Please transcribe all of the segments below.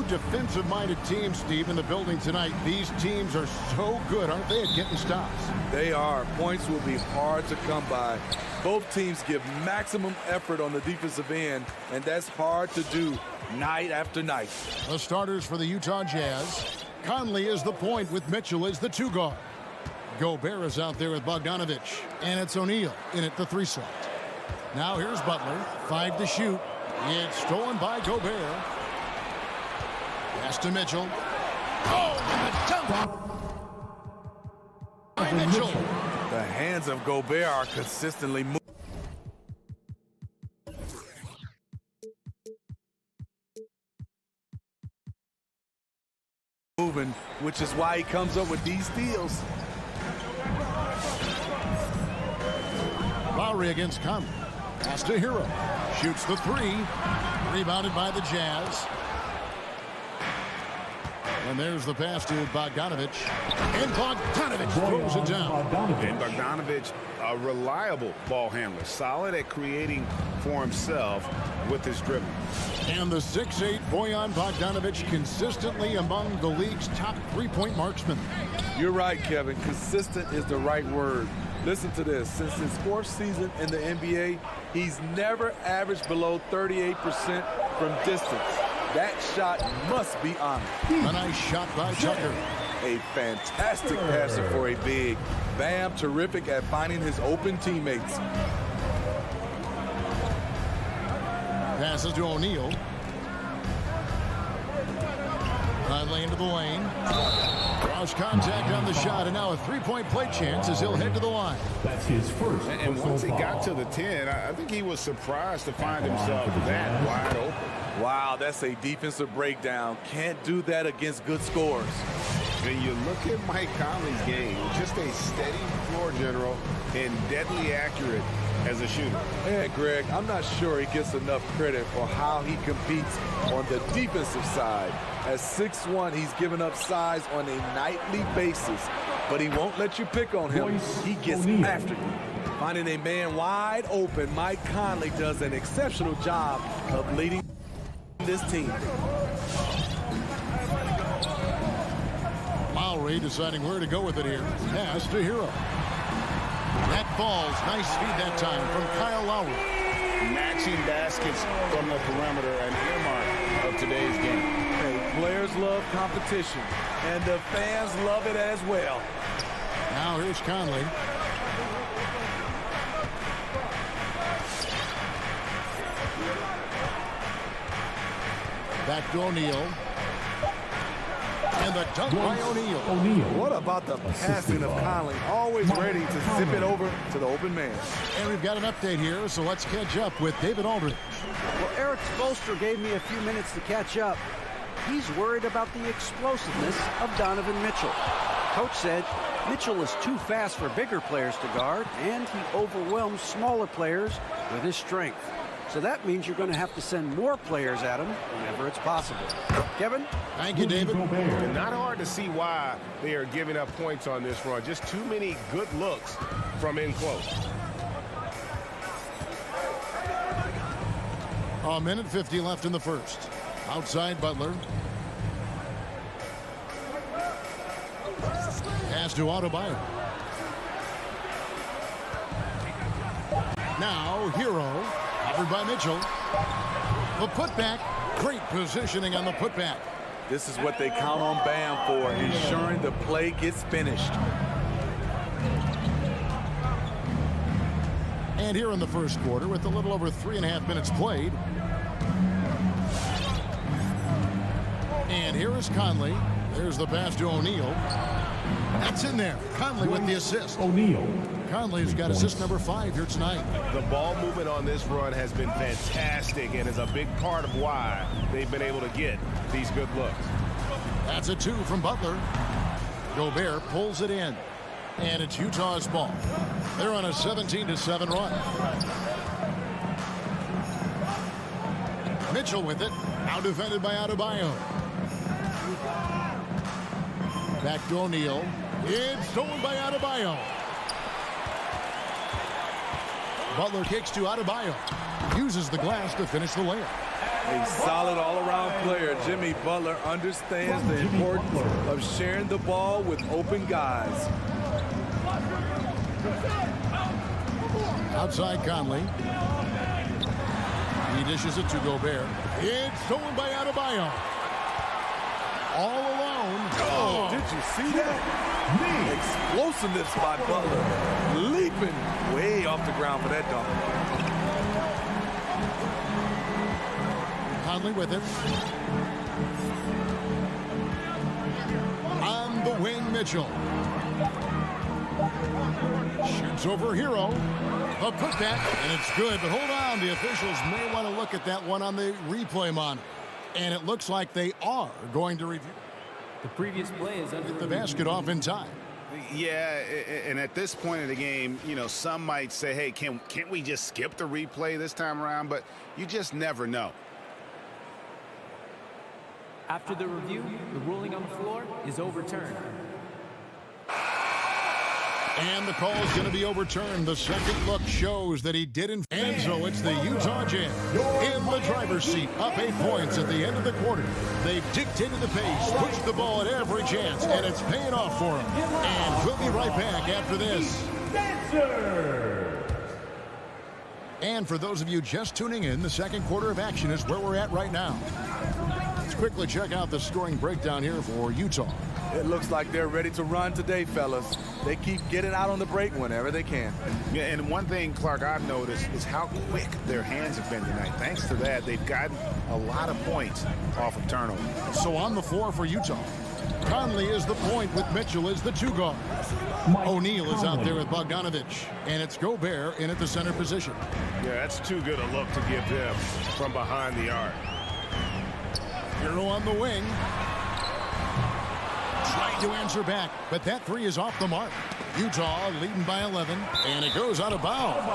defensive-minded teams, Steve, in the building tonight. These teams are so good, aren't they, at getting stops? They are. Points will be hard to come by. Both teams give maximum effort on the defensive end, and that's hard to do night after night. The starters for the Utah Jazz. Conley is the point with Mitchell as the 2 guard. Gobert is out there with Bogdanovich, and it's O'Neal in at the 3 slot. Now here's Butler, 5 to shoot. It's stolen by Gobert. Pass to Mitchell. Oh, and a dunk by Mitchell. The hands of Gobert are consistently moving, which is why he comes up with these steals. Lowry against Conley. Pass to Hero. Shoots the 3. Rebounded by the Jazz. And there's the pass to Bogdanovich. And Bogdanovich throws it down. And Bogdanovich, a reliable ball handler. Solid at creating for himself with his dribble. And the 6'8" Bojan Bogdanovich consistently among the league's top 3-point marksmen. You're right, Kevin. Consistent is the right word. Listen to this. Since his 4th season in the NBA, he's never averaged below 38% from distance. That shot must be honored. A nice shot by Tucker. A fantastic passer for a big. Bam, terrific at finding his open teammates. Passes to O'Neal. Conley into the lane. Cross contact on the shot, and now a 3-point play chance as he'll head to the line. That's his first. And once he got to the 10, I think he was surprised to find himself that wide open. Wow, that's a defensive breakdown. Can't do that against good scores. When you look at Mike Conley's game, just a steady floor general and deadly accurate as a shooter. And Greg, I'm not sure he gets enough credit for how he competes on the defensive side. At 6'1", he's given up size on a nightly basis, but he won't let you pick on him. He gets after you. Finding a man wide open, Mike Conley does an exceptional job of leading this team. Lowry deciding where to go with it here. Pass to Hero. That falls. Nice feed that time from Kyle Lowry. Matching baskets from the perimeter, an earmark of today's game. Hey, players love competition, and the fans love it as well. Now here's Conley. Back to O'Neal. And the dunk by O'Neal. What about the passing of Conley? Always ready to zip it over to the open man. And we've got an update here, so let's catch up with David Aldridge. Well, Eric Spoelstra gave me a few minutes to catch up. He's worried about the explosiveness of Donovan Mitchell. Coach said Mitchell is too fast for bigger players to guard, and he overwhelms smaller players with his strength. So that means you're going to have to send more players at him whenever it's possible. Kevin? Thank you, David. And not hard to see why they are giving up points on this run. Just too many good looks from in close. A minute 50 left in the first. Outside Butler. Pass to Adebayo. Now Hero. Covered by Mitchell. The putback. Great positioning on the putback. This is what they count on Bam for, ensuring the play gets finished. And here in the first quarter, with a little over 3.5 minutes played. And here is Conley. There's the pass to O'Neal. That's in there. Conley with the assist. O'Neal. Conley's got assist number 5 here tonight. The ball movement on this run has been fantastic and is a big part of why they've been able to get these good looks. That's a 2 from Butler. Gobert pulls it in. And it's Utah's ball. They're on a 17-7 run. Mitchell with it. Now defended by Adebayo. Back to O'Neal. It's stolen by Adebayo. Butler kicks to Adebayo. Uses the glass to finish the layup. A solid all-around player, Jimmy Butler understands the importance of sharing the ball with open guys. Outside Conley. He dishes it to Gobert. It's stolen by Adebayo. All alone. Oh, did you see that? Explosiveness by Butler. Leaping way off the ground for that dunk. Conley with it. On the wing, Mitchell. Shoots over Hero. The putback, and it's good, but hold on. The officials may want to look at that one on the replay monitor. And it looks like they are going to review. The previous play is under the basket off in time. Yeah, and at this point in the game, you know, some might say, hey, can't we just skip the replay this time around? But you just never know. After the review, the ruling on the floor is overturned. And the call is going to be overturned. The second look shows that he didn't. And so it's the Utah Jazz in the driver's seat, up 8 points at the end of the quarter. They've dictated the pace, pushed the ball at every chance, and it's paying off for them. And we'll be right back after this. And for those of you just tuning in, the second quarter of action is where we're at right now. Let's quickly check out the scoring breakdown here for Utah. It looks like they're ready to run today, fellas. They keep getting out on the break whenever they can. Yeah, and one thing, Clark, I've noticed is how quick their hands have been tonight. Thanks to that, they've gotten a lot of points off of turnover. So on the floor for Utah, Conley is the point with Mitchell as the 2 guard. O'Neal is out there with Bogdanovich, and it's Gobert in at the center position. Yeah, that's too good a look to give them from behind the arc. Hero on the wing. Trying to answer back, but that 3 is off the mark. Utah leading by 11, and it goes out of bounds.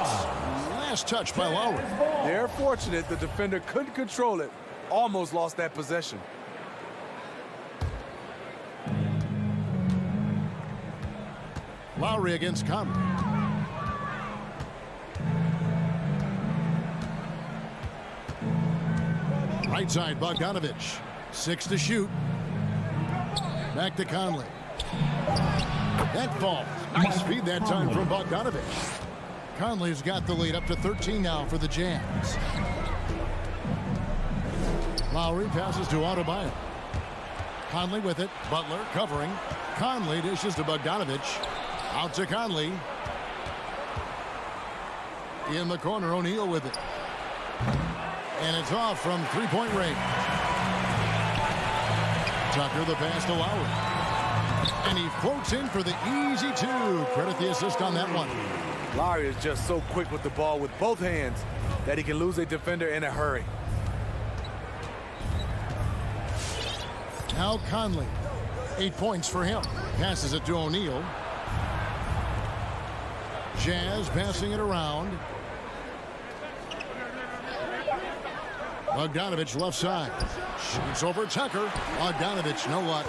Last touch by Lowry. They're fortunate the defender couldn't control it. Almost lost that possession. Lowry against Conley. Right side, Bogdanovich. 6 to shoot. Back to Conley. That falls. Nice speed that time from Bogdanovich. Conley's got the lead up to 13 now for the Jazz. Lowry passes to Adebayo. Conley with it. Butler covering. Conley dishes to Bogdanovich. Out to Conley. In the corner, O'Neal with it. And it's off from three-point range. Tucker the pass to Lowry. And he floats in for the easy 2. Credit the assist on that one. Lowry is just so quick with the ball with both hands that he can lose a defender in a hurry. Now Conley. 8 points for him. Passes it to O'Neal. Jazz passing it around. Bogdanovich left side. Shoots over Tucker. Bogdanovich, no luck.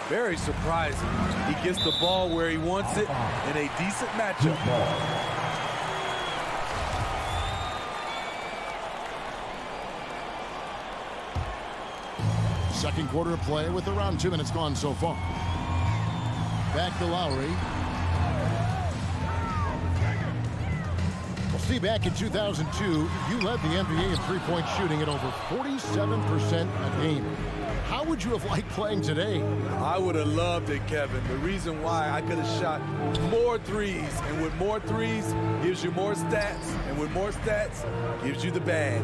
Very surprising. He gets the ball where he wants it in a decent matchup. Second quarter of play with around 2 minutes gone so far. Back to Lowry. Well, see, back in 2002, you led the NBA in three-point shooting at over 47% a game. How would you have liked playing today? I would have loved it, Kevin. The reason why I could have shot more threes, and with more threes gives you more stats, and with more stats gives you the bag.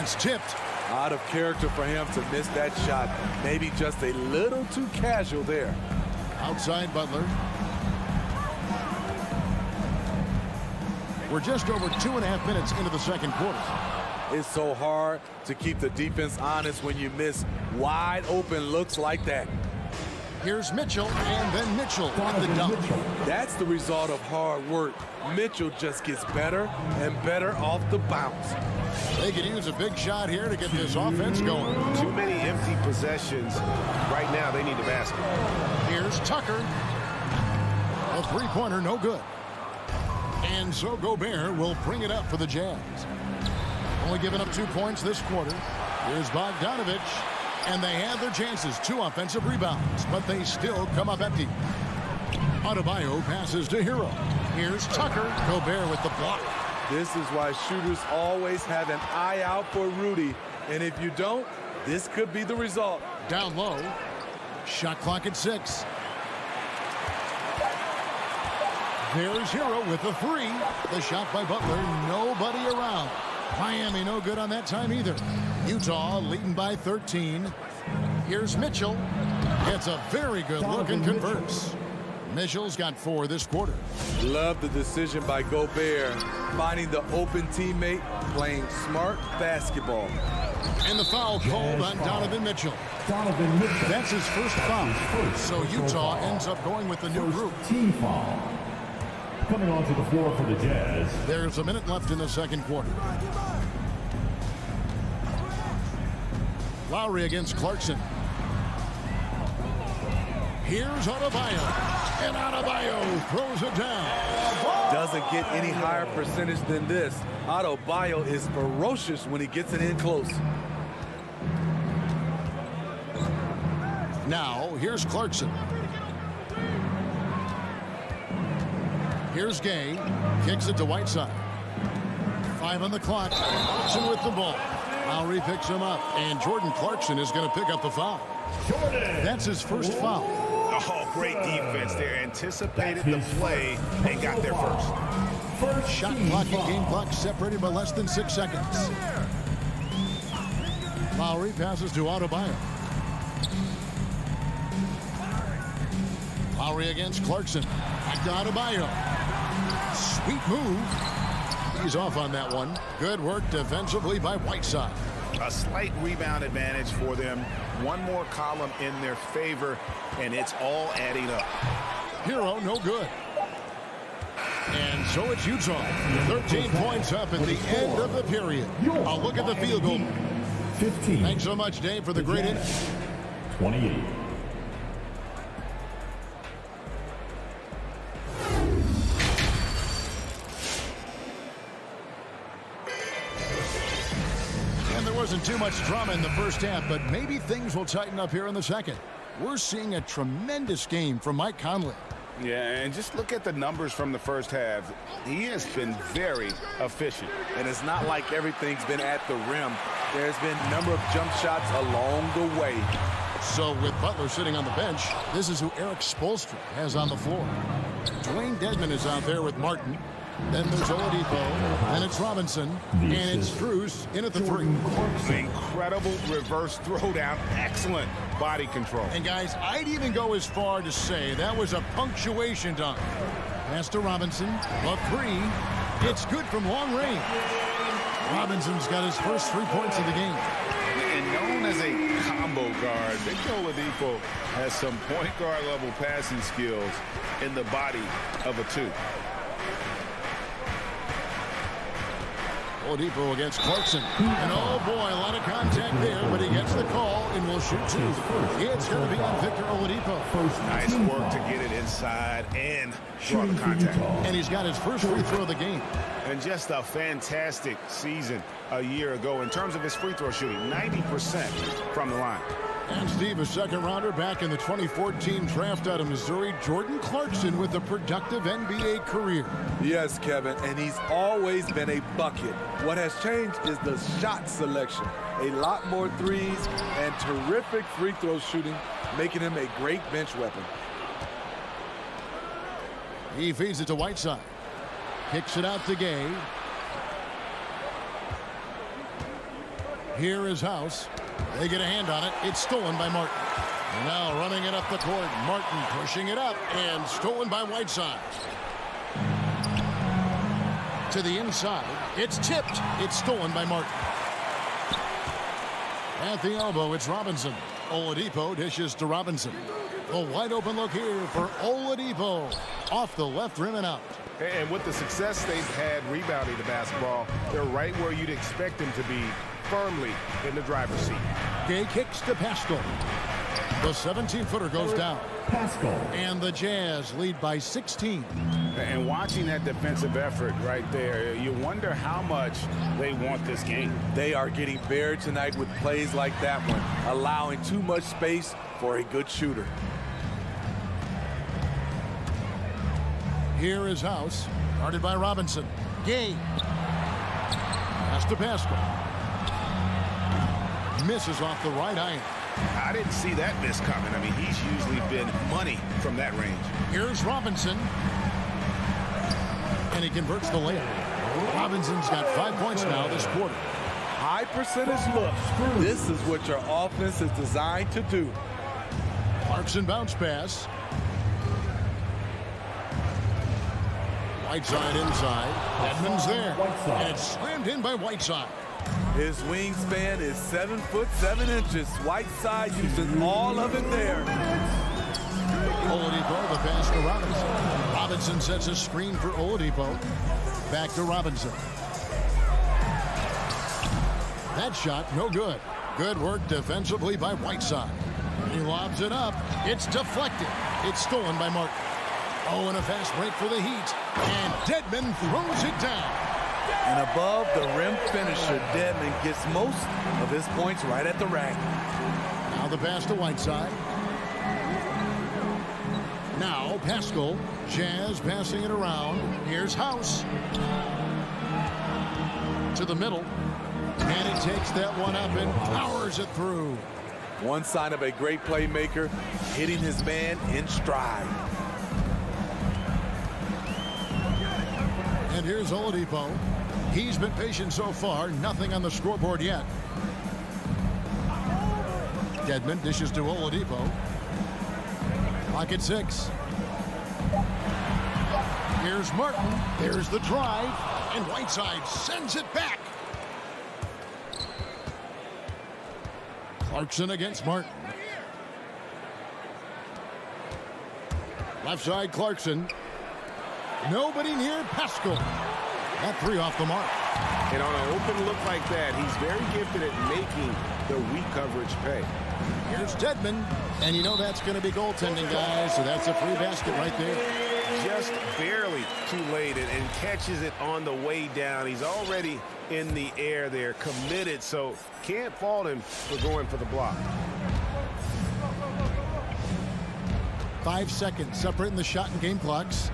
It's tipped. Out of character for him to miss that shot. Maybe just a little too casual there. Outside Butler. We're just over 2.5 minutes into the second quarter. It's so hard to keep the defense honest when you miss wide open looks like that. Here's Mitchell, and then Mitchell with the dunk. That's the result of hard work. Mitchell just gets better and better off the bounce. They could use a big shot here to get this offense going. Too many empty possessions. Right now, they need the basket. Here's Tucker. A three-pointer, no good. And so Gobert will bring it up for the Jazz. Only giving up 2 points this quarter. Here's Bogdanovich. And they had their chances. 2 offensive rebounds, but they still come up empty. Adebayo passes to Hero. Here's Tucker. Gobert with the block. This is why shooters always have an eye out for Rudy. And if you don't, this could be the result. Down low. Shot clock at 6. There's Hero with the 3. The shot by Butler. Nobody around. Miami no good on that time either. Utah leading by 13. Here's Mitchell. Gets a very good look and converts. Mitchell's got 4 this quarter. Love the decision by Gobert. Finding the open teammate, playing smart basketball. And the foul called on Donovan Mitchell. That's his first foul. So Utah ends up going with the new group. Team foul. Coming onto the floor for the Jazz. There's a minute left in the second quarter. Lowry against Clarkson. Here's Adebayo. And Adebayo throws it down. Doesn't get any higher percentage than this. Adebayo is ferocious when he gets it in close. Now, here's Clarkson. Here's Gay. Kicks it to Whiteside. 5 on the clock. Clarkson with the ball. Lowry picks him up. And Jordan Clarkson is going to pick up the foul. That's his first foul. Oh, great defense there. Anticipated the play and got there first. Shot clock and game clock separated by less than 6 seconds. Lowry passes to Adebayo. Lowry against Clarkson. Back to Adebayo. Sweet move. He's off on that one. Good work defensively by Whiteside. A slight rebound advantage for them. One more column in their favor, and it's all adding up. Hero, no good. And so it's Utah. 13 points up at the end of the period. I'll look at the field goal. 15. Thanks so much, Dave, for the great hit. 28. Wasn't too much drama in the first half, but maybe things will tighten up here in the second. We're seeing a tremendous game from Mike Conley. Yeah, and just look at the numbers from the first half. He has been very efficient. And it's not like everything's been at the rim. There's been a number of jump shots along the way. So with Butler sitting on the bench, this is who Eric Spoelstra has on the floor. Dwayne Dedmon is out there with Martin. Then there's Oladipo, and it's Robinson, and it's Strus in at the 3. Incredible reverse throwdown. Excellent body control. And guys, I'd even go as far to say that was a punctuation dunk. Pass to Robinson, a 3. It's good from long range. Robinson's got his first 3 points of the game. And known as a combo guard, Victor Oladipo has some point guard level passing skills in the body of a 2. Oladipo against Clarkson. And oh boy, a lot of contact there, but he gets the call and will shoot 2. It's going to be on Victor Oladipo. Nice work to get it inside and draw the contact. And he's got his first free throw of the game. And just a fantastic season a year ago in terms of his free throw shooting. 90% from the line. And Steve, a second rounder back in the 2014 draft out of Missouri, Jordan Clarkson with a productive NBA career. Yes, Kevin, and he's always been a bucket. What has changed is the shot selection. A lot more threes and terrific free throw shooting, making him a great bench weapon. He feeds it to Whiteside. Kicks it out to Gay. Here is House. They get a hand on it. It's stolen by Martin. And now running it up the court. Martin pushing it up and stolen by Whiteside. To the inside. It's tipped. It's stolen by Martin. At the elbow, it's Robinson. Oladipo dishes to Robinson. A wide open look here for Oladipo. Off the left rim and out. And with the success they've had rebounding the basketball, they're right where you'd expect them to be, firmly in the driver's seat. Gay kicks to Pascal. The 17-footer goes down. Pascal. And the Jazz lead by 16. And watching that defensive effort right there, you wonder how much they want this game. They are getting buried tonight with plays like that one, allowing too much space for a good shooter. Here is House, guarded by Robinson. Gay. Pass to Pascal. Misses off the right iron. I didn't see that miss coming. I mean, he's usually been money from that range. Here's Robinson. And he converts the layup. Robinson's got 5 points now this quarter. High percentage looks. This is what your offense is designed to do. Clarkson bounce pass. Whiteside inside. Edmonds there. And it's slammed in by Whiteside. His wingspan is 7'7". Whiteside uses all of it there. Oladipo, the pass to Robinson. Robinson sets a screen for Oladipo. Back to Robinson. That shot, no good. Good work defensively by Whiteside. He lobs it up. It's deflected. It's stolen by Martin. Oh, and a fast break for the Heat. And Dedmon throws it down. And above the rim finisher, Dedmon gets most of his points right at the rack. Now the pass to Whiteside. Now Pascal. Jazz passing it around. Here's House. To the middle. And he takes that one up and powers it through. One sign of a great playmaker, hitting his man in stride. And here's Oladipo. He's been patient so far. Nothing on the scoreboard yet. Dedmon dishes to Oladipo. Clock at 6. Here's Martin. There's the drive. And Whiteside sends it back. Clarkson against Martin. Left side, Clarkson. Nobody near Pascal. That three off the mark. And on an open look like that, he's very gifted at making the weak coverage pay. Here's Dedmon. And you know that's going to be goaltending, guys. So that's a free basket right there. Just barely too late and catches it on the way down. He's already in the air there, committed, so can't fault him for going for the block. 5 seconds separating the shot and game clocks.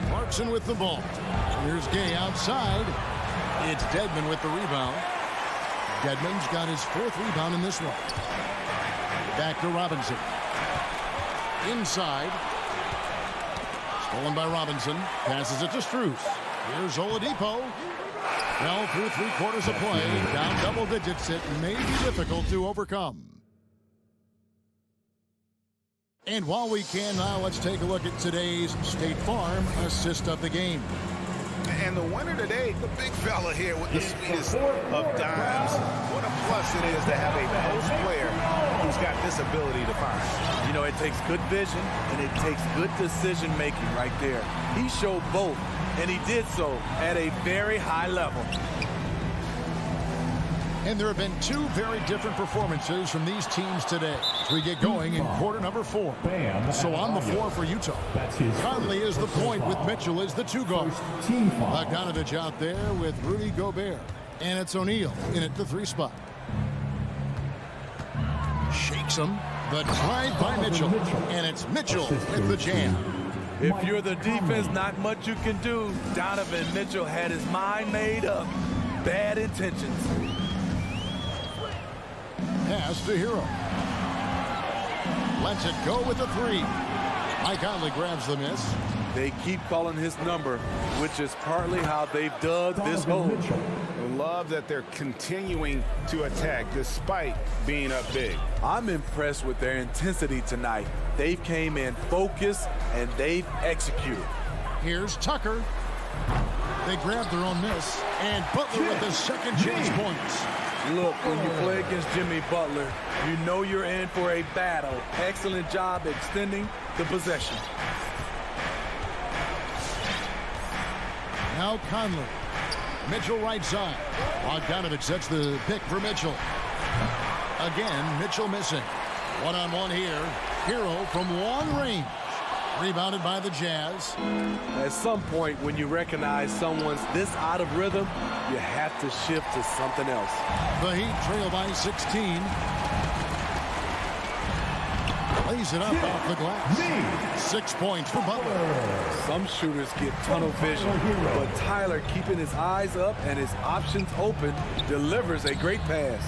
Clarkson with the ball. Here's Gay outside. It's Dedmon with the rebound. Dedmon's got his 4th rebound in this one. Back to Robinson. Inside. Stolen by Robinson. Passes it to Strus. Here's Oladipo. Well, through 3/4 of play. Down double digits. It may be difficult to overcome. And while we can now, let's take a look at today's State Farm assist of the game. And the winner today, the big fella here with the sweetest of dimes. What a plus it is to have a post player who's got this ability to find. You know, it takes good vision and it takes good decision making right there. He showed both, and he did so at a very high level. And there have been 2 very different performances from these teams today as we get going in quarter number 4. So on the floor for Utah, Conley is the point with Mitchell as the 2 guard. Bogdanovich out there with Rudy Gobert. And it's O'Neal in at the 3 spot. Shakes him. The drive by Mitchell. And it's Mitchell with the jam. If you're the defense, not much you can do. Donovan Mitchell had his mind made up. Bad intentions. Pass to Hero. Lets it go with the 3. Mike Conley grabs the miss. They keep calling his number, which is partly how they've dug this hole. I love that they're continuing to attack despite being up big. I'm impressed with their intensity tonight. They've came in focused and they've executed. Here's Tucker. They grab their own miss. And Butler with the second chance points. Look, when you play against Jimmy Butler, you know you're in for a battle. Excellent job extending the possession. Now Conley. Mitchell right side. Bogdanovich sets the pick for Mitchell. Again, Mitchell missing. One-on-one here. Hero from long range. Rebounded by the Jazz. At some point, when you recognize someone's this out of rhythm, you have to shift to something else. The Heat trail by 16. Lays it up off the glass. 6 points for Butler. Some shooters get tunnel vision, but Tyler, keeping his eyes up and his options open, delivers a great pass.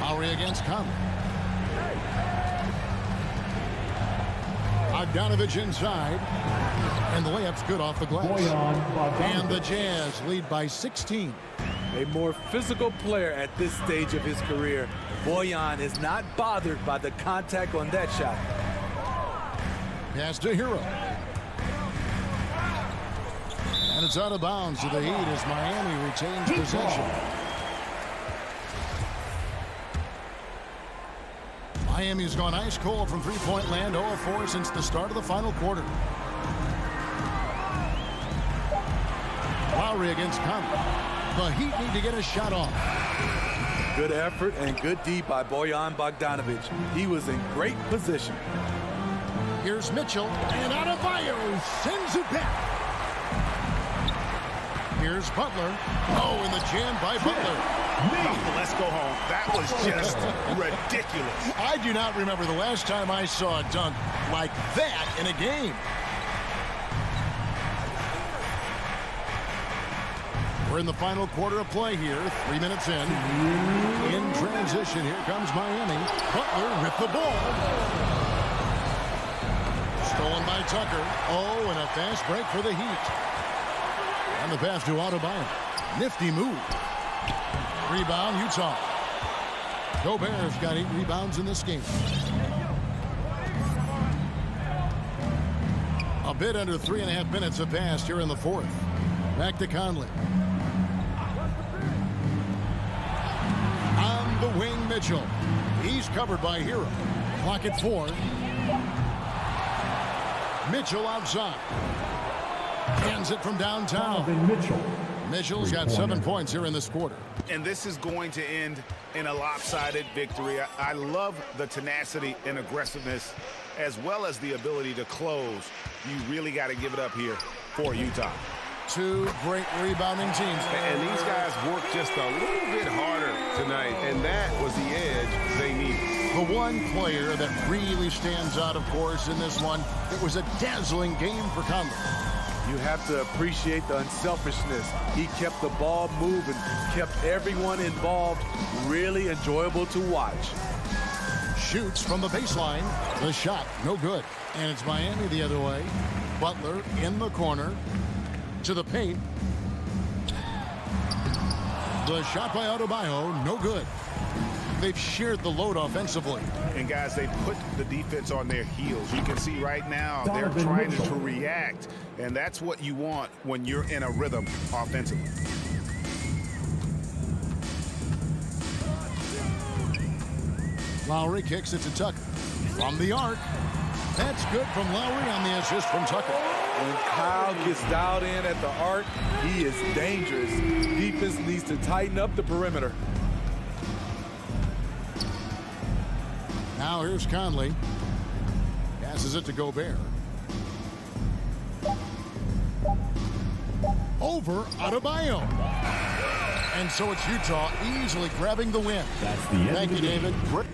Lowry against Conley. Bogdanovich inside. And the layup's good off the glass. And the Jazz lead by 16. A more physical player at this stage of his career. Bojan is not bothered by the contact on that shot. Pass to Hero. And it's out of bounds to the Heat as Miami retains possession. Miami's gone ice cold from three-point land, 0 of 4 since the start of the final quarter. Lowry against Conley. The Heat need to get a shot off. Good effort and good D by Bojan Bogdanovich. He was in great position. Here's Mitchell, and Adebayo sends it back. Here's Butler. Oh, and the jam by Butler. Oh, let's go home. That was just ridiculous. I do not remember the last time I saw a dunk like that in a game. We're in the final quarter of play here. 3 minutes in. In transition, here comes Miami. Butler with the ball. Stolen by Tucker. Oh, and a fast break for the Heat. And the pass to Adebayo. Nifty move. Rebound, Utah. Gobert's got 8 rebounds in this game. A bit under 3.5 minutes have passed here in the fourth. Back to Conley. On the wing, Mitchell. He's covered by Hero. Clock at 4. Mitchell outside. Hands it from downtown. Mitchell's got 7 points here in this quarter. And this is going to end in a lopsided victory. I love the tenacity and aggressiveness as well as the ability to close. You really got to give it up here for Utah. 2 great rebounding teams. And these guys worked just a little bit harder tonight, and that was the edge they needed. The one player that really stands out, of course, in this one, it was a dazzling game for Conley. You have to appreciate the unselfishness. He kept the ball moving, kept everyone involved. Really enjoyable to watch. Shoots from the baseline. The shot, no good. And it's Miami the other way. Butler in the corner. To the paint. The shot by Adebayo, no good. They've shared the load offensively. And guys, they put the defense on their heels. You can see right now they're trying to react, and that's what you want when you're in a rhythm offensively. Lowry kicks it to Tucker. From the arc. That's good from Lowry on the assist from Tucker. When Kyle gets dialed in at the arc, he is dangerous. Defense needs to tighten up the perimeter. Now here's Conley. Passes it to Gobert. Over Adebayo. And so it's Utah easily grabbing the win. That's the end. Thank you, David. Great.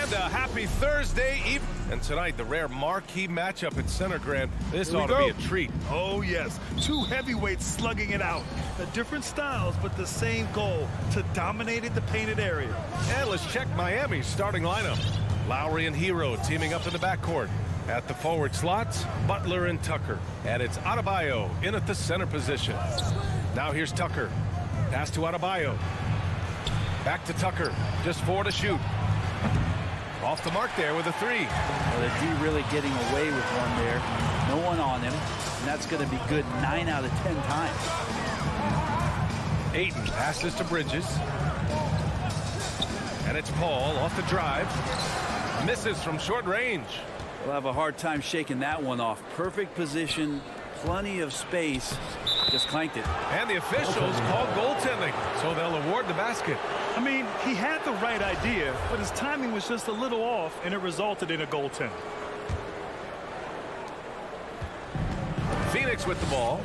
And a happy Thursday evening. And tonight, the rare marquee matchup at Center Grand. This ought to be a treat. Oh, yes. Two heavyweights slugging it out. The different styles, but the same goal, to dominate the painted area. And let's check Miami's starting lineup. Lowry and Hero teaming up in the backcourt. At the forward slots, Butler and Tucker. And it's Adebayo in at the center position. Now here's Tucker. Pass to Adebayo. Back to Tucker. Just 4 to shoot. Off the mark there with a 3. Well, the D really getting away with one there. No one on him. And that's going to be good 9 out of 10 times. Ayton passes to Bridges. And it's Paul off the drive. Misses from short range. We'll have a hard time shaking that one off. Perfect position, plenty of space. Just clanked it. And the officials called goaltending, so they'll award the basket. I mean, he had the right idea, but his timing was just a little off, and it resulted in a goaltend. Phoenix with the ball.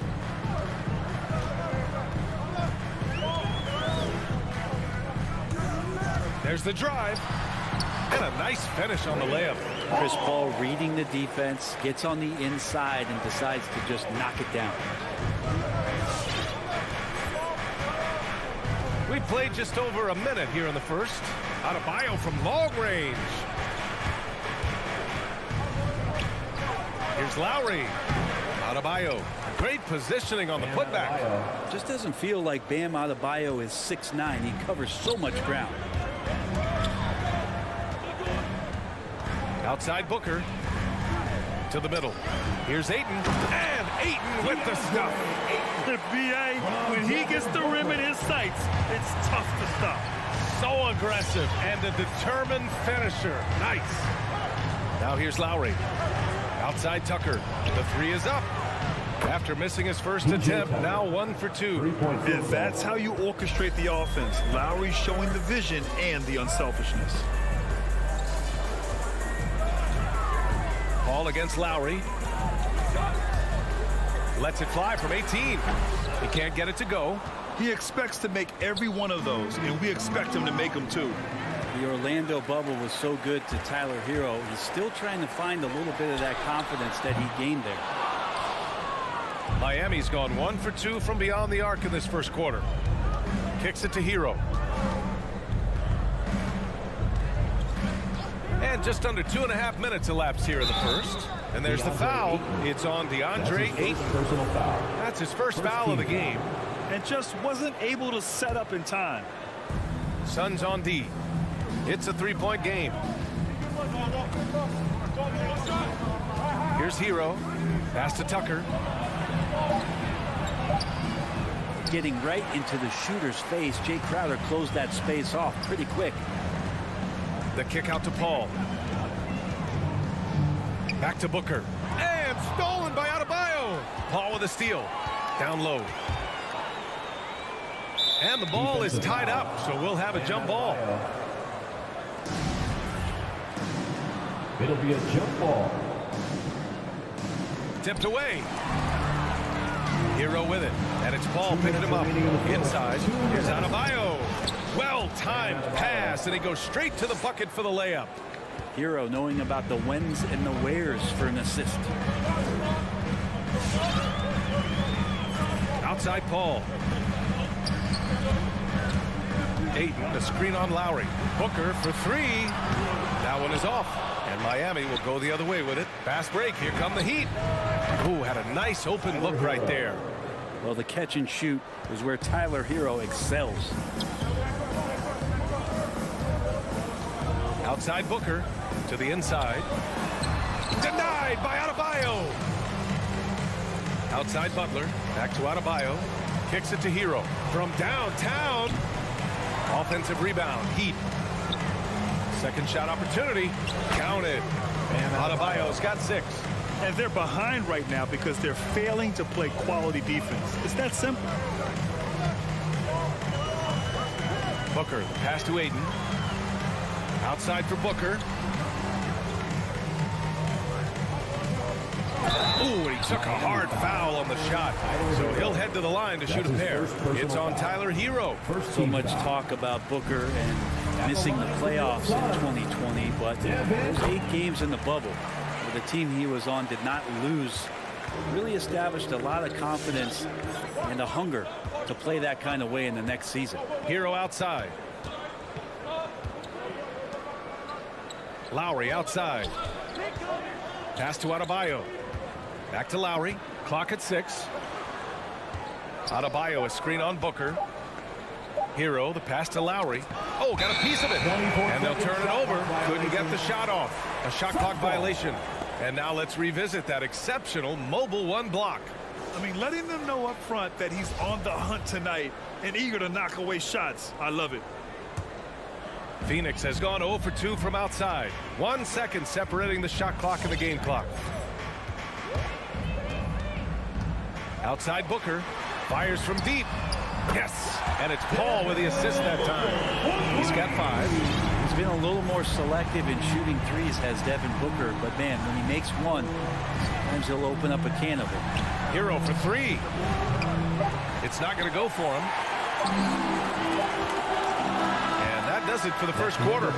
There's the drive. And a nice finish on the layup. Chris Paul reading the defense, gets on the inside and decides to just knock it down. We played just over a minute here in the first. Adebayo from long range. Here's Lowry. Adebayo. Great positioning on the putback. Just doesn't feel like Bam Adebayo is 6'9". He covers so much ground. Outside Booker. To the middle. Here's Ayton. And Ayton with the stuff. The BA, when he gets the rim in his sights, it's tough to stop. So aggressive and a determined finisher. Nice. Now here's Lowry. Outside Tucker. The 3 is up. After missing his first attempt, now 1 for 2. And that's how you orchestrate the offense. Lowry showing the vision and the unselfishness. Paul against Lowry. Lets it fly from 18. He can't get it to go. He expects to make every one of those, and we expect him to make them too. The Orlando bubble was so good to Tyler Hero. He's still trying to find a little bit of that confidence that he gained there. Miami's gone 1 for 2 from beyond the arc in this first quarter. Kicks it to Hero. And just under 2.5 minutes elapsed here in the first. And there's the foul. It's on DeAndre Ayton. That's his first foul of the game. And just wasn't able to set up in time. Suns on D. It's a 3-point game. Here's Hero. Pass to Tucker. Getting right into the shooter's face. Jay Crowder closed that space off pretty quick. The kick out to Paul. Back to Booker. And stolen by Adebayo. Paul with a steal. Down low. And the ball is tied up, so we'll have a jump ball. It'll be a jump ball. Tipped away. Hero with it. And it's Paul picking him up. Inside. Here's Adebayo. Well-timed pass, and he goes straight to the bucket for the layup. Hero knowing about the whens and the wheres for an assist. Outside Paul. Ayton, the screen on Lowry. Booker for 3. That one is off. And Miami will go the other way with it. Fast break. Here come the Heat. Ooh, had a nice open look right there. Well, the catch and shoot is where Tyler Hero excels. Outside Booker to the inside. Denied by Adebayo. Outside Butler. Back to Adebayo. Kicks it to Hero. From downtown. Offensive rebound. Heat. Second shot opportunity. Counted. And Adebayo's got 6. And they're behind right now because they're failing to play quality defense. It's that simple. Booker. Pass to Ayton. Outside for Booker. Ooh, and he took a hard foul on the shot. So he'll head to the line to shoot a pair. It's on Tyler Hero. So much talk about Booker and missing the playoffs in 2020, but those 8 games in the bubble where the team he was on did not lose really established a lot of confidence and a hunger to play that kind of way in the next season. Hero outside. Lowry outside. Pass to Adebayo. Back to Lowry. Clock at 6. Adebayo, a screen on Booker. Hero, the pass to Lowry. Oh, got a piece of it. And they'll turn it over. Couldn't get the shot off. A shot clock violation. And now let's revisit that exceptional mobile 1 block. I mean, letting them know up front that he's on the hunt tonight and eager to knock away shots. I love it. Phoenix has gone 0 for 2 from outside. 1 second separating the shot clock and the game clock. Outside Booker. Fires from deep. Yes. And it's Paul with the assist that time. He's got 5. He's been a little more selective in shooting threes, has Devin Booker, but man, when he makes one, sometimes he'll open up a can of it. Hero for 3. It's not going to go for him. And that does it for the first quarter.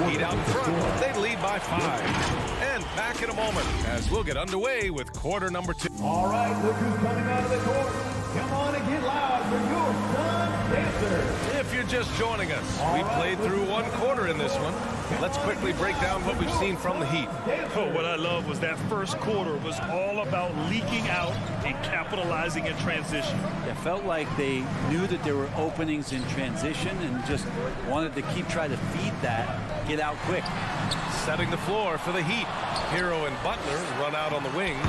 Heat out in front. They lead by 5. And back in a moment as we'll get underway with quarter number 2. All right, look who's coming out of the court. Come on and get loud for your son, Dancer. If you're just joining us, we played through 1 quarter in this one. Let's quickly break down what we've seen from the Heat. Oh, what I love was that first quarter was all about leaking out and capitalizing in transition. It felt like they knew that there were openings in transition and just wanted to keep trying to feed that, get out quick. Setting the floor for the Heat. Hero and Butler run out on the wings.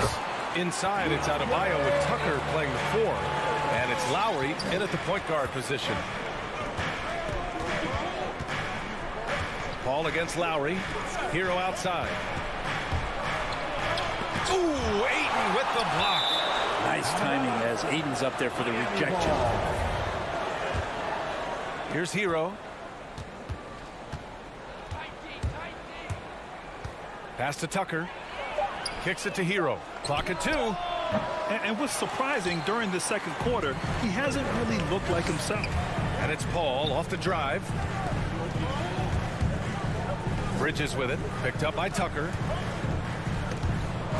Inside, it's Adebayo with Tucker playing the 4. And it's Lowry in at the point guard position. Paul against Lowry. Hero outside. Ooh, Ayton with the block. Nice timing as Ayton's up there for the rejection. Here's Hero. Pass to Tucker. Kicks it to Hero. Clock at 2. And what's surprising during the second quarter, he hasn't really looked like himself. And it's Paul off the drive. Bridges with it. Picked up by Tucker.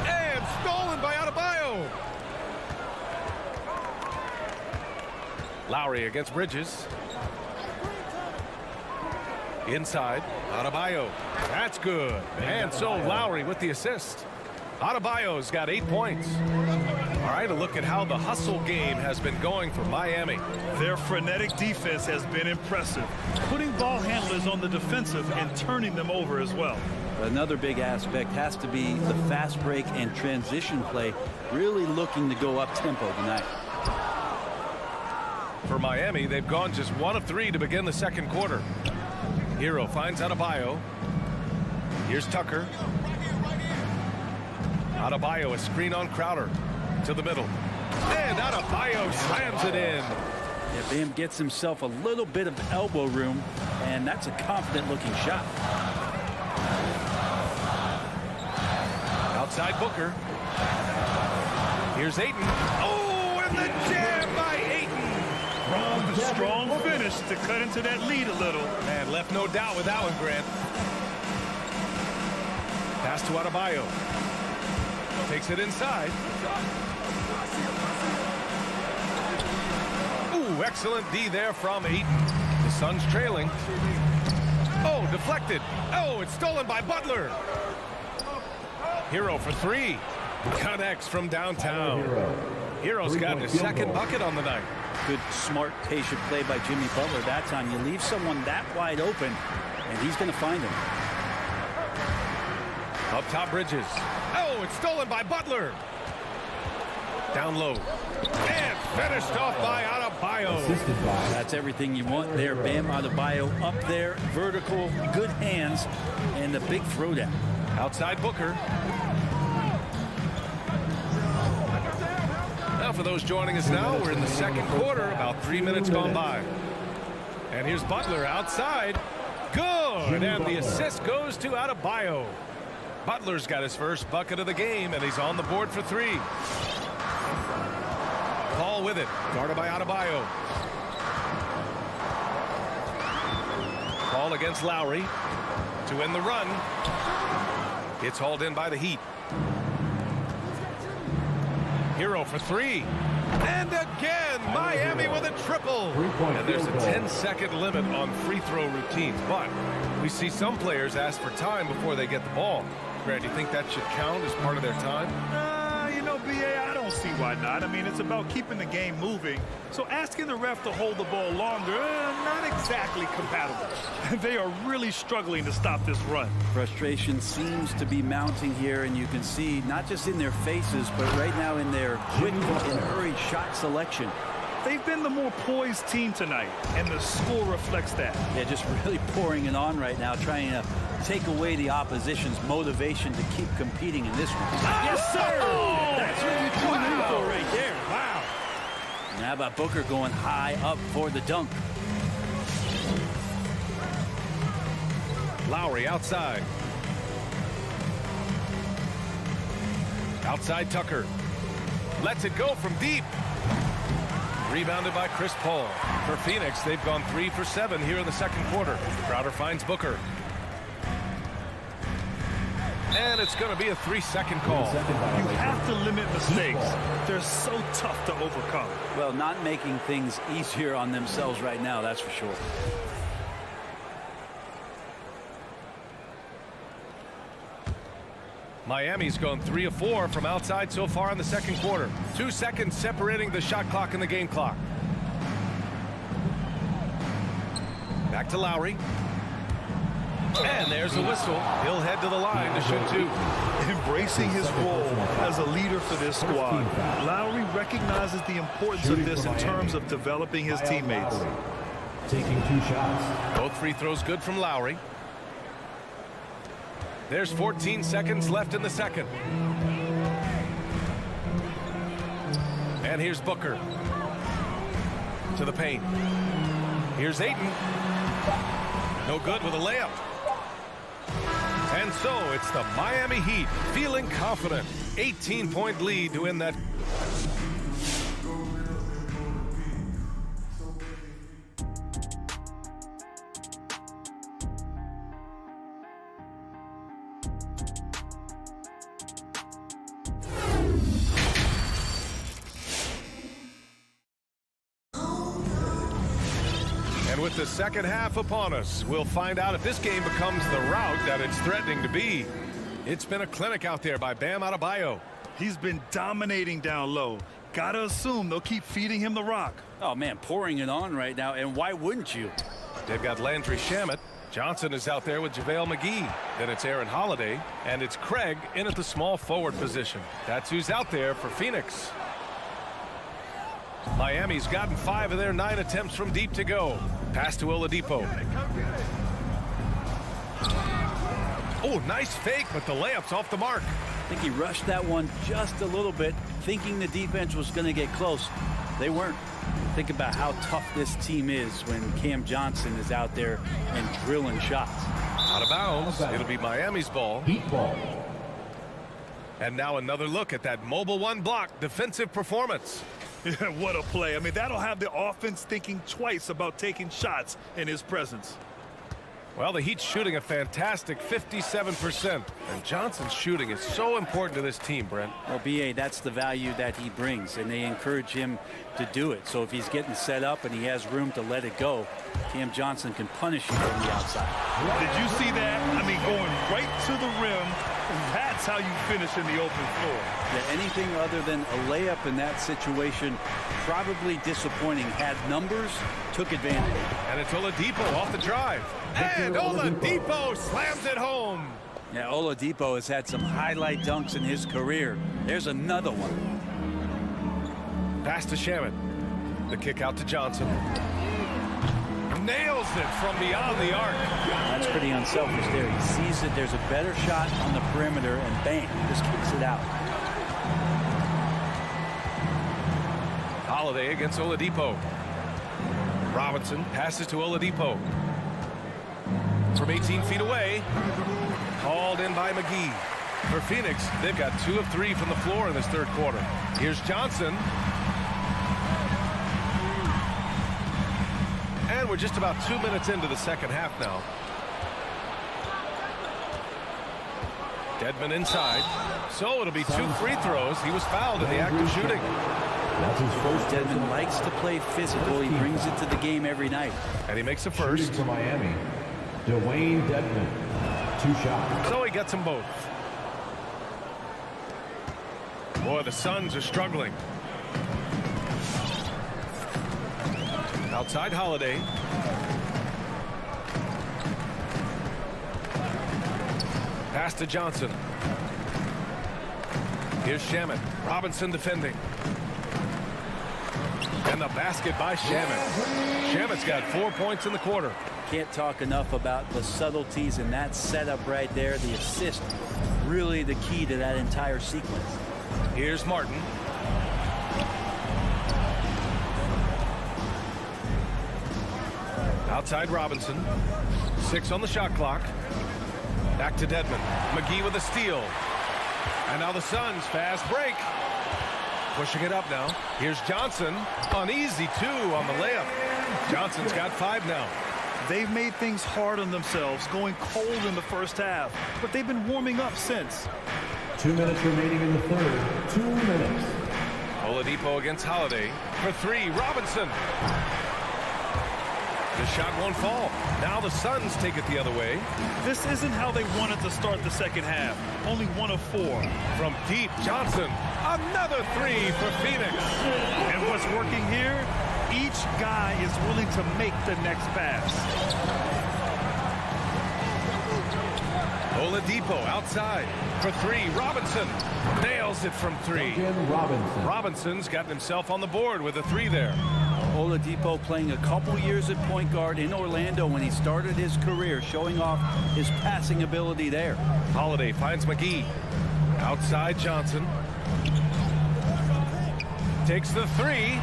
And stolen by Adebayo. Lowry against Bridges. Inside. Adebayo. That's good. And so Lowry with the assist. Adebayo's got 8 points. All right, a look at how the hustle game has been going for Miami. Their frenetic defense has been impressive, putting ball handlers on the defensive and turning them over as well. Another big aspect has to be the fast break and transition play, really looking to go up tempo tonight. For Miami, they've gone just 1 of 3 to begin the second quarter. Hero finds Adebayo. Here's Tucker. Adebayo, a screen on Crowder to the middle. And Adebayo slams it in. Yeah, Bam gets himself a little bit of elbow room, and that's a confident-looking shot. Outside Booker. Here's Ayton. Oh, and the jam by Ayton. With a strong finish to cut into that lead a little. And left no doubt with that one, Grant. Pass to Adebayo. Takes it inside. Ooh, excellent D there from Ayton. The Suns trailing. Oh, deflected. Oh, it's stolen by Butler. Hero for 3. Connects from downtown. Hero's got his second bucket on the night. Good, smart, patient play by Jimmy Butler that time. You leave someone that wide open, and he's going to find him. Up top, Bridges. Oh, it's stolen by Butler. Down low. And finished off by Adebayo. That's everything you want there. Bam Adebayo up there, vertical, good hands, and the big throwdown. Outside Booker. Now for those joining us now, we're in the second quarter, about 3 minutes gone by. And here's Butler outside. Good, and the assist goes to Adebayo. Butler's got his first bucket of the game, and he's on the board for 3. Paul with it, guarded by Adebayo. Paul against Lowry to end the run. It's hauled in by the Heat. Hero for 3. And again, Miami with a triple. And there's a 10-second limit on free throw routines, but we see some players ask for time before they get the ball. Grant, do you think that should count as part of their time? You know, B.A., I don't see why not. I mean, it's about keeping the game moving. So asking the ref to hold the ball longer, not exactly compatible. They are really struggling to stop this run. Frustration seems to be mounting here, and you can see not just in their faces, but right now in their quick and hurried shot selection. They've been the more poised team tonight, and the score reflects that. They're just really pouring it on right now, trying to take away the opposition's motivation to keep competing in this one. Yes, sir! That's what you tune in for right there. Wow. And how about Booker going high up for the dunk? Lowry outside. Outside Tucker. Lets it go from deep. Rebounded by Chris Paul. For Phoenix, they've gone 3 for 7 here in the second quarter. Crowder finds Booker. And it's going to be a 3-second call. You have to limit mistakes. They're so tough to overcome. Well, not making things easier on themselves right now, that's for sure. Miami's gone 3 of 4 from outside so far in the second quarter. 2 seconds separating the shot clock and the game clock. Back to Lowry. And there's the whistle. He'll head to the line to shoot 2. Embracing his role as a leader for this squad, Lowry recognizes the importance of this in terms of developing his teammates. Taking 2 shots. Both free throws good from Lowry. There's 14 seconds left in the second. And here's Booker. To the paint. Here's Ayton. No good with a layup. And so it's the Miami Heat feeling confident. 18-point lead to win that. And with the second half upon us, we'll find out if this game becomes the rout that it's threatening to be. It's been a clinic out there by Bam Adebayo. He's been dominating down low. Gotta assume they'll keep feeding him the rock. Oh, man, pouring it on right now, and why wouldn't you? They've got Landry Shamet. Johnson is out there with JaVale McGee. Then it's Aaron Holiday, and it's Craig in at the small forward position. That's who's out there for Phoenix. Miami's gotten 5 of their 9 attempts from deep to go. Pass to Oladipo. Oh, nice fake, but the layup's off the mark. I think he rushed that one just a little bit, thinking the defense was going to get close. They weren't. Think about how tough this team is when Cam Johnson is out there and drilling shots. Out of bounds. It'll be Miami's ball. Heat ball. And now another look at that mobile 1 block defensive performance. What a play. I mean, that'll have the offense thinking twice about taking shots in his presence. Well, the Heat's shooting a fantastic 57%. And Johnson's shooting is so important to this team, Brent. Well, B.A., that's the value that he brings, and they encourage him to do it. So if he's getting set up and he has room to let it go, Cam Johnson can punish you from the outside. Did you see that? I mean, going right to the rim. That's how you finish in the open floor. Yeah, anything other than a layup in that situation, probably disappointing. Had numbers, took advantage. And it's Oladipo off the drive. And Oladipo slams it home. Yeah, Oladipo has had some highlight dunks in his career. There's another one. Pass to Shamet. The kick out to Johnson. Nails it from beyond the arc. That's pretty unselfish there. He sees that there's a better shot on the perimeter, and bang, just kicks it out. Holiday against Oladipo. Robinson passes to Oladipo. From 18 feet away. Hauled in by McGee. For Phoenix, they've got 2 of 3 from the floor in this third quarter. Here's Johnson. And we're just about 2 minutes into the second half now. Dedmon inside. So it'll be 2 free throws. He was fouled in the act of shooting. That's his first. Dedmon likes to play physical. He brings it to the game every night. And he makes the first. Shooting for Miami, Dwayne Dedmon. 2 shots. So he gets them both. Boy, the Suns are struggling. Outside Holiday. Pass to Johnson. Here's Shamet. Robinson defending. And the basket by Shamet. Shamet's got 4 points in the quarter. Can't talk enough about the subtleties in that setup right there. The assist, really the key to that entire sequence. Here's Martin. Outside Robinson. 6 on the shot clock. Back to Dedmon. McGee with a steal. And now the Suns fast break. Pushing it up now. Here's Johnson. An easy 2 on the layup. Johnson's got 5 now. They've made things hard on themselves, going cold in the first half, but they've been warming up since. 2 minutes remaining in the third. 2 minutes. Oladipo against Holiday. For 3, Robinson. The shot won't fall. Now the Suns take it the other way. This isn't how they wanted to start the second half. Only 1 of 4. From deep, Johnson. Another 3 for Phoenix. And what's working here? Each guy is willing to make the next pass. Oladipo outside. For 3, Robinson. Nails it from 3. Robinson. Robinson's gotten himself on the board with a 3 there. Oladipo playing a couple years at point guard in Orlando when he started his career, showing off his passing ability there. Holiday finds McGee. Outside Johnson. Takes the 3.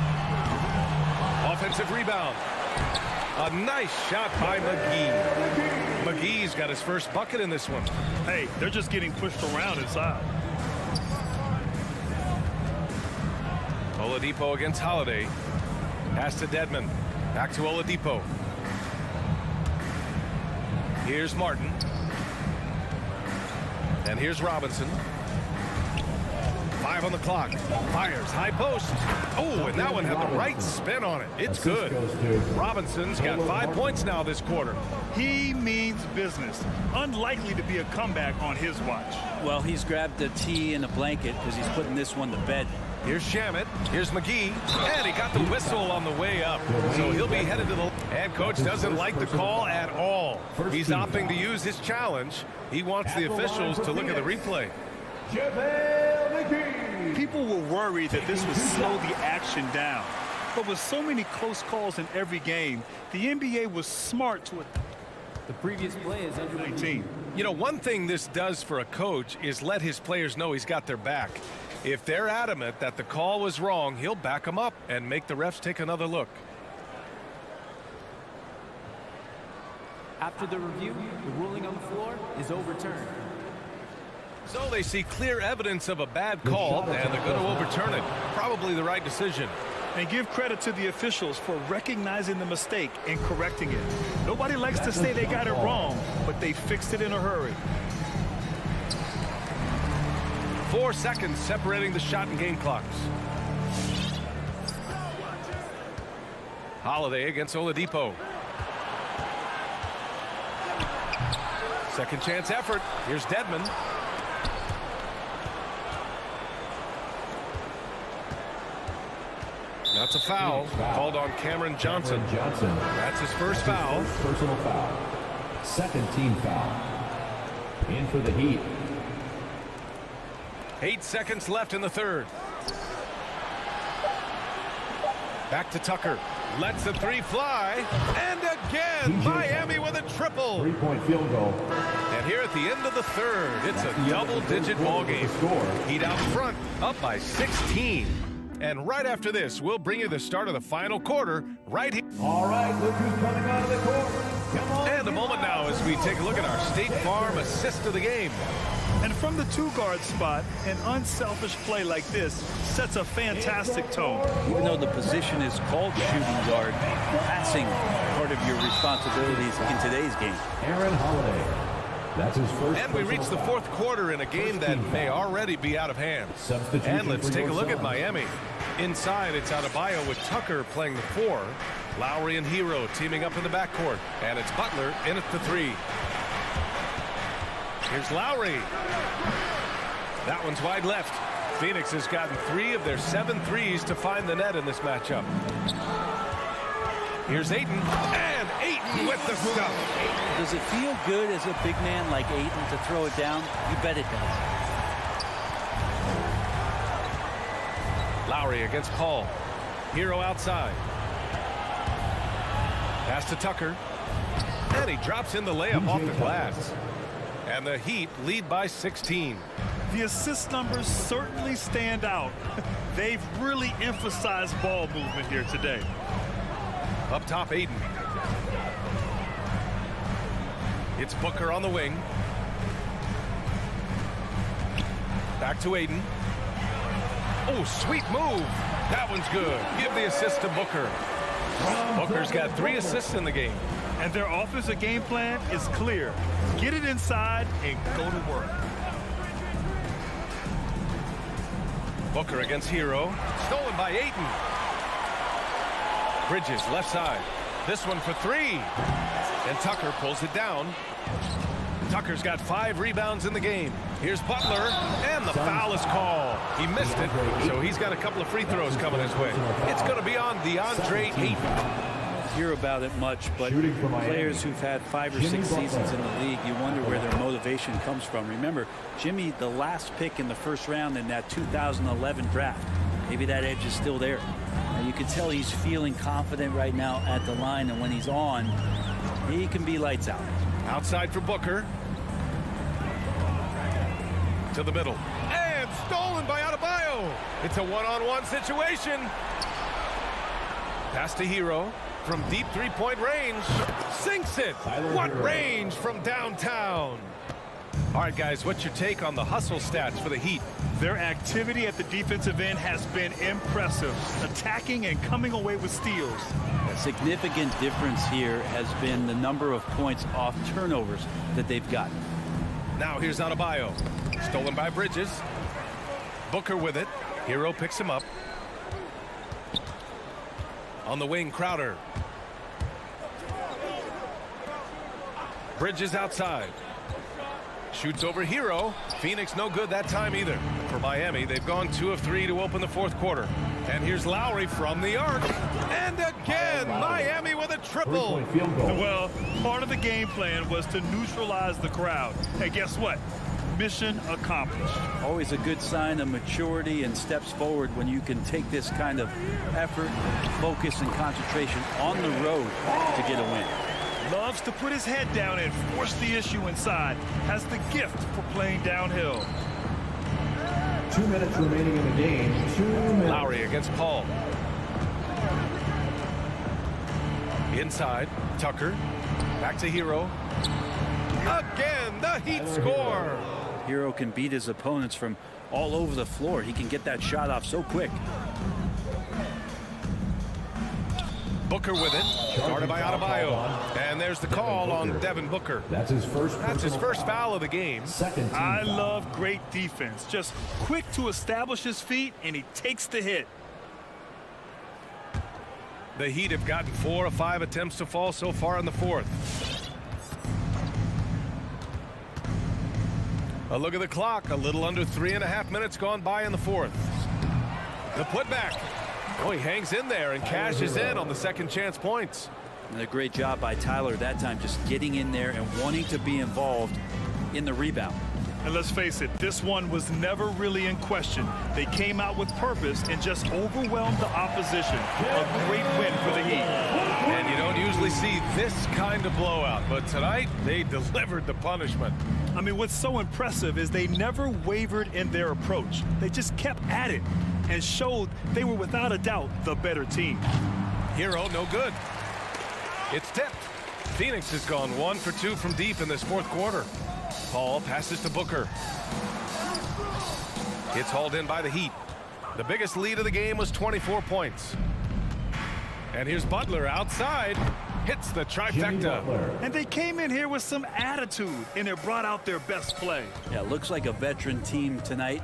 Offensive rebound. A nice shot by McGee. McGee's got his first bucket in this one. Hey, they're just getting pushed around inside. Oladipo against Holiday. Pass to Dedmon. Back to Oladipo. Here's Martin. And here's Robinson. 5 on the clock. Fires. High post. Oh, and that one had the right spin on it. It's good. Robinson's got 5 points now this quarter. He means business. Unlikely to be a comeback on his watch. Well, he's grabbed a tee and a blanket because he's putting this one to bed. Here's Shamet. Here's McGee. And he got the whistle on the way up. So he'll be headed to the... And coach doesn't like the call at all. He's opting to use his challenge. He wants the officials to look at the replay. People were worried that this would slow the action down. But with so many close calls in every game, the NBA was smart to it. The previous play is under 19. You know, one thing this does for a coach is let his players know he's got their back. If they're adamant that the call was wrong, he'll back them up and make the refs take another look. After the review, the ruling on the floor is overturned. So they see clear evidence of a bad call, and they're going to overturn it. Probably the right decision. And give credit to the officials for recognizing the mistake and correcting it. Nobody likes to say they got it wrong, but they fixed it in a hurry. 4 seconds separating the shot and game clocks. Holiday against Oladipo. Second chance effort. Here's Dedmon. That's a foul called on Cameron Johnson. That's his first foul. Personal foul. Second team foul. In for the Heat. 8 seconds left in the third. Back to Tucker. Lets the 3 fly. And again, Miami with a triple. 3-point field goal. And here at the end of the third, it's a double-digit ball game. Heat out front, up by 16. And right after this, we'll bring you the start of the final quarter right here. All right, look who's coming out of the court. Come on. And a moment now as we we take a look at our State Farm assist of the game. And from the 2-guard spot, an unselfish play like this sets a fantastic tone. Even though the position is called shooting guard, passing part of your responsibilities in today's game. Aaron Holiday. That's his first. And we reach the fourth quarter in a game that may already be out of hand. And let's take a look at Miami. Inside, it's Adebayo with Tucker playing the 4. Lowry and Hero teaming up in the backcourt. And it's Butler in at the 3. Here's Lowry. That one's wide left. Phoenix has gotten 3 of their 7 threes to find the net in this matchup. Here's Ayton, and Ayton with the stuff. Does it feel good as a big man like Ayton to throw it down? You bet it does. Lowry against Paul. Hero outside. Pass to Tucker. And he drops in the layup off the glass. And the Heat lead by 16. The assist numbers certainly stand out. They've really emphasized ball movement here today. Up top, Ayton. It's Booker on the wing. Back to Ayton. Oh, sweet move. That one's good. Give the assist to Booker. Booker's got 3 assists in the game. And their offensive game plan is clear. Get it inside and go to work. Booker against Hero. Stolen by Ayton. Bridges left side. This one for 3. And Tucker pulls it down. Tucker's got 5 rebounds in the game. Here's Butler, and the foul is called. He missed it, so he's got a couple of free throws coming his way. It's going to be on DeAndre Ayton. Hear about it much, but players who've had 5 or 6 seasons in the league, you wonder where their motivation comes from. Remember, Jimmy, the last pick in the first round in that 2011 draft. Maybe that edge is still there. And you can tell he's feeling confident right now at the line, and when he's on, he can be lights out. Outside for Booker. To the middle. And stolen by Adebayo. It's a one-on-one situation. Pass to Hero. From deep three-point range. Sinks it. What range from downtown. All right, guys, what's your take on the hustle stats for the Heat? Their activity at the defensive end has been impressive, attacking and coming away with steals. A significant difference here has been the number of points off turnovers that they've gotten. Now here's Adebayo. Stolen by Bridges. Booker with it. Hero picks him up. On the wing, Crowder. Bridges outside. Shoots over Hero. Phoenix no good that time either. For Miami, they've gone 2 of 3 to open the fourth quarter. And here's Lowry from the arc. And again, Miami with a triple. Well, part of the game plan was to neutralize the crowd. Hey, guess what? Mission accomplished. Always a good sign of maturity and steps forward when you can take this kind of effort, focus, and concentration on the road to get a win. Loves to put his head down and force the issue inside. Has the gift for playing downhill. 2 minutes remaining in the game. 2 minutes. Lowry against Paul. Inside, Tucker. Back to Hero. Again, the Heat score. Hero can beat his opponents from all over the floor. He can get that shot off so quick. Booker with it. Guarded by Adebayo. And there's the call on Devin Booker. That's his first foul of the game. Second team I foul. love great defense. Just quick to establish his feet, and he takes the hit. The Heat have gotten 4 of 5 attempts to fall so far in the fourth. A look at the clock. A little under 3.5 minutes gone by in the fourth. The putback. Oh, he hangs in there and cashes in on the second chance points. And a great job by Tyler that time, just getting in there and wanting to be involved in the rebound. And let's face it, this one was never really in question. They came out with purpose and just overwhelmed the opposition. A great win for the Heat. And you don't usually see this kind of blowout, but tonight they delivered the punishment. I mean, what's so impressive is they never wavered in their approach. They just kept at it and showed they were without a doubt the better team. Hero no good. It's tipped. Phoenix has gone 1 for 2 from deep in this fourth quarter. Paul passes to Booker. It's hauled in by the Heat. The biggest lead of the game was 24 points. And here's Butler outside. Hits the trifecta. And they came in here with some attitude, and they brought out their best play. Yeah, looks like a veteran team tonight,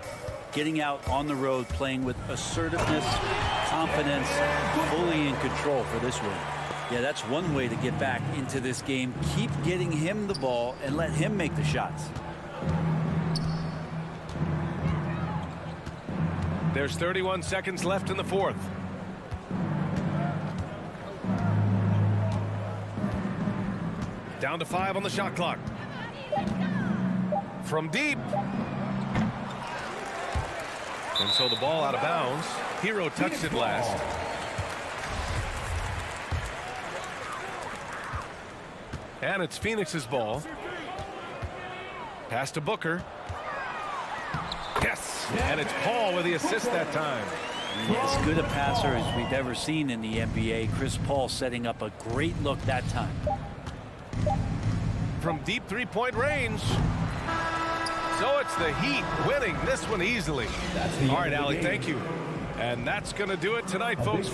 getting out on the road, playing with assertiveness, confidence, fully in control for this win. Yeah, that's one way to get back into this game. Keep getting him the ball and let him make the shots. There's 31 seconds left in the fourth. Down to 5 on the shot clock. From deep. And so the ball out of bounds. Hero touched it last. And it's Phoenix's ball. Pass to Booker. Yes, and it's Paul with the assist that time. As good a passer as we've ever seen in the NBA. Chris Paul setting up a great look that time. From deep three-point range. So it's the Heat winning this one easily. All right, Allie, thank you. And that's going to do it tonight, folks.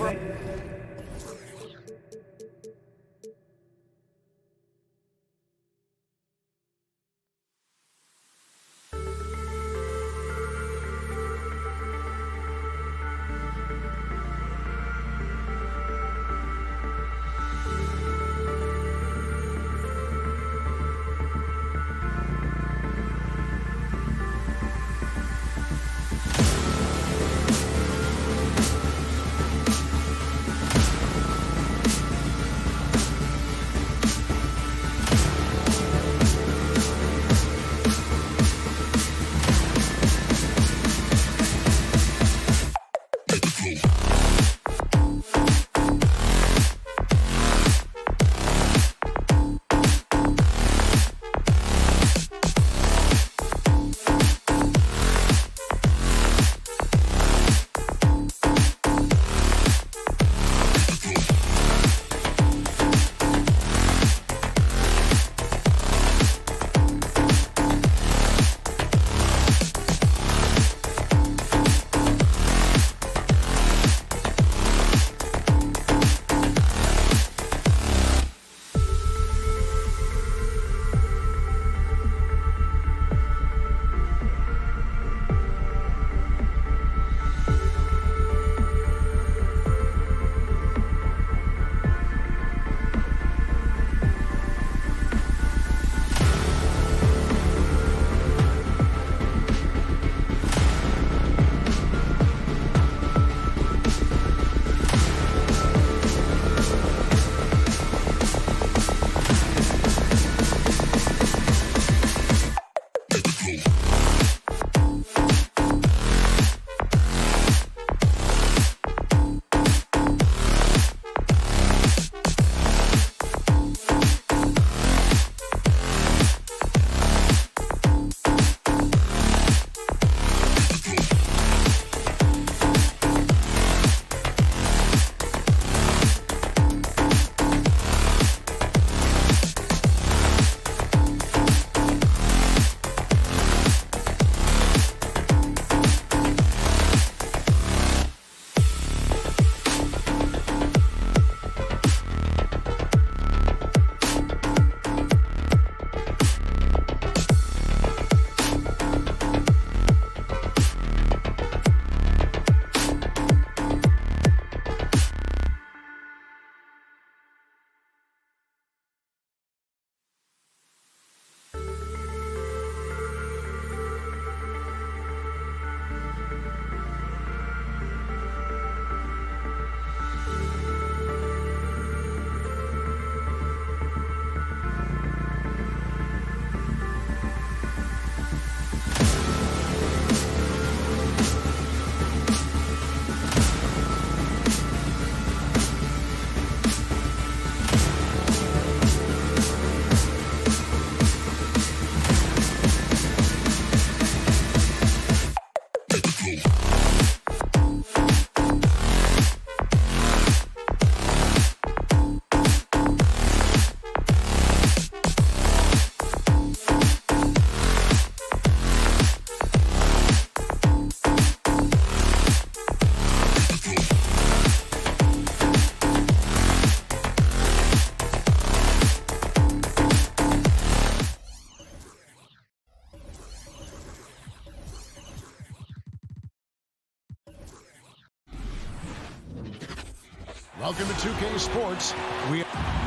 Welcome to 2K Sports. We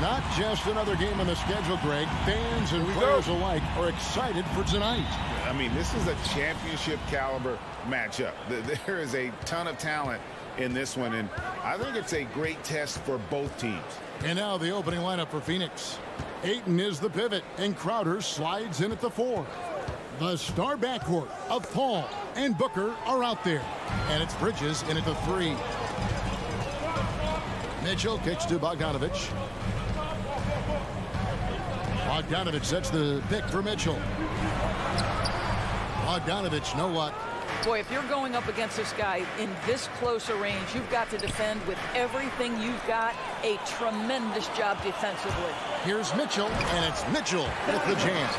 not just another game on the schedule, Greg. Fans and players alike are excited for tonight. I mean, this is a championship caliber matchup. There is a ton of talent in this one, and I think it's a great test for both teams. And now the opening lineup for Phoenix. Ayton is the pivot, and Crowder slides in at the 4. The star backcourt of Paul and Booker are out there. And it's Bridges in at the 3. Mitchell kicks to Bogdanovich. Bogdanovich sets the pick for Mitchell. Bogdanovich, no luck. Boy, if you're going up against this guy in this close a range, you've got to defend with everything you've got. A tremendous job defensively. Here's Mitchell, and it's Mitchell with the jam.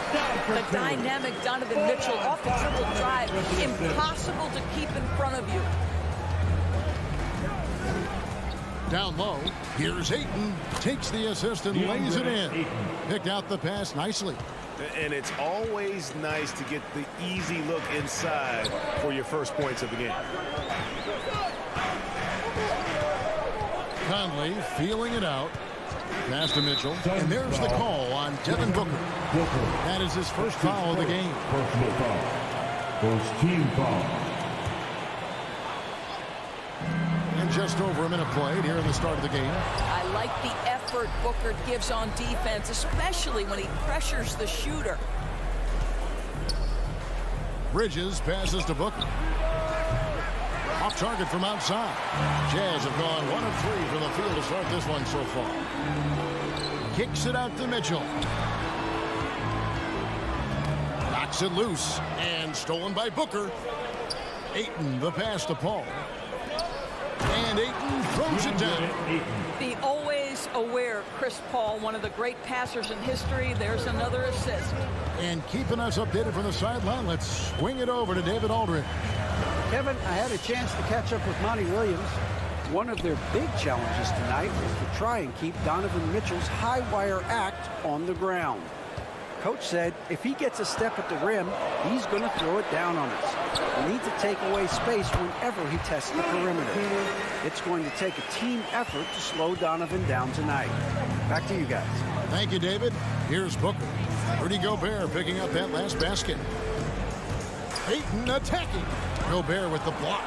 The dynamic Donovan Mitchell off the dribble drive. Impossible to keep in front of you. Down low, here's Ayton. Takes the assist and lays it in. Picked out the pass nicely. And it's always nice to get the easy look inside for your first points of the game. Conley feeling it out. Pass to Mitchell. And there's the call on Devin Booker. That is his first foul of the game. Personal foul. First team foul. And just over a minute played here in the start of the game. I like the effort Booker gives on defense, especially when he pressures the shooter. Bridges passes to Booker. Off target from outside. Jazz have gone 1 of 3 from the field to start this one so far. Kicks it out to Mitchell. Knocks it loose and stolen by Booker. Ayton the pass to Paul. And Ayton throws it down. The always aware Chris Paul, one of the great passers in history. There's another assist. And keeping us updated from the sideline, let's swing it over to David Aldridge. Kevin, I had a chance to catch up with Monty Williams. One of their big challenges tonight is to try and keep Donovan Mitchell's high wire act on the ground. Coach said if he gets a step at the rim, he's going to throw it down on us. We need to take away space whenever he tests the perimeter. It's going to take a team effort to slow Donovan down tonight. Back to you guys. Thank you, David. Here's Booker. Rudy Gobert picking up that last basket. Ayton attacking. Gobert with the block.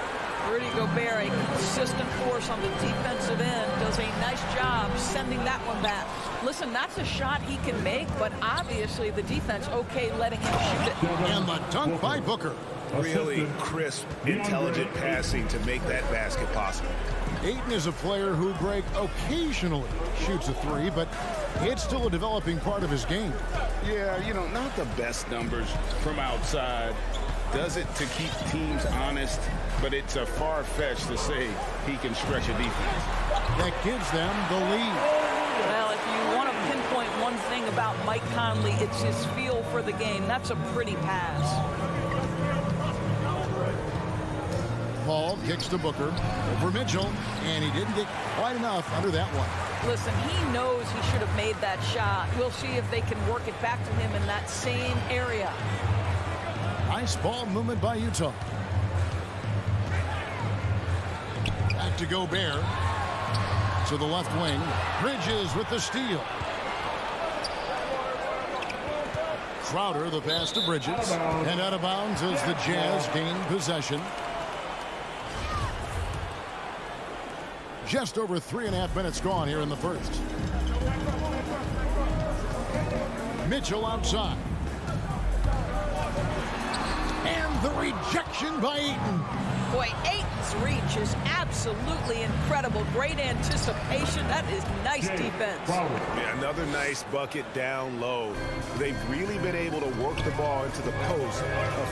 Rudy Gobert, a consistent force on the defensive end, does a nice job sending that one back. Listen, that's a shot he can make, but obviously the defense okay letting him shoot it. And the dunk by Booker. Really crisp, intelligent passing to make that basket possible. Ayton is a player who, Greg, occasionally shoots a 3, but it's still a developing part of his game. Yeah, you know, not the best numbers from outside. Does it to keep teams honest, but it's a far-fetched to say he can stretch a defense. That gives them the lead. Well, if you want to pinpoint one thing about Mike Conley, it's his feel for the game. That's a pretty pass. Paul kicks to Booker over Mitchell, and he didn't get quite enough under that one. Listen, he knows he should have made that shot. We'll see if they can work it back to him in that same area. Nice ball movement by Utah. Back to Gobert. To the left wing. Bridges with the steal. Crowder the pass to Bridges. And out of bounds as the Jazz gain possession. Just over 3.5 minutes gone here in the first. Mitchell outside. And the rejection by Ayton. Boy, Ayton's reach is absolutely incredible. Great anticipation. That is nice defense. Yeah, another nice bucket down low. They've really been able to work the ball into the post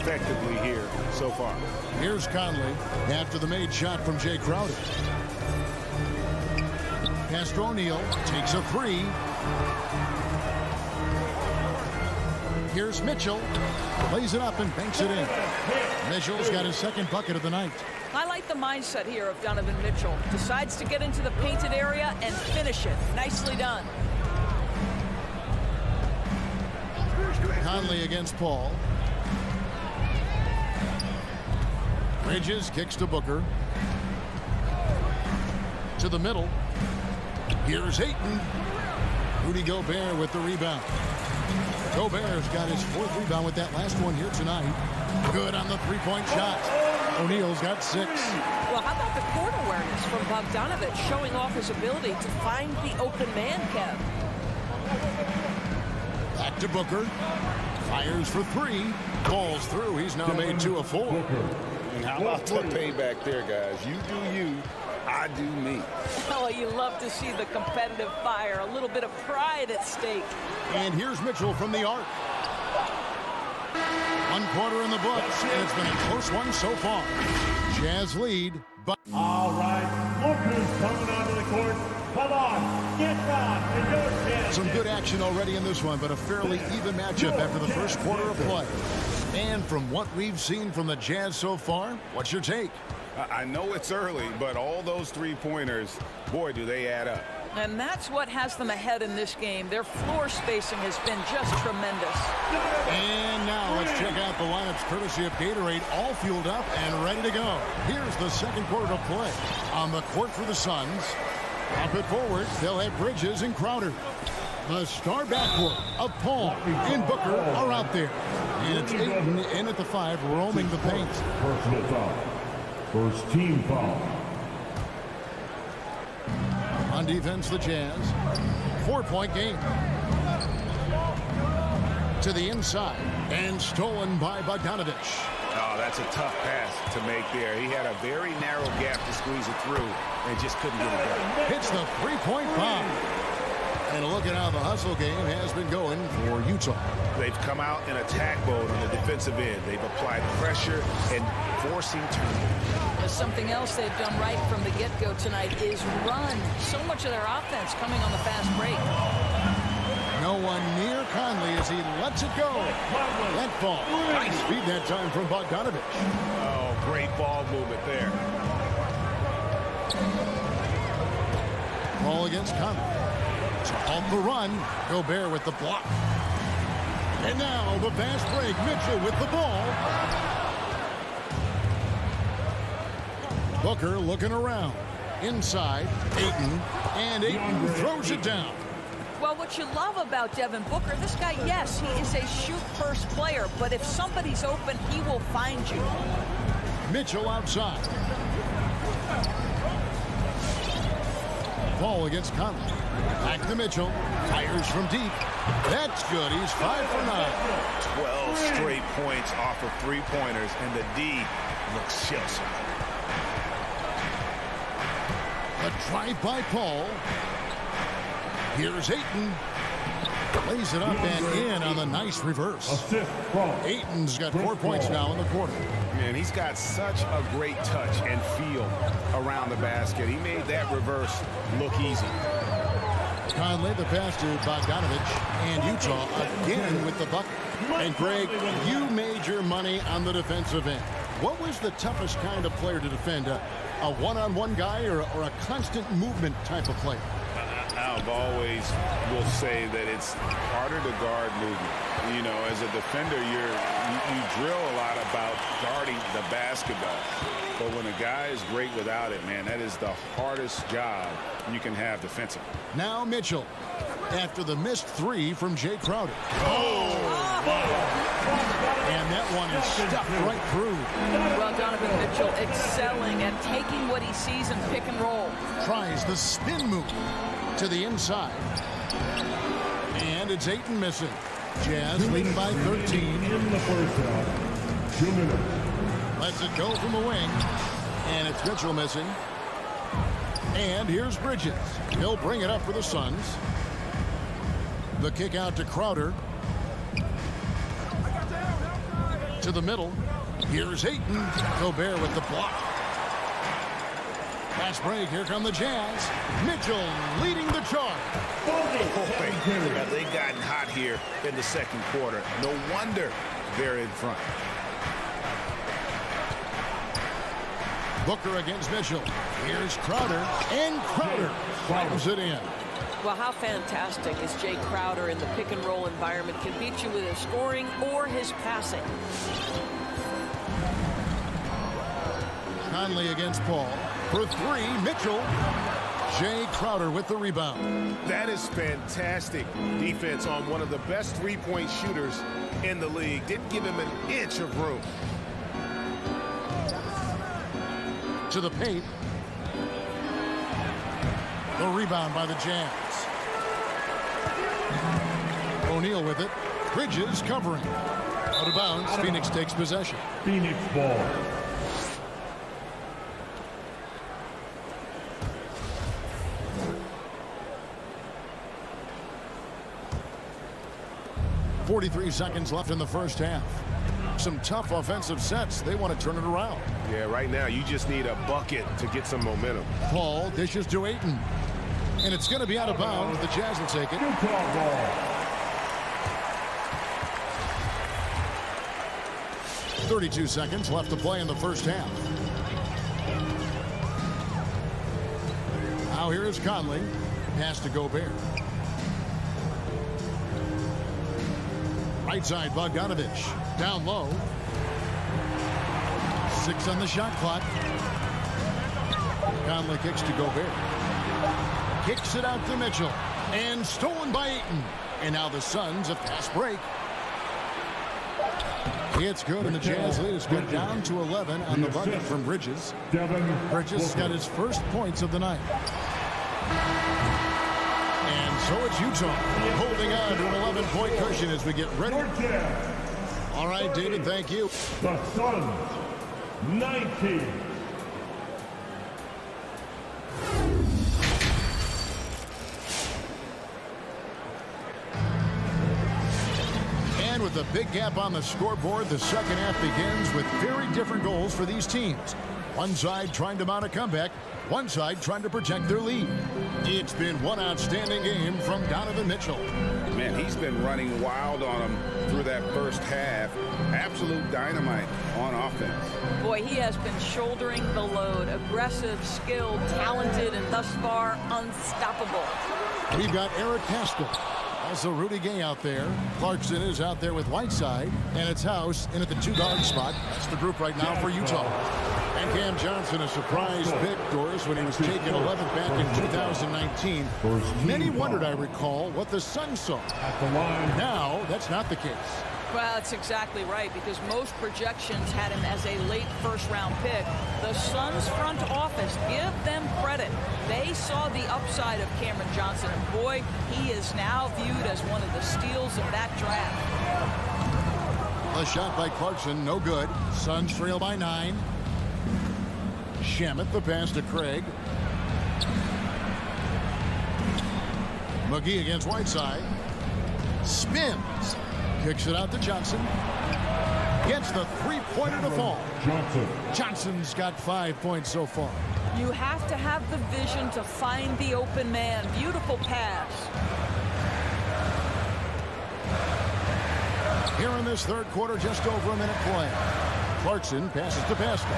effectively here so far. Here's Conley after the made shot from Jay Crowder. Castro O'Neal takes a 3. Here's Mitchell. Lays it up and banks it in. Mitchell's got his second bucket of the night. I like the mindset here of Donovan Mitchell. Decides to get into the painted area and finish it. Nicely done. Conley against Paul. Bridges kicks to Booker. To the middle. Here's Ayton. Rudy Gobert with the rebound. Gobert's got his 4th rebound with that last one here tonight. Good on the three-point shot. O'Neal's got 6. Well, how about the court awareness from Bogdanovich, showing off his ability to find the open man, Kev? Back to Booker. Fires for 3. Falls through. He's now made 2 of 4. And how about the payback there, guys? You do you, I do me. Oh, you love to see the competitive fire. A little bit of pride at stake. And here's Mitchell from the arc. 1 quarter in the books, and it's been a close one so far. Jazz lead, but... All right, look who's coming onto the court. Come on, get down in your chest. Some good action already in this one, but a fairly even matchup after the first quarter of play. And from what we've seen from the Jazz so far, what's your take? I know it's early, but all those three-pointers, boy, do they add up. And that's what has them ahead in this game. Their floor spacing has been just tremendous. And now let's check out the lineups courtesy of Gatorade, all fueled up and ready to go. Here's the second quarter of play. On the court for the Suns. Up it forward, they'll have Bridges and Crowder. The star backcourt of Paul and Booker are out there. And it's Ayton in at the 5, roaming the paint. Personal foul. First team foul. On defense, the Jazz. 4-point game. To the inside. And stolen by Bogdanovich. Oh, that's a tough pass to make there. He had a very narrow gap to squeeze it through and just couldn't get it done. Hits the three-point bomb. And look at how the hustle game has been going for Utah. They've come out in attack mode on the defensive end. They've applied pressure and forcing turnovers. Something else they've done right from the get-go tonight is run. So much of their offense coming on the fast break. No one near Conley as he lets it go. Let fall. Nice feed that time from Bogdanovich. Oh, great ball movement there. Ball against Conley. To halt the run. Gobert with the block. And now the fast break. Mitchell with the ball. Booker looking around. Inside. Ayton. And Ayton throws it down. Well, what you love about Devin Booker, this guy, yes, he is a shoot-first player, but if somebody's open, he will find you. Mitchell outside. Ball against Conley. Back to Mitchell. Fires from deep. That's good. He's 5 for 9. 12 straight points off of three-pointers, and the D looks shell-shocked. A drive by Paul. Here's Ayton. Lays it up and in on the nice reverse. Ayton's got 4 points now in the quarter. Man, he's got such a great touch and feel around the basket. He made that reverse look easy. Conley, the pass to Bogdanovich, and Utah again with the bucket. And Greg, you made your money on the defensive end. What was the toughest kind of player to defend? A one-on-one guy or a constant movement type of player? I've always will say that it's harder to guard movement. You know, as a defender, you drill a lot about guarding the basketball. But when a guy is great without it, man, that is the hardest job you can have defensively. Now Mitchell, after the missed 3 from Jay Crowder. And that one is stuffed right through. Well, Donovan Mitchell excelling at taking what he sees in pick and roll. Tries the spin move to the inside. And it's Ayton missing. Jazz leading by 13. In the first half. 2 minutes. Lets it go from the wing. And it's Mitchell missing. And here's Bridges. He'll bring it up for the Suns. The kick out to Crowder. To the middle. Here's Ayton. Gobert with the block. Fast break. Here come the Jazz. Mitchell leading the charge. Have they gotten hot here in the second quarter? No wonder they're in front. Booker against Mitchell. Here's Crowder. And Crowder fires it in. Well, how fantastic is Jay Crowder in the pick and roll environment? Can beat you with his scoring or his passing. Conley against Paul. For 3, Mitchell Jay Crowder with the rebound. That is fantastic defense on one of the best three-point shooters in the league. Didn't give him an inch of room. To the paint. The rebound by the Jazz. O'Neal with it. Bridges covering. Out of bounds. Phoenix takes possession. Phoenix ball. .43 seconds left in the first half. Some tough offensive sets. They want to turn it around. Yeah, right now you just need a bucket to get some momentum. Paul dishes to Ayton. And it's going to be out of bounds. The Jazz will take it. Utah ball. 32 seconds left to play in the first half. Now here is Conley. Pass to Gobert. Right side, Bogdanovich. Down low. 6 on the shot clock. Conley kicks to Gobert. Kicks it out to Mitchell. And stolen by Ayton. And now the Suns a fast break. It's good, and the Jazz lead is good down to 11 on the bucket from Bridges. Bridges got his first points of the night. And so it's Utah holding on to an 11-point cushion as we get ready. All right, David, thank you. The Suns, 19. And with a big gap on the scoreboard, the second half begins with very different goals for these teams. One side trying to mount a comeback, one side trying to protect their lead. It's been one outstanding game from Donovan Mitchell. Man, he's been running wild on him through that first half. Absolute dynamite on offense. Boy, he has been shouldering the load. Aggressive, skilled, talented, and thus far unstoppable. We've got Eric Pascal. Also Rudy Gay out there. Clarkson is out there with Whiteside. And it's House in at the 2-guard spot. That's the group right now for Utah. And Cam Johnson, a surprise pick, Doris, when he was taken 11th back in 2019. Many wondered, I recall, what the Suns saw. Now, that's not the case. Well, that's exactly right, because most projections had him as a late first-round pick. The Suns front office, give them credit. They saw the upside of Cameron Johnson, and boy, he is now viewed as one of the steals of that draft. A shot by Clarkson, no good. Suns trail by 9. Shamet, the pass to Craig. McGee against Whiteside. Spins. Kicks it out to Johnson. Gets the three-pointer to fall. Johnson's got 5 points so far. You have to have the vision to find the open man. Beautiful pass. Here in this third quarter, just over a minute play. Clarkson passes to Pascal.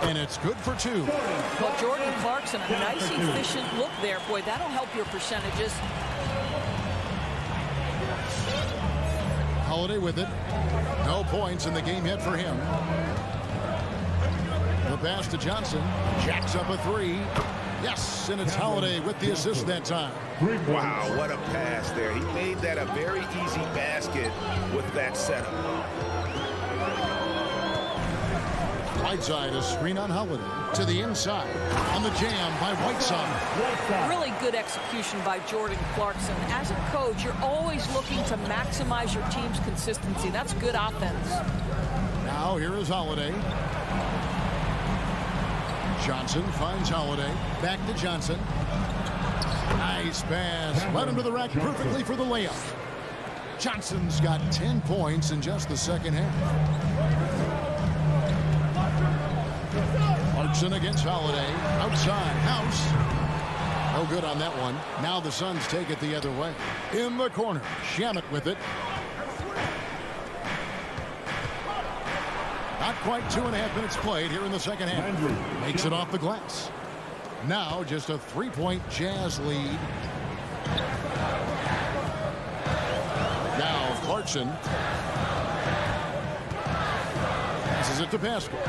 And it's good for 2. Well, Jordan Clarkson, a nice, efficient look there. Boy, that'll help your percentages. Holiday with it. No points in the game yet for him. The pass to Johnson. Jacks up a 3. Yes, and it's Holiday with the assist that time. Wow, what a pass there. He made that a very easy basket with that setup. Whiteside, a screen on Holiday. To the inside. On the jam by Whiteside. Really good execution by Jordan Clarkson. As a coach, you're always looking to maximize your team's consistency. That's good offense. Now here is Holiday. Johnson finds Holiday. Back to Johnson. Nice pass. Led him to the rack perfectly for the layup. Johnson's got 10 points in just the second half. Clarkson against Holiday. Outside. House. No good on that one. Now the Suns take it the other way. In the corner. Shamet with it. Not quite 2.5 minutes played here in the second half. Makes it off the glass. Now just a 3-point Jazz lead. Now Clarkson. This is it to Pascal.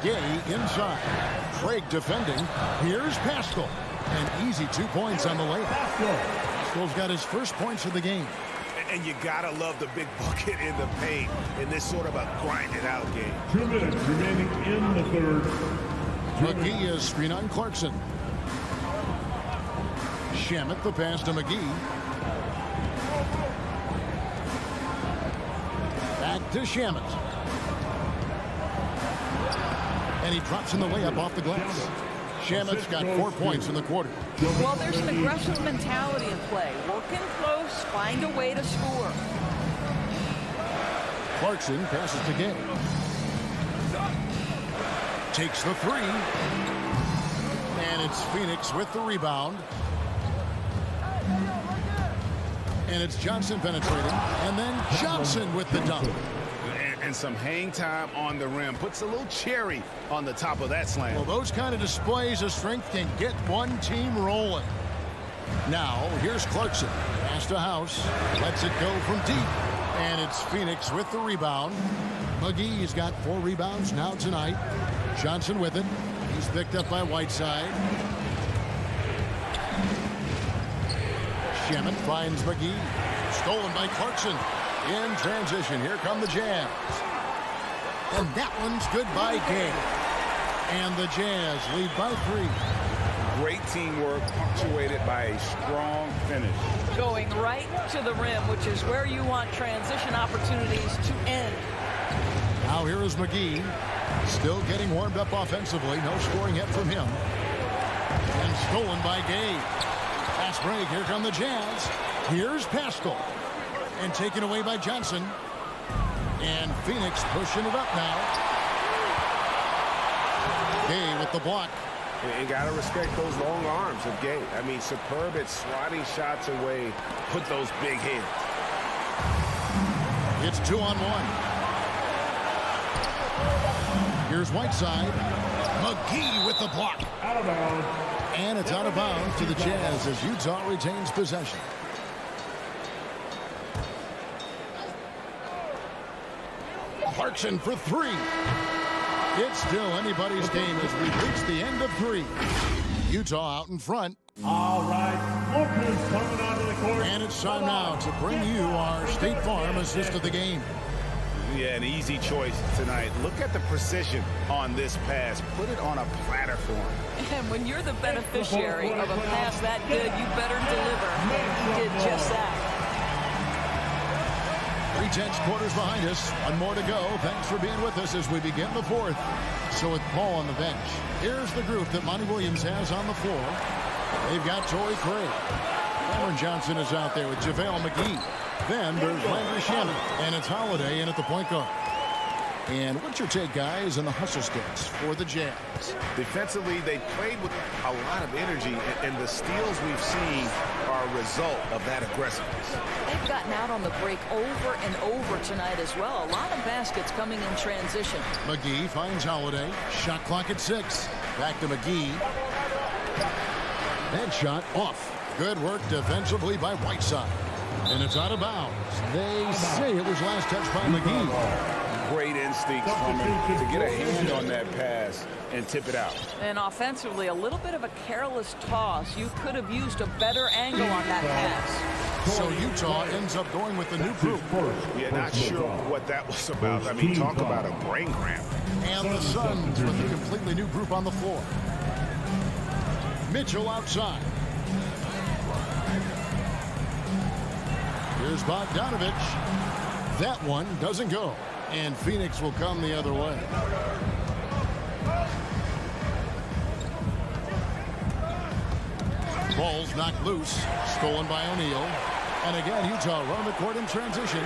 Gay inside. Craig defending. Here's Pascal. An easy 2 points on the layup. Pascal's got his first points of the game. And you gotta love the big bucket in the paint in this sort of a grinded out game. 2 minutes remaining in the third. McGee is screen on Clarkson. Shamet the pass to McGee. Back to Shamet. And he drops in the layup off the glass. Shamet's got 4 points in the quarter. Well, there's an aggressive mentality in play. Work in close, find a way to score. Clarkson passes to Gay. Takes the three. And it's Phoenix with the rebound. And it's Johnson penetrating. And then Johnson with the dunk. And some hang time on the rim. Puts a little cherry on the top of that slam. Well, those kind of displays of strength can get one team rolling. Now, here's Clarkson. Pass to House. Lets it go from deep. And it's Phoenix with the rebound. McGee's got 4 rebounds now tonight. Johnson with it. He's picked up by Whiteside. Shamet finds McGee. Stolen by Clarkson. In transition, here come the Jazz. And that one's good by Gay. And the Jazz lead by 3. Great teamwork punctuated by a strong finish. Going right to the rim, which is where you want transition opportunities to end. Now here is McGee. Still getting warmed up offensively. No scoring yet from him. And stolen by Gay. Pass break. Here come the Jazz. Here's Pascal. And taken away by Johnson. And Phoenix pushing it up now. Gay with the block. You got to respect those long arms of Gay. I mean, superb at swatting shots away. Put those big hands. It's 2-on-1. Here's Whiteside. McGee with the block. Out of bounds. And it's out of bounds to the Jazz as Utah retains possession. Clarkson for 3. It's still anybody's game as we've reached the end of 3. Utah out in front. All right, Lucas coming onto the court. And it's time now to bring you our State Farm assist of the game. Yeah, an easy choice tonight. Look at the precision on this pass. Put it on a platter for him. And when you're the beneficiary of a pass that good, you better deliver. And he did just that. 3/10 quarters behind us. One more to go. Thanks for being with us as we begin the 4th. So with Paul on the bench, here's the group that Monty Williams has on the floor. They've got Torrey Craig. Cameron Johnson is out there with JaVale McGee. Then there's Landry Shamet. And it's Holiday in at the point guard. And what's your take, guys, on the hustle stats for the Jazz? Defensively, they played with a lot of energy, and the steals we've seen are a result of that aggressiveness. They've gotten out on the break over and over tonight as well. A lot of baskets coming in transition. McGee finds Holiday. Shot clock at 6. Back to McGee. That shot off. Good work defensively by Whiteside. And it's out of bounds. They say it was last touched by McGee. Great instincts from him to get a hand on that pass and tip it out. And offensively, a little bit of a careless toss. You could have used a better angle on that pass. So Utah ends up going with the new group. Yeah, not sure what that was about. I mean, talk about a brain cramp. And the Suns with a completely new group on the floor. Mitchell outside. Here's Bogdanovich. That one doesn't go. And Phoenix will come the other way. Ball's knocked loose. Stolen by O'Neal. And again, Utah run the court in transition.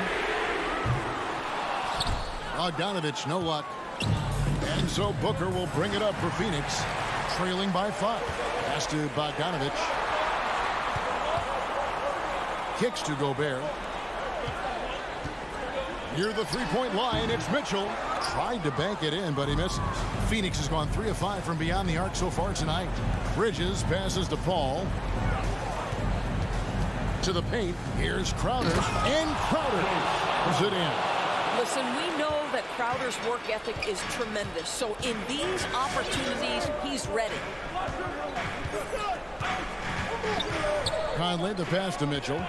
Bogdanovich, no luck. And so Booker will bring it up for Phoenix. Trailing by 5. Pass to Bogdanovich. Kicks to Gobert. Near the three-point line, it's Mitchell. Tried to bank it in, but he misses. Phoenix has gone 3 of 5 from beyond the arc so far tonight. Bridges passes to Paul. To the paint. Here's Crowder. And Crowder puts it in. Listen, we know that Crowder's work ethic is tremendous. So in these opportunities, he's ready. Conley, the pass to Mitchell.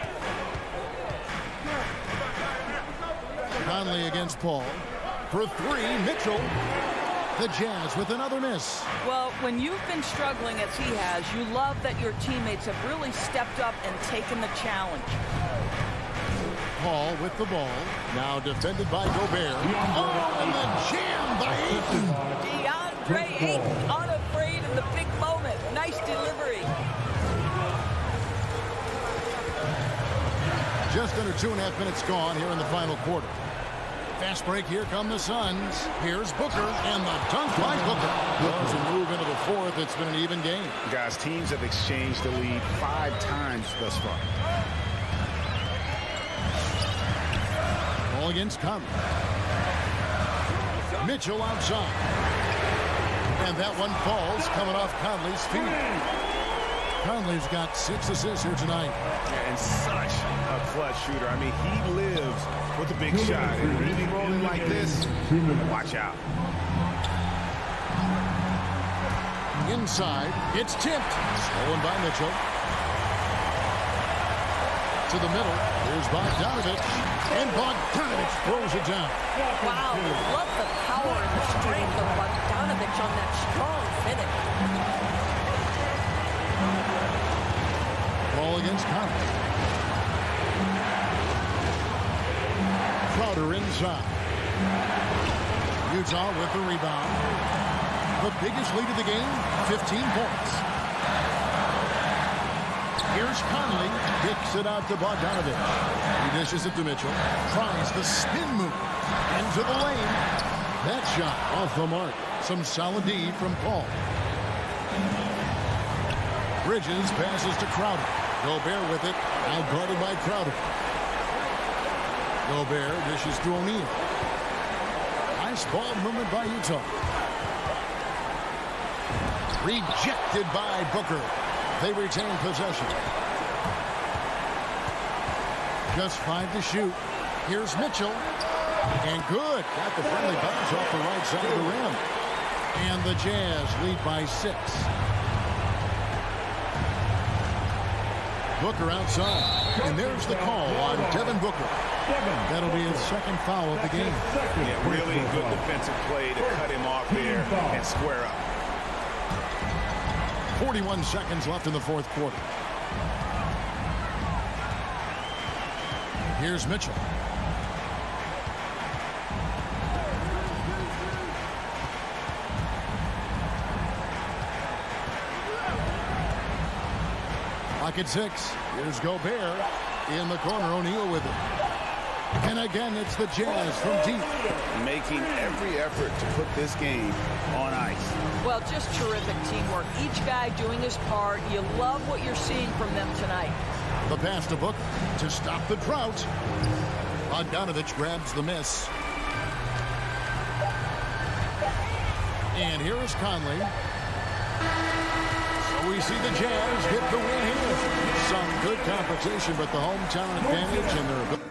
Conley against Paul. For three, Mitchell. The Jazz with another miss. Well, when you've been struggling as he has, you love that your teammates have really stepped up and taken the challenge. Paul with the ball. Now defended by Gobert. Oh, and then jammed by Ayton. DeAndre Ayton, unafraid in the big moment. Nice delivery. Just under 2.5 minutes gone here in the final quarter. Fast break, here come the Suns. Here's Booker, and the dunk by Booker. As we move into the fourth, it's been an even game. Guys, teams have exchanged the lead 5 times thus far. Ball against Conley. Mitchell outside. And that one falls, coming off Conley's feet. Conley's got 6 assists here tonight. And such a clutch shooter. I mean, he lives with a big shot. And really rolling like this, watch out. Inside, it's tipped. Stolen by Mitchell. To the middle, here's Bogdanovich. And Bogdanovich throws it down. Wow, love the power and the strength of Bogdanovich on that strong finish. Ball against Conley. Crowder inside. Utah with the rebound. The biggest lead of the game, 15 points. Here's Conley. Kicks it out to Bogdanovich. He dishes it to Mitchell. Tries the spin move. Into the lane. That shot off the mark. Some solid D from Paul. Bridges passes to Crowder. Gobert with it. Now guarded by Crowder. Gobert dishes to O'Neal. Nice ball movement by Utah. Rejected by Booker. They retain possession. Just 5 to shoot. Here's Mitchell. And good. Got the friendly bounce off the right side of the rim. And the Jazz lead by 6. Booker outside. And there's the call on Devin Booker. That'll be his second foul of the game. Yeah, really good defensive play to cut him off there and square up. 41 seconds left in the fourth quarter. Here's Mitchell. Pocket 6. Here's Gobert in the corner. O'Neal with it. And again, it's the Jazz from deep. Making every effort to put this game on ice. Well, just terrific teamwork. Each guy doing his part. You love what you're seeing from them tonight. The pass to Booker to stop the drought. Bogdanovich grabs the miss. And here is Conley. So we see the Jazz get the win here. Some good competition, but the hometown advantage and their ability.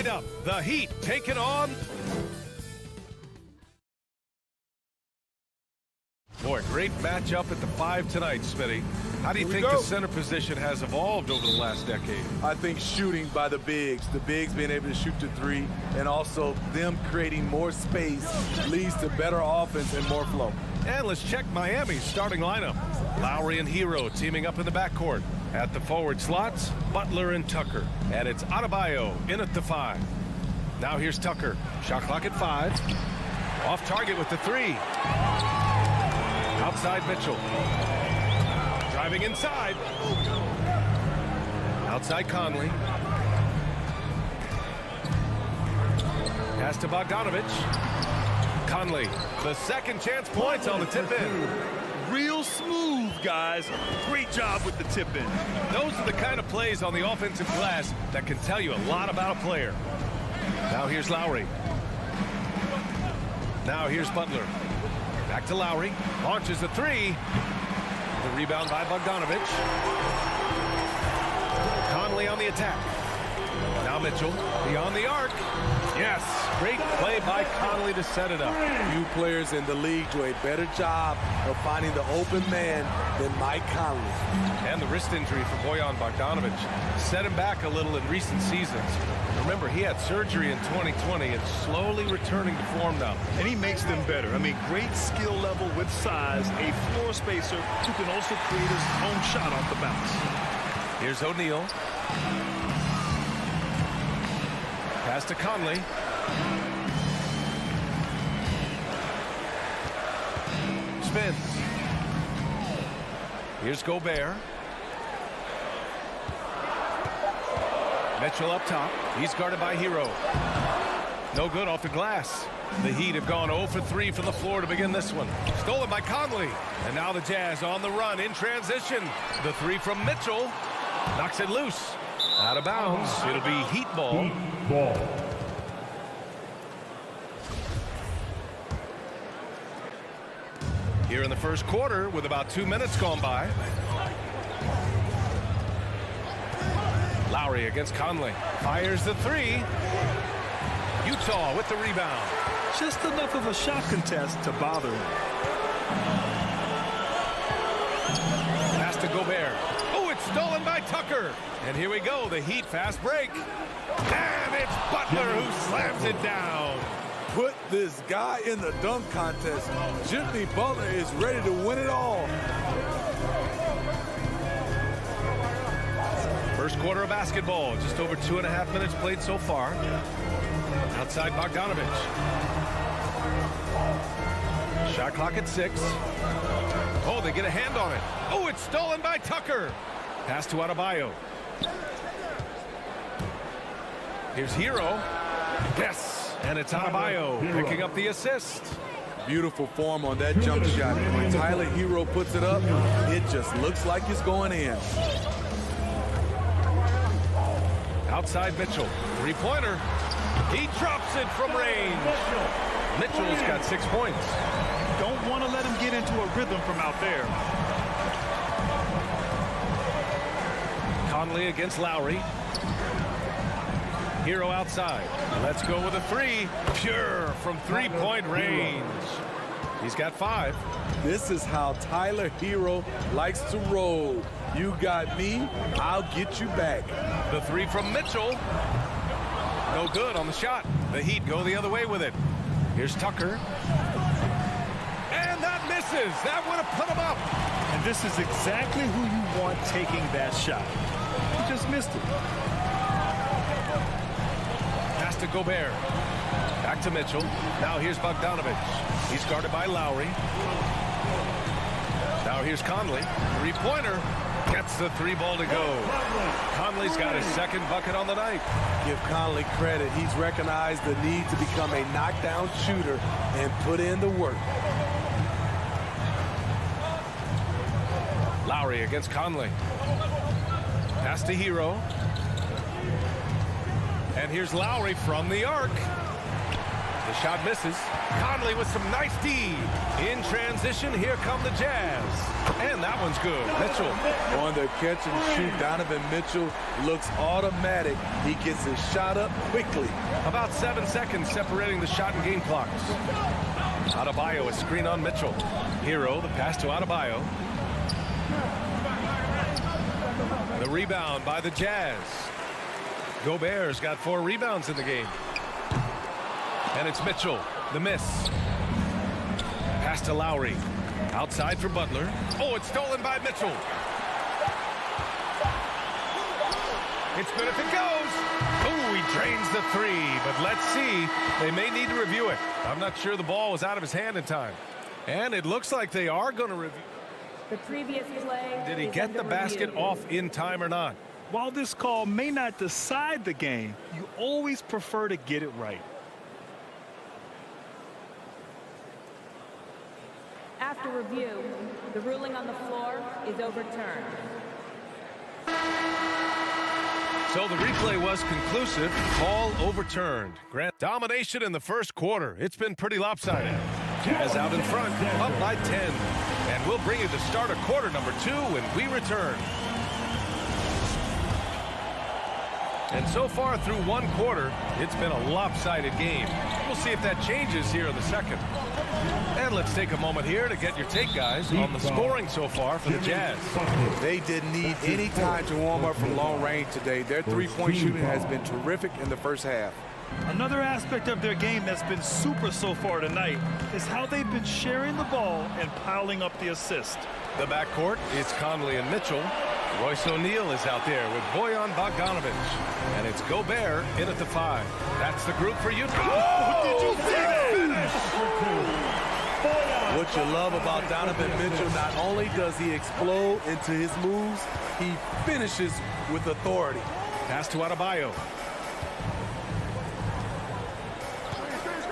lineup. The Heat taking on... Boy, great matchup at the 5 tonight, Smitty. How do you think the center position has evolved over the last decade? I think shooting by the bigs being able to shoot the 3, and also them creating more space leads to better offense and more flow. And let's check Miami's starting lineup. Lowry and Hero teaming up in the backcourt. At the forward slots, Butler and Tucker. And it's Adebayo in at the 5. Now here's Tucker. Shot clock at 5. Off target with the 3. Outside Mitchell. Driving inside. Outside Conley. Pass to Bogdanovich. Conley, the second chance points on the tip-in. Real smooth, guys. Great job with the tip-in. Those are the kind of plays on the offensive glass that can tell you a lot about a player. Now here's Lowry. Now here's Butler. Back to Lowry. Launches a 3. The rebound by Bogdanovich. Conley on the attack. Now Mitchell beyond the arc. Yes, great play by Conley to set it up. Few players in the league do a better job of finding the open man than Mike Conley. And the wrist injury for Bojan Bogdanovich set him back a little in recent seasons. Remember, he had surgery in 2020 and slowly returning to form now. And he makes them better. I mean, great skill level with size, a floor spacer who can also create his own shot off the bounce. Here's O'Neal. Pass to Conley. Spins. Here's Gobert. Mitchell up top. He's guarded by Hero. No good off the glass. The Heat have gone 0 for 3 from the floor to begin this one. Stolen by Conley. And now the Jazz on the run in transition. The 3 from Mitchell. Knocks it loose. Out of bounds. It'll be Heat ball. Here in the first quarter with about 2 minutes gone by. Lowry against Conley. Fires the 3. Utah with the rebound. Just enough of a shot contest to bother him. Pass to Gobert. Oh, it's stolen by Tucker. And here we go, the Heat fast break. And it's Butler who slams it down. Put this guy in the dunk contest. Jimmy Butler is ready to win it all. First quarter of basketball, just over 2.5 minutes played so far. Outside Bogdanovich. Shot clock at 6. Oh, they get a hand on it. Oh, it's stolen by Tucker. Pass to Adebayo. Here's Hero. Yes, and it's Adebayo picking up the assist. Beautiful form on that jump shot. When Tyler Hero puts it up, it just looks like it's going in. Outside Mitchell. 3-pointer. He drops it from range. Mitchell's got 6 points. Don't want to let him get into a rhythm from out there. Conley against Lowry. Hero outside. Let's go with a 3. Pure from 3-point range. He's got 5. This is how Tyler Hero likes to roll. You got me, I'll get you back. The 3 from Mitchell. No good on the shot. The Heat go the other way with it. Here's Tucker. And that misses. That would have put him up. And this is exactly who you want taking that shot. He just missed it. Pass to Gobert. Back to Mitchell. Now here's Bogdanovich. He's guarded by Lowry. Now here's Conley. 3-pointer. Gets the 3 ball to go. Conley's got his second bucket on the night. Give Conley credit. He's recognized the need to become a knockdown shooter and put in the work. Lowry against Conley. Pass to Hero. And here's Lowry from the arc. The shot misses. Conley with some nice D. In transition, here come the Jazz. And that one's good. Mitchell. On the catch and shoot, Donovan Mitchell looks automatic. He gets his shot up quickly. About 7 seconds separating the shot and game clocks. Adebayo, a screen on Mitchell. Hero, the pass to Adebayo. The rebound by the Jazz. Gobert's got 4 rebounds in the game. And it's Mitchell, the miss. Pass to Lowry. Outside for Butler. Oh, it's stolen by Mitchell. It's good if it goes. Oh, he drains the 3, but let's see. They may need to review it. I'm not sure the ball was out of his hand in time. And it looks like they are going to review. The previous play. Did he get the basket off in time or not? While this call may not decide the game, you always prefer to get it right. After review, the ruling on the floor is overturned. So the replay was conclusive. Call overturned. Grant domination in the first quarter. It's been pretty lopsided. Jazz out in front, up by 10. And we'll bring you the start of quarter number 2 when we return. And so far through one quarter, it's been a lopsided game. We'll see if that changes here in the second. And let's take a moment here to get your take, guys, on the scoring so far for the Jazz. They didn't need any time to warm up from long range today. Their three-point shooting has been terrific in the first half. Another aspect of their game that's been super so far tonight is how they've been sharing the ball and piling up the assist. The backcourt, it's Conley and Mitchell. Royce O'Neal is out there with Bojan Bogdanovic. And it's Gobert in at the 5. That's the group for Utah. Oh, did you see that? What you love about Donovan Mitchell, not only does he explode into his moves, he finishes with authority. Pass to Adebayo.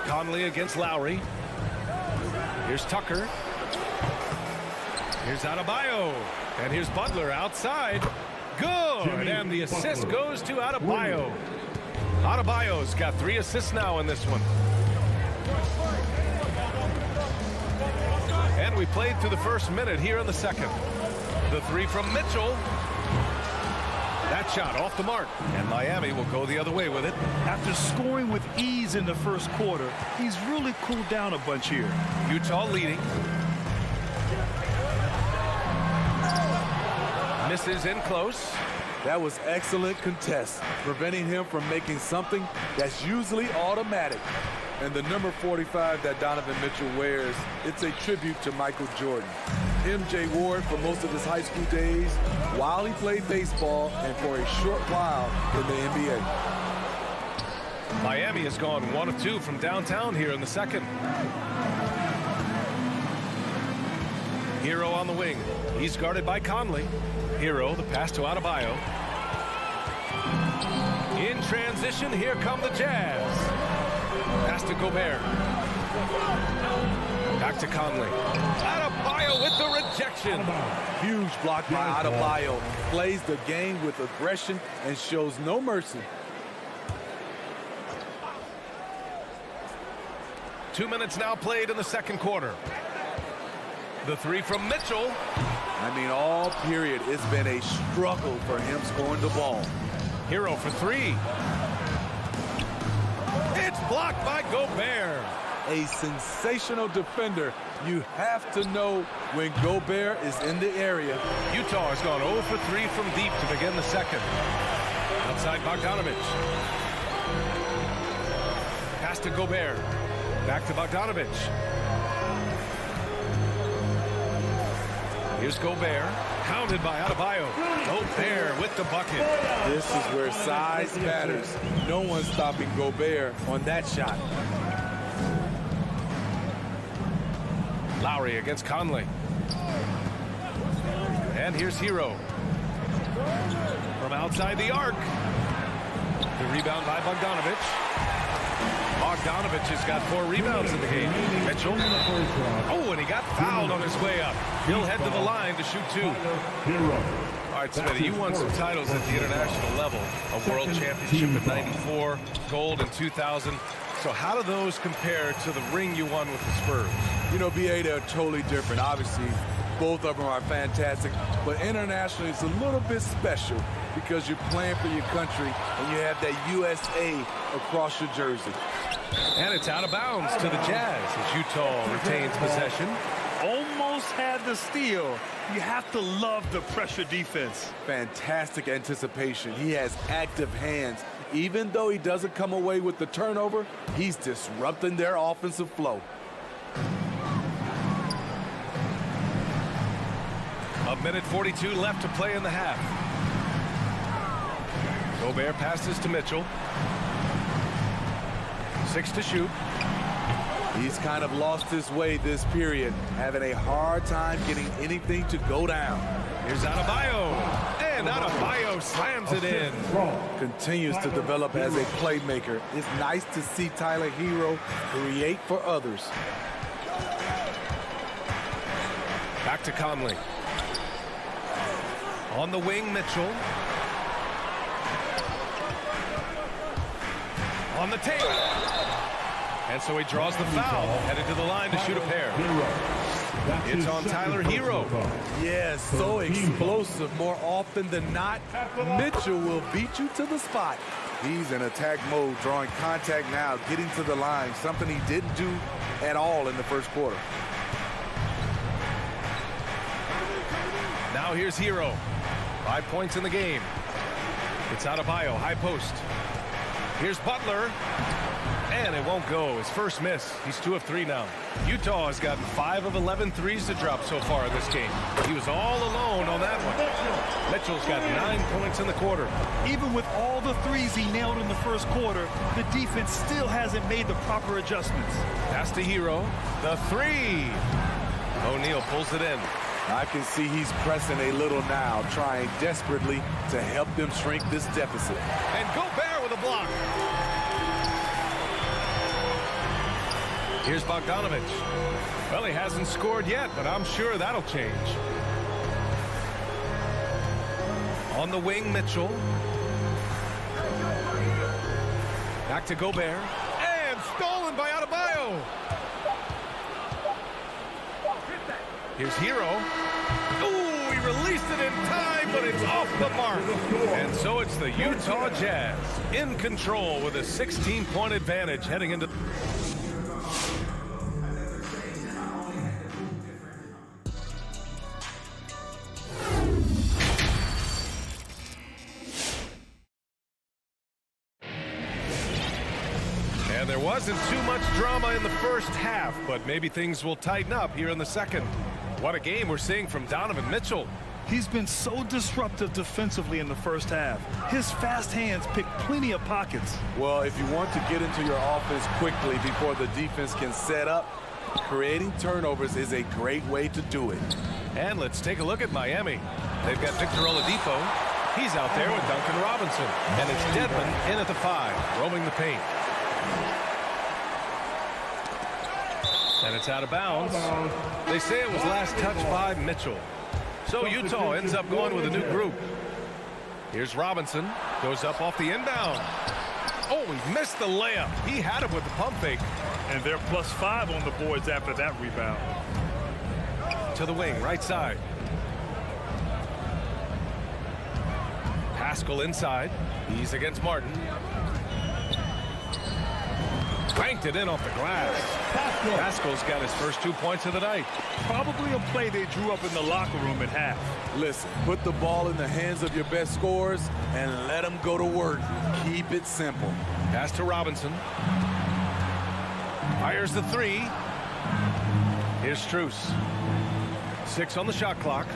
Conley against Lowry. Here's Tucker. Here's Adebayo. And here's Butler outside. Good. And the assist goes to Adebayo. Adebayo's got 3 assists now in this one. And we played through the first minute here in the second. The 3 from Mitchell. That shot off the mark. And Miami will go the other way with it. After scoring with ease in the first quarter, he's really cooled down a bunch here. Utah leading. Misses in close. That was excellent contest, preventing him from making something that's usually automatic. And the number 45 that Donovan Mitchell wears, it's a tribute to Michael Jordan. MJ wore it for most of his high school days while he played baseball and for a short while in the NBA. Miami has gone 1 of 2 from downtown here in the second. Hero on the wing. He's guarded by Conley. Hero, the pass to Adebayo. In transition, here come the Jazz. Pass to Gobert. Back to Conley. Adebayo with the rejection. Huge block by Adebayo. Plays the game with aggression and shows no mercy. 2 minutes now played in the second quarter. The 3 from Mitchell. I mean, all period, it's been a struggle for him scoring the ball. Hero for 3. It's blocked by Gobert. A sensational defender. You have to know when Gobert is in the area. Utah has gone 0 for 3 from deep to begin the second. Outside Bogdanovic. Pass to Gobert. Back to Bogdanovic. Here's Gobert, hounded by Adebayo. Gobert with the bucket. This is where size matters. No one's stopping Gobert on that shot. Lowry against Conley. And here's Hero. From outside the arc. The rebound by Bogdanovic. Bogdanovic has got 4 rebounds in the game. Mitchell. Oh, and he got fouled on his way up. He'll head to the line to shoot 2. All right, Smitty, you won some titles at the international level. A world championship in '94, gold in 2000. So how do those compare to the ring you won with the Spurs? You know, BA, they're totally different. Obviously, both of them are fantastic, but internationally it's a little bit special because you're playing for your country and you have that USA across your jersey. And it's out of bounds to the Jazz as Utah retains possession. Almost had the steal. You have to love the pressure defense. Fantastic anticipation. He has active hands. Even though he doesn't come away with the turnover, he's disrupting their offensive flow. A minute 42 left to play in the half. Gobert passes to Mitchell. 6 to shoot. He's kind of lost his way this period, having a hard time getting anything to go down. Here's Adebayo, and Adebayo slams it in. Continues to develop as a playmaker. It's nice to see Tyler Hero create for others. Back to Conley. On the wing, Mitchell. On the tape. And so he draws the foul, headed to the line to shoot a pair. It's on Tyler Hero. Yes, so explosive more often than not. Mitchell will beat you to the spot. He's in attack mode, drawing contact now, getting to the line, something he didn't do at all in the first quarter. Now here's Hero. 5 points in the game. It's Adebayo, high post. Here's Butler. And it won't go. His first miss. He's 2 of 3 now. Utah has gotten 5 of 11 threes to drop so far in this game. He was all alone on that one. Mitchell's got 9 points in the quarter. Even with all the threes he nailed in the first quarter, the defense still hasn't made the proper adjustments. Pass to Hero. The 3. O'Neal pulls it in. I can see he's pressing a little now, trying desperately to help them shrink this deficit. And Gobert with a block. Here's Bogdanovich. Well, he hasn't scored yet, but I'm sure that'll change. On the wing, Mitchell. Back to Gobert. And stolen by Adebayo. Here's Hero. Ooh, he released it in time, but it's off the mark. And so it's the Utah Jazz in control with a 16-point advantage heading into... And there wasn't too much drama in the first half, but maybe things will tighten up here in the second. What a game we're seeing from Donovan Mitchell. He's been so disruptive defensively in the first half. His fast hands pick plenty of pockets. Well, if you want to get into your offense quickly before the defense can set up, creating turnovers is a great way to do it. And let's take a look at Miami. They've got Victor Oladipo. He's out there with Duncan Robinson. And it's Dedmon in at the 5, roaming the paint. And it's out of bounds. They say it was last touched by Mitchell. So Utah ends up going with a new group. Here's Robinson. Goes up off the inbound. Oh, he missed the layup. He had it with the pump fake. And they're +5 on the boards after that rebound. To the wing, right side. Pascal inside. He's against Martin. Banked it in off the glass. Pascal's got his first 2 points of the night. Probably a play they drew up in the locker room at half. Listen, put the ball in the hands of your best scorers and let them go to work. Keep it simple. Pass to Robinson. Fires the 3. Here's Strus. 6 on the shot clock.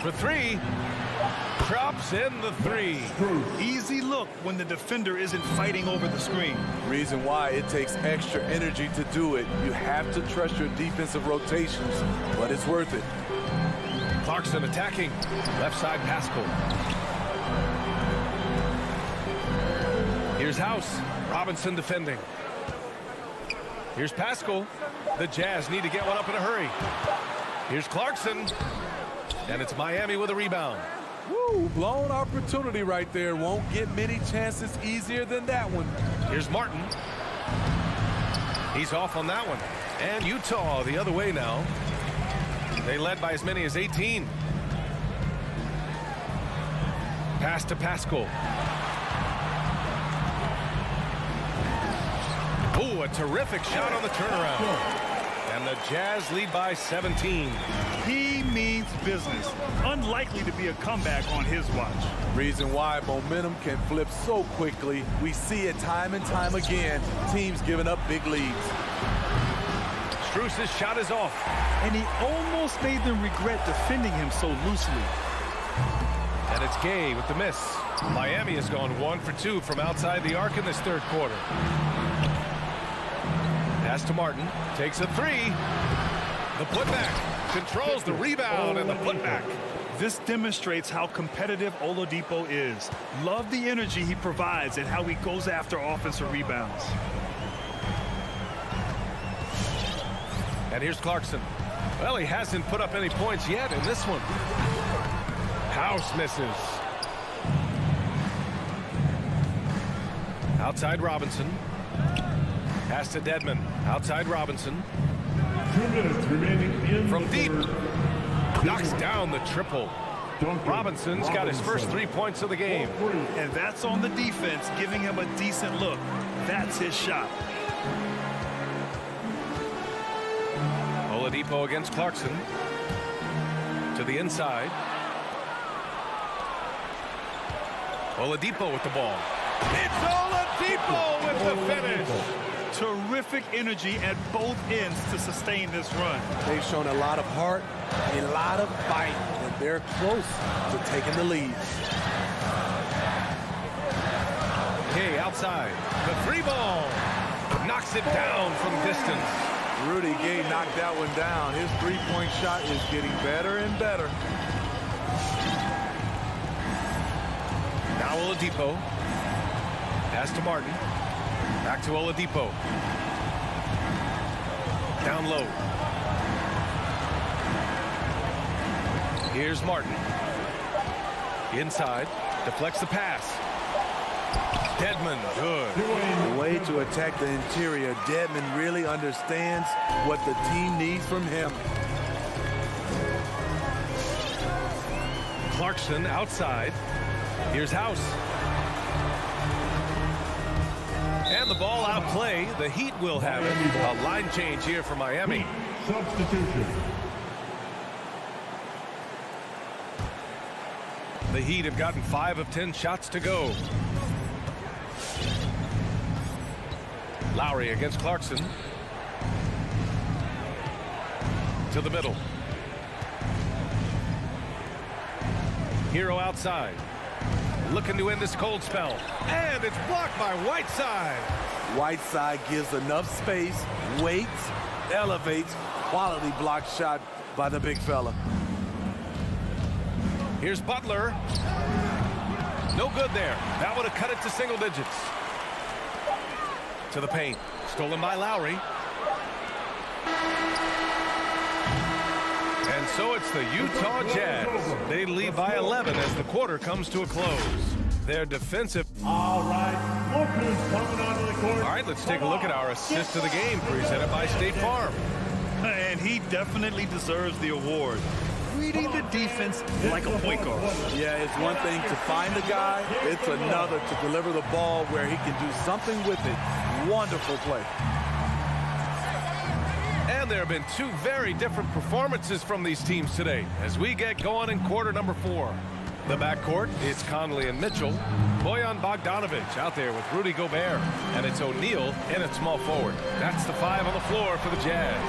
For 3. Drops in the 3. Easy look when the defender isn't fighting over the screen. Reason why it takes extra energy to do it. You have to trust your defensive rotations, but it's worth it. Clarkson attacking. Left side Pascal. Here's House. Robinson defending. Here's Pascal. The Jazz need to get one up in a hurry. Here's Clarkson. And it's Miami with a rebound. Woo, blown opportunity right there. Won't get many chances easier than that one. Here's Martin. He's off on that one. And Utah the other way now. They led by as many as 18. Pass to Pascal. Oh, a terrific shot on the turnaround. And the Jazz lead by 17. He means business. Unlikely to be a comeback on his watch. Reason why momentum can flip so quickly. We see it time and time again. Teams giving up big leads. Strus's shot is off. And he almost made them regret defending him so loosely. And it's Gay with the miss. Miami has gone 1 for 2 from outside the arc in this third quarter. Pass to Martin. Takes a three. The putback. Controls the rebound and the putback. This demonstrates how competitive Oladipo is. Love the energy he provides and how he goes after offensive rebounds. And here's Clarkson. Well, he hasn't put up any points yet in this one. House misses. Outside Robinson. Pass to Dedmon. Outside Robinson. 2 minutes remaining in from the deep. third. Knocks down the triple. Robinson's got his first 3 points of the game. And that's on the defense, giving him a decent look. That's his shot. Oladipo against Clarkson. To the inside. Oladipo with the ball. It's Oladipo with the finish. Terrific energy at both ends to sustain this run. They've shown a lot of heart, a lot of fight, and they're close to taking the lead. Okay, outside. The three ball. Knocks it down from distance. Rudy Gay knocked that one down. His three-point shot is getting better and better. Now Oladipo. Pass to Martin. Back to Oladipo. Down low. Here's Martin. Inside. Deflects the pass. Dedmon, good. The way to attack the interior. Dedmon really understands what the team needs from him. Clarkson outside. Here's House. And the ball out play. The Heat will have it. A line change here for Miami. Substitution. The Heat have gotten 5 of 10 shots to go. Lowry against Clarkson. To the middle. Hero outside. Looking to end this cold spell. And it's blocked by Whiteside. Whiteside gives enough space, waits, elevates. Quality block shot by the big fella. Here's Butler. No good there. That would have cut it to single digits. To the paint. Stolen by Lowry. And so it's the Utah Jazz. They lead by 11 as the quarter comes to a close. Their defensive. All right, look who's coming onto the court. All right, let's take a look at our assist of the game presented by State Farm. And he definitely deserves the award. Reading the defense like a point guard. Yeah, it's one thing to find a guy. It's another to deliver the ball where he can do something with it. Wonderful play. And there have been 2 very different performances from these teams today as we get going in quarter number 4. The backcourt, it's Conley and Mitchell. Bojan Bogdanovic out there with Rudy Gobert. And it's O'Neal in at small forward. That's the 5 on the floor for the Jazz.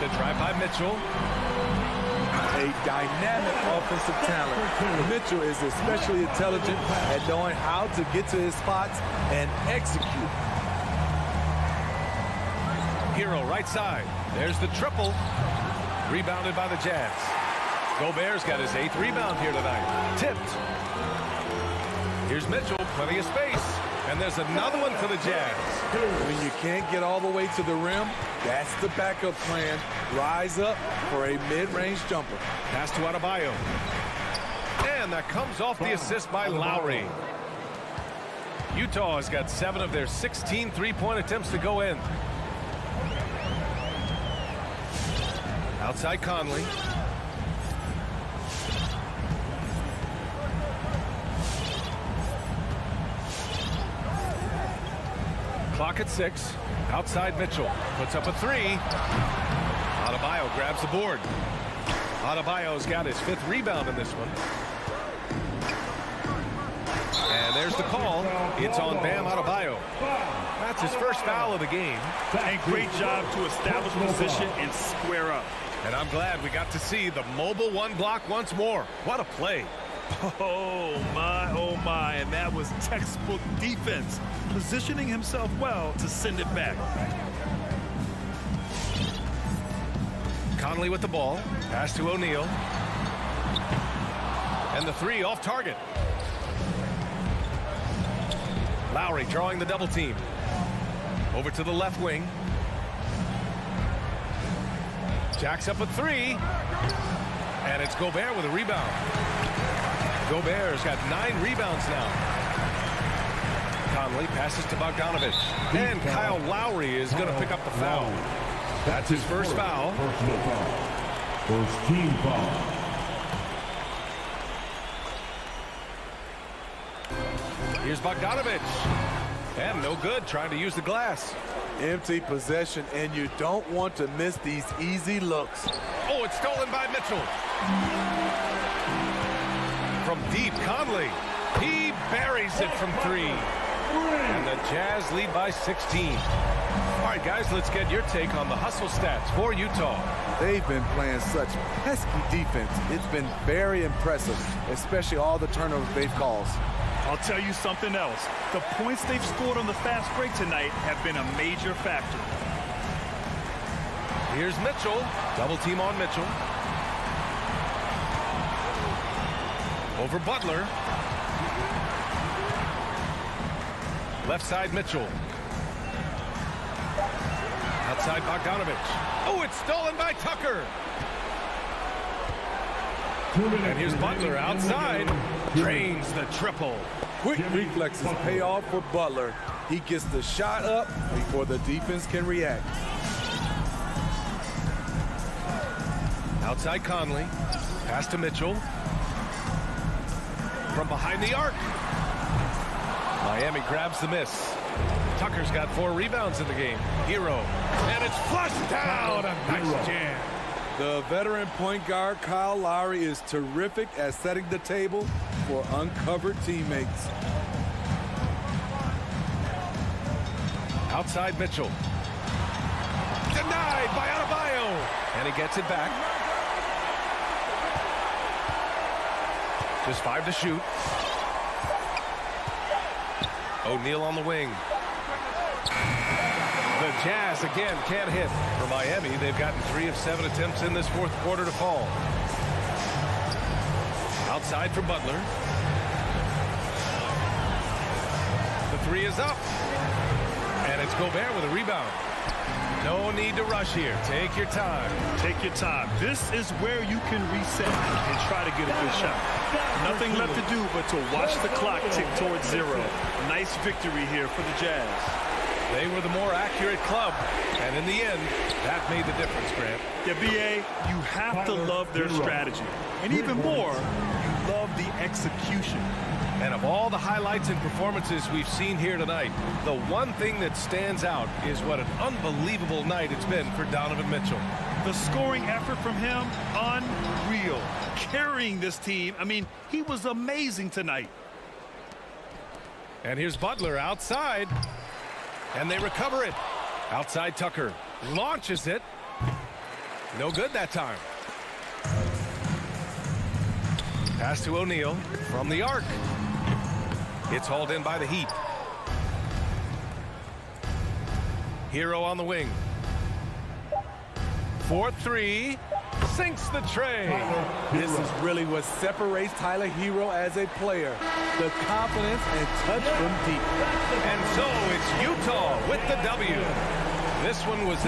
The drive by Mitchell. A dynamic offensive talent. Mitchell is especially intelligent at knowing how to get to his spots and execute. Hero right side. There's the triple. Rebounded by the Jazz. Gobert's got his 8th rebound here tonight. Tipped. Here's Mitchell. Plenty of space. And there's another one for the Jazz. When you can't get all the way to the rim, that's the backup plan. Rise up for a mid-range jumper. Pass to Adebayo. And that comes off the assist by Lowry. Utah has got 7 of their 16 three-point attempts to go in. Outside Conley. Clock at 6. Outside Mitchell. Puts up a 3. Adebayo grabs the board. Adebayo's got his 5th rebound in this one. And there's the call. It's on Bam Adebayo. That's his first foul of the game. And great job to establish position and square up. And I'm glad we got to see the mobile 1 block once more. What a play. Oh my, and that was textbook defense, positioning himself well to send it back. Conley with the ball, pass to O'Neal, and the 3 off target. Lowry drawing the double team. Over to the left wing. Jacks up a 3, and it's Gobert with a rebound. Gobert's got 9 rebounds now. Conley passes to Bogdanovich. And Kyle Lowry is going to pick up the foul. That's his first foul. Personal foul. First team foul. Here's Bogdanovich. And no good, trying to use the glass. Empty possession, and you don't want to miss these easy looks. Oh, it's stolen by Mitchell. From deep, Conley. He buries it from 3. And the Jazz lead by 16. All right, guys, let's get your take on the hustle stats for Utah. They've been playing such pesky defense. It's been very impressive, especially all the turnovers they've caused. I'll tell you something else. The points they've scored on the fast break tonight have been a major factor. Here's Mitchell. Double team on Mitchell. Over Butler. Left side Mitchell. Outside Bogdanovich. Oh, it's stolen by Tucker. And here's Butler outside. Drains the triple. Quick reflexes pay off for Butler. He gets the shot up before the defense can react. Outside Conley. Pass to Mitchell. From behind the arc. Miami grabs the miss. Tucker's got 4 rebounds in the game. Hero. And it's flushed down. A nice jam. The veteran point guard Kyle Lowry is terrific at setting the table for uncovered teammates. Outside Mitchell. Denied by Adebayo. And he gets it back. Just 5 to shoot. O'Neal on the wing. The Jazz again can't hit. For Miami, they've gotten 3 of 7 attempts in this 4th quarter to fall. Outside for Butler. The 3 is up. And it's Gobert with a rebound. No need to rush here. Take your time. Take your time. This is where you can reset and try to get a good shot. Nothing left to do but to watch the clock tick towards 0. Nice victory here for the Jazz. They were the more accurate club, and in the end, that made the difference, Grant. Yeah, B.A., you have to love their strategy. And even more, you love the execution. And of all the highlights and performances we've seen here tonight, the one thing that stands out is what an unbelievable night it's been for Donovan Mitchell. The scoring effort from him, unreal. Carrying this team, I mean, he was amazing tonight. And here's Butler outside. And they recover it. Outside Tucker. Launches it. No good that time. Pass to O'Neal from the arc. It's hauled in by the Heat. Hero on the wing. 4-3. Sinks the tray. This is really what separates Tyler Hero as a player. The confidence and touch from deep. And so it's Utah with the W. This one was...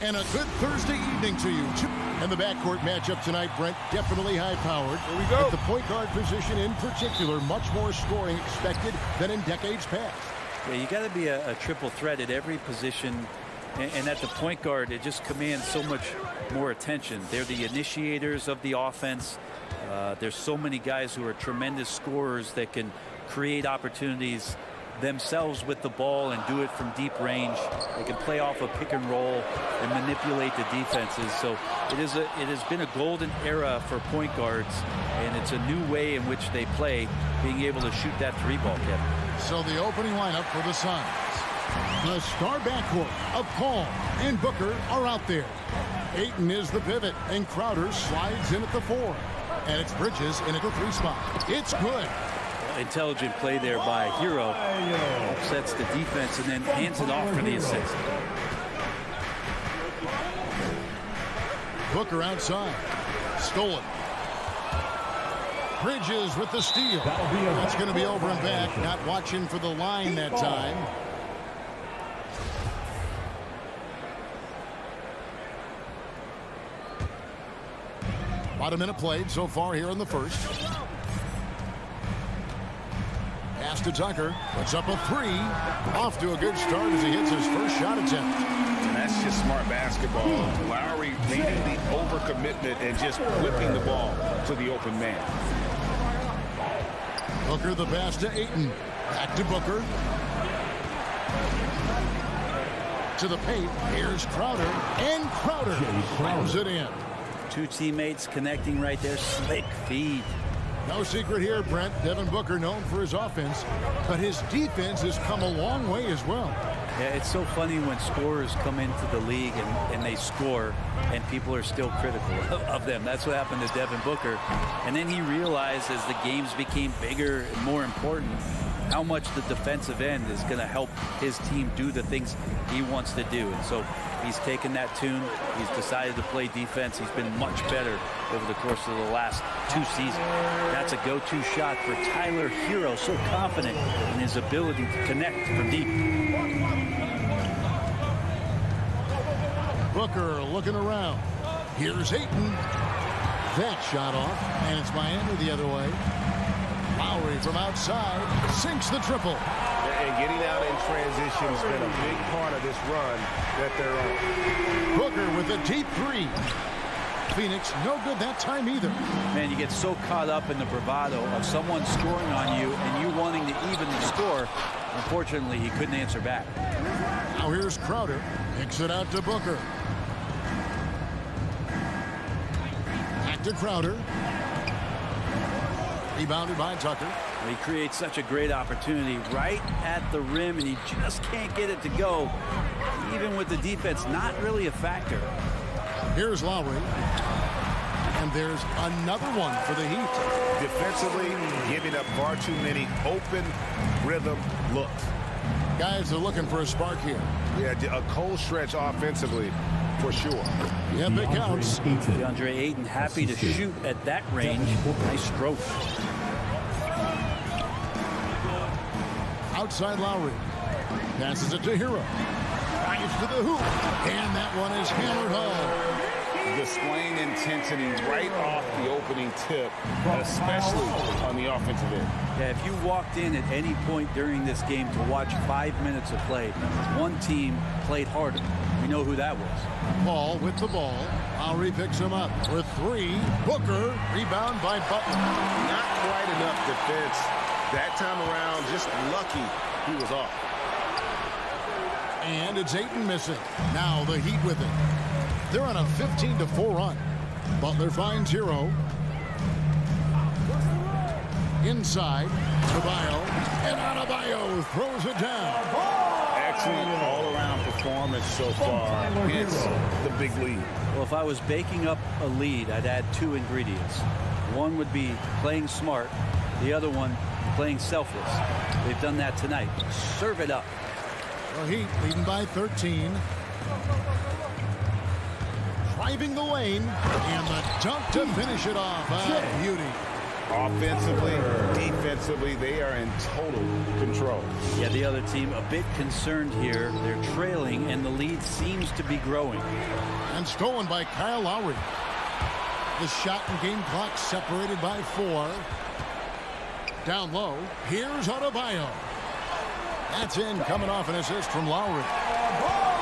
And a good Thursday evening to you. And the backcourt matchup tonight, Brent, definitely high-powered. Here we go. At the point guard position in particular, much more scoring expected than in decades past. Yeah, you got to be a triple threat at every position. And at the point guard, it just commands so much more attention. They're the initiators of the offense. There's so many guys who are tremendous scorers that can create opportunities themselves with the ball and do it from deep range. They can play off a pick and roll and manipulate the defenses. So it has been a golden era for point guards, and it's a new way in which they play, being able to shoot that three ball, Kevin. So the opening lineup for the Suns. The star backcourt of Paul and Booker are out there. Ayton is the pivot, and Crowder slides in at the 4. And it's Bridges in at the 3 spot. It's good. Intelligent play there by Hero. Upsets the defense and then hands it off for the assist. Booker outside. Stolen. Bridges with the steal. That's going to be over and back. Not watching for the line that time. About a minute played so far here in the first. Pass to Tucker. Puts up a 3. Off to a good start as he hits his first shot attempt. And that's just smart basketball. Lowry leading the overcommitment and just whipping the ball to the open man. Booker the pass to Ayton. Back to Booker. To the paint. Here's Crowder. And Crowder slams it in. Two teammates connecting right there. Slick feed. No secret here, Brent. Devin Booker known for his offense, but his defense has come a long way as well. Yeah, it's so funny when scorers come into the league and they score and people are still critical of them. That's what happened to Devin Booker. And then he realized as the games became bigger and more important, how much the defensive end is going to help his team do the things he wants to do. And so he's taken that tune. He's decided to play defense. He's been much better over the course of the last 2 seasons. That's a go-to shot for Tyler Hero. So confident in his ability to connect from deep. Booker looking around. Here's Ayton. That shot off, and it's Miami the other way. Lowry from outside sinks the triple. And getting out in transition has been a big part of this run that they're on. Booker with a deep 3. Phoenix no good that time either. Man, you get so caught up in the bravado of someone scoring on you and you wanting to even the score. Unfortunately, he couldn't answer back. Now here's Crowder. Kicks it out to Booker. Back to Crowder. Rebounded by Tucker. He creates such a great opportunity right at the rim, and he just can't get it to go. Even with the defense not really a factor. Here's Lowry. And there's another one for the Heat. Defensively, giving up far too many open rhythm looks. Guys are looking for a spark here. Yeah, a cold stretch offensively, for sure. Yeah, big counts. DeAndre Ayton happy to shoot at that range. Nice stroke. Outside Lowry. Passes it to Hero. Drives to the hoop. And that one is hammered home. Displaying intensity right off the opening tip, especially on the offensive end. Yeah, if you walked in at any point during this game to watch 5 minutes of play, one team played harder. We know who that was. Paul with the ball. Lowry picks him up for 3. Booker, rebound by Butler. Not quite enough defense that time around. Just lucky he was off. And it's Ayton missing. Now the Heat with it. They're on a 15-4 run. Butler finds Hero. Inside, Adebayo. And Adebayo throws it down. Excellent all-around performance so far. It's the big lead. Well, if I was baking up a lead, I'd add 2 ingredients. One would be playing smart. The other one, playing selfless. They've done that tonight. Serve it up. The Heat leading by 13. Driving the lane, and the dunk to finish it off. Ah, beauty. Offensively, defensively, they are in total control. Yeah, the other team a bit concerned here. They're trailing, and the lead seems to be growing. And stolen by Kyle Lowry. The shot and game clock separated by 4. Down low, here's Adebayo. That's in, coming off an assist from Lowry.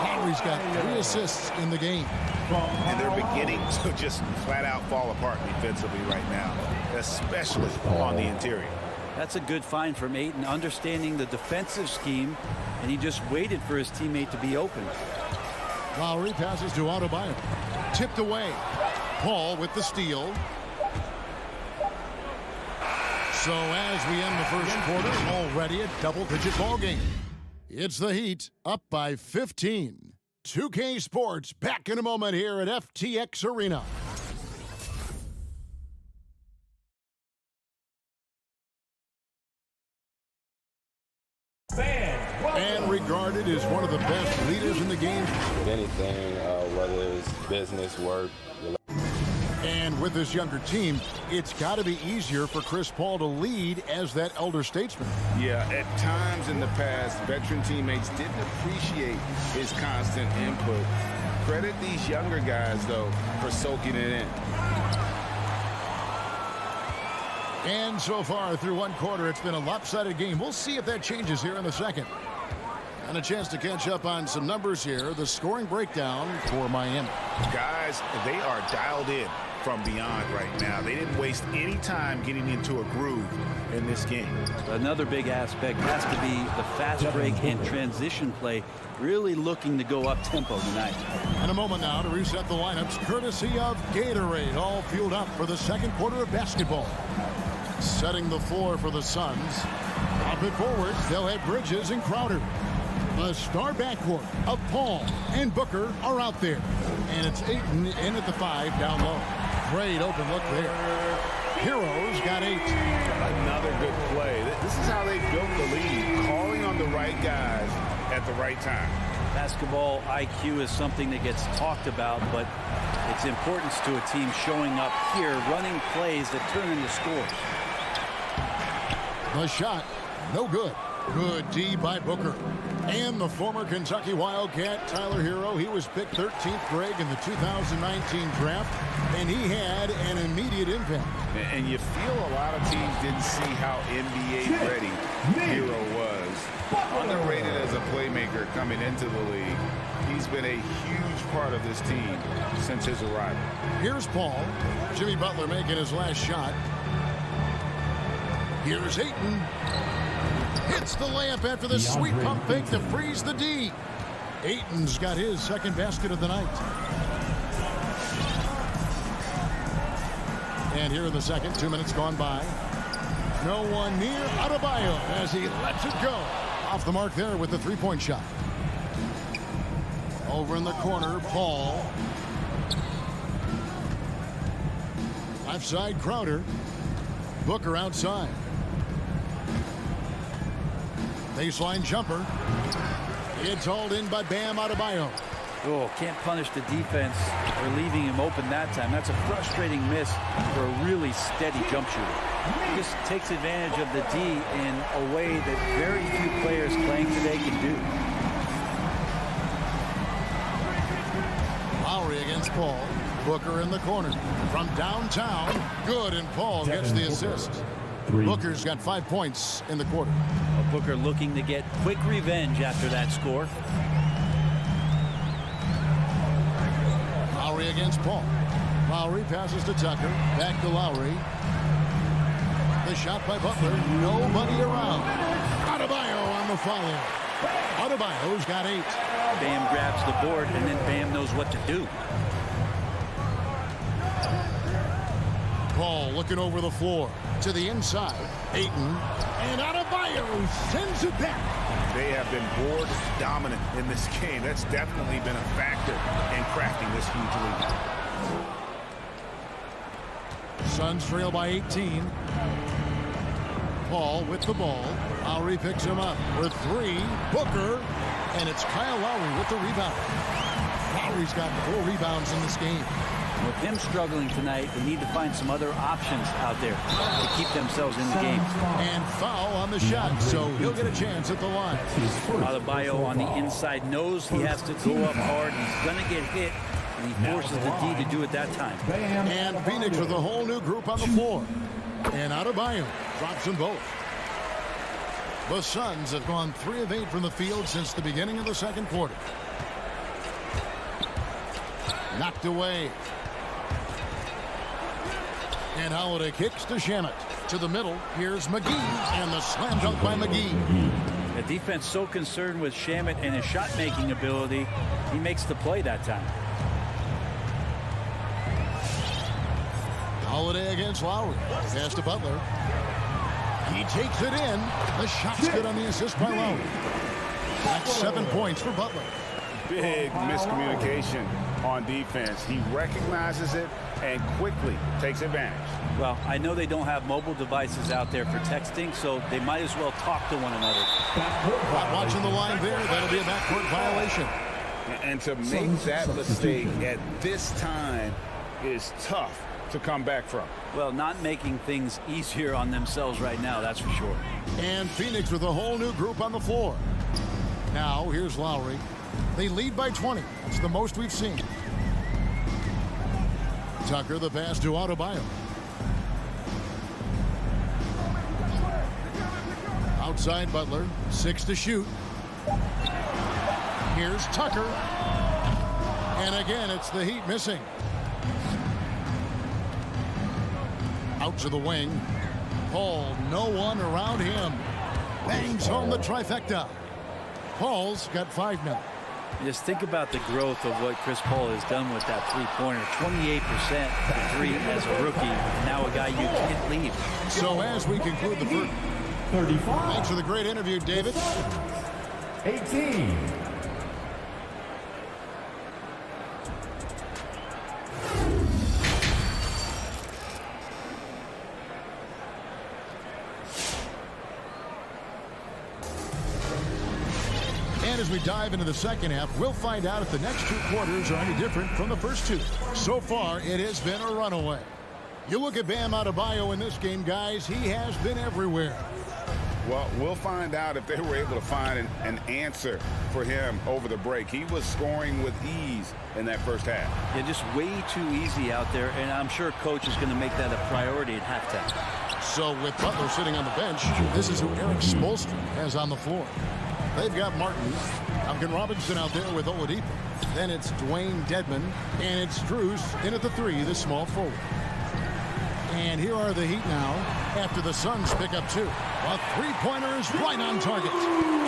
Lowry's got 3 assists in the game. And they're beginning to just flat out fall apart defensively right now, especially on the interior. That's a good find from Ayton, understanding the defensive scheme, and he just waited for his teammate to be open. Lowry passes to Adebayo. Tipped away. Paul with the steal. So as we end the first quarter, already a double-digit ball game. It's the Heat up by 15. 2K Sports back in a moment here at FTX Arena. And regarded as one of the best leaders in the game. Anything, whether it's business, work. And with this younger team, it's got to be easier for Chris Paul to lead as that elder statesman. Yeah, at times in the past, veteran teammates didn't appreciate his constant input. Credit these younger guys, though, for soaking it in. And so far through one quarter, it's been a lopsided game. We'll see if that changes here in the second. And a chance to catch up on some numbers here. The scoring breakdown for Miami. Guys, they are dialed in from beyond right now. They didn't waste any time getting into a groove in this game. Another big aspect has to be the fast break and transition play, really looking to go up-tempo tonight. And a moment now to reset the lineups, courtesy of Gatorade, all fueled up for the second quarter of basketball. Setting the floor for the Suns. Up it forward, they'll have Bridges and Crowder. The star backcourt of Paul and Booker are out there. And it's Ayton in at the 5 down low. Great open look there. Heroes got 8. Another good play. This is how they built the lead, calling on the right guys at the right time. Basketball IQ is something that gets talked about, but its importance to a team showing up here, running plays that turn into scores. The shot, no good. Good D by Booker. And the former Kentucky Wildcat, Tyler Hero, he was picked 13th grade in the 2019 draft, and he had an immediate impact. And you feel a lot of teams didn't see how NBA ready Hero was. Underrated as a playmaker coming into the league. He's been a huge part of this team since his arrival. Here's Paul. Jimmy Butler making his last shot. Here's Ayton. Hits the layup after the sweet pump fake to freeze the D. Ayton's got his second basket of the night. And here in the second, 2 minutes gone by. No one near Adebayo as he lets it go. Off the mark there with the three-point shot. Over in the corner, Paul. Left side, Crowder. Booker outside. Baseline jumper. It's hauled in by Bam Adebayo. Oh, can't punish the defense for leaving him open that time. That's a frustrating miss for a really steady jump shooter. Just takes advantage of the D in a way that very few players playing today can do. Lowry against Paul. Booker in the corner. From downtown. Good, and Paul gets the assist. Booker's got 5 points in the quarter. Booker looking to get quick revenge after that score. Lowry against Paul. Lowry passes to Tucker. Back to Lowry. The shot by Butler. Nobody around. Adebayo on the follow. Adebayo's got 8. Bam grabs the board, and then Bam knows what to do. Paul looking over the floor. To the inside. Ayton. And Adebayo sends it back. They have been board dominant in this game. That's definitely been a factor in crafting this huge lead. Suns trail by 18. Paul with the ball. Lowry picks him up for 3. Booker. And it's Kyle Lowry with the rebound. Lowry's got 4 rebounds in this game. With him struggling tonight, they need to find some other options out there to keep themselves in the game. And foul on the shot, so he'll get a chance at the line. Adebayo on the inside knows he has to go up hard. He's going to get hit, and he forces the D to do it that time. And Phoenix with a whole new group on the floor. And Adebayo drops them both. The Suns have gone 3 of 8 from the field since the beginning of the second quarter. Knocked away. And Holiday kicks to Shamet. To the middle. Here's McGee. And the slam dunk by McGee. The defense so concerned with Shamet and his shot-making ability, he makes the play that time. Holiday against Lowry. Pass to Butler. He takes it in. The shot's good on the assist by Lowry. That's 7 points for Butler. Big miscommunication on defense. He recognizes it and quickly takes advantage. Well, I know they don't have mobile devices out there for texting, so they might as well talk to one another. Not watching the line there. That'll be a backcourt violation. And to make that mistake at this time is tough to come back from. Well, not making things easier on themselves right now, that's for sure. And Phoenix with a whole new group on the floor. Now, here's Lowry. They lead by 20. It's the most we've seen. Tucker, the pass to Adebayo. Outside Butler. 6 to shoot. Here's Tucker. And again, it's the Heat missing. Out to the wing. Paul, no one around him. Bangs home the trifecta. Paul's got 5 now. Just think about the growth of what Chris Paul has done with that three-pointer. 28% for 3 as a rookie. Now a guy you can't leave. So as we conclude the first. 35. Thanks for the great interview, David. 18. And as we dive into the second half, we'll find out if the next 2 quarters are any different from the first 2. So far, it has been a runaway. You look at Bam Adebayo in this game, guys, he has been everywhere. Well, we'll find out if they were able to find an answer for him over the break. He was scoring with ease in that first half. Yeah, just way too easy out there, and I'm sure coach is going to make that a priority at halftime. So with Butler sitting on the bench, this is who Eric Spoelstra has on the floor. They've got Martin, Duncan Robinson out there with Oladipo. Then it's Dwayne Dedmon, and it's Strus in at the 3, the small forward. And here are the Heat now after the Suns pick up 2. A three-pointer is right on target.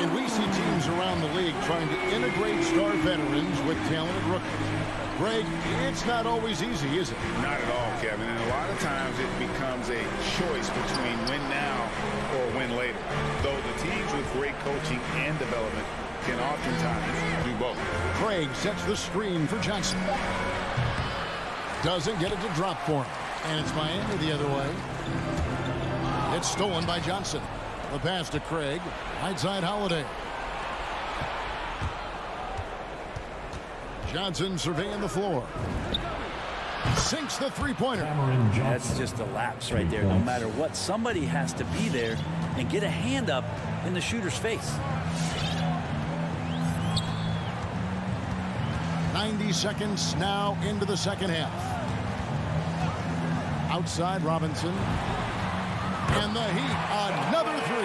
And we see teams around the league trying to integrate star veterans with talented rookies. Greg, it's not always easy, is it? Not at all, Kevin. And a lot of times it becomes a choice between win now or win later. Though the teams with great coaching and development can oftentimes do both. Craig sets the screen for Johnson. Doesn't get it to drop for him. And it's Miami the other way. It's stolen by Johnson. The pass to Craig. Right side Holiday. Johnson surveying the floor. Sinks the three-pointer. That's just a lapse right there. No matter what, somebody has to be there and get a hand up in the shooter's face. 90 seconds now into the second half. Outside Robinson. And the Heat, another 3.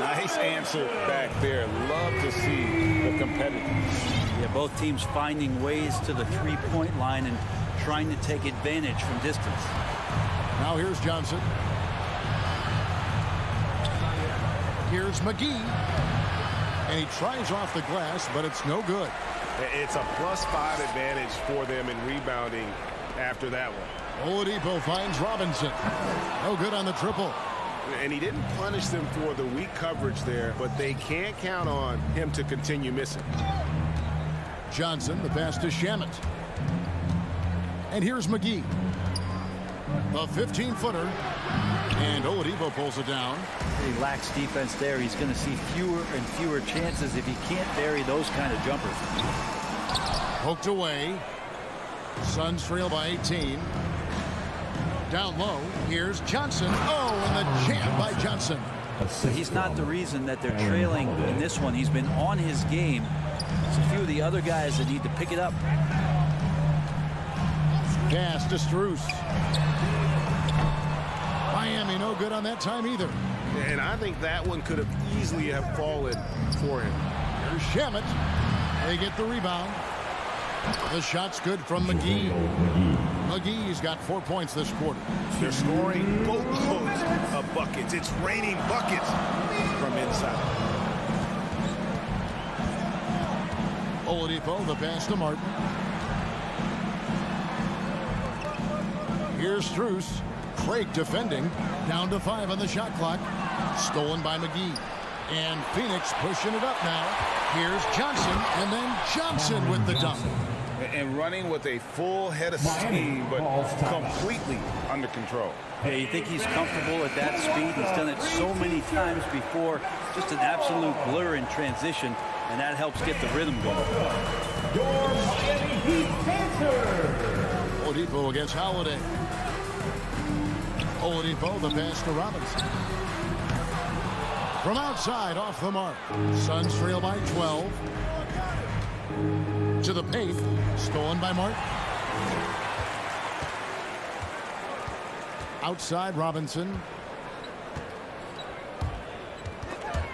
Nice answer back there. Love to see the competitiveness. Yeah, both teams finding ways to the three-point line and trying to take advantage from distance. Now here's Johnson. Here's McGee. And he tries off the glass, but it's no good. It's a +5 advantage for them in rebounding after that one. Oladipo finds Robinson. No good on the triple. And he didn't punish them for the weak coverage there, but they can't count on him to continue missing. Johnson, the pass to Shamet. And here's McGee. The 15-footer. And Oladipo pulls it down. He lacks defense there. He's going to see fewer and fewer chances if he can't bury those kind of jumpers. Poked away. Suns trail by 18. Down low, here's Johnson. Oh, and the jam by Johnson. He's not the reason that they're trailing in this one. He's been on his game. It's a few of the other guys that need to pick it up. Pass to Strus. Miami no good on that time either. And I think that one could have easily have fallen for him. Here's Shamet. They get the rebound. The shot's good from McGee. McGee's got 4 points this quarter. They're scoring boatloads of buckets. It's raining buckets from inside. Oladipo, the pass to Martin. Here's Strus. Craig defending. Down to 5 on the shot clock. Stolen by McGee. And Phoenix pushing it up now. Here's Johnson, and then Johnson with the dunk. And running with a full head of steam, but completely under control. Hey, you think he's comfortable at that speed? He's done it so many times before. Just an absolute blur in transition, and that helps get the rhythm going. Your Miami Heat answer. Oladipo against Holiday. Oladipo, the pass to Robinson. From outside, off the mark. Suns trail by 12. To the paint. Stolen by Martin. Outside, Robinson.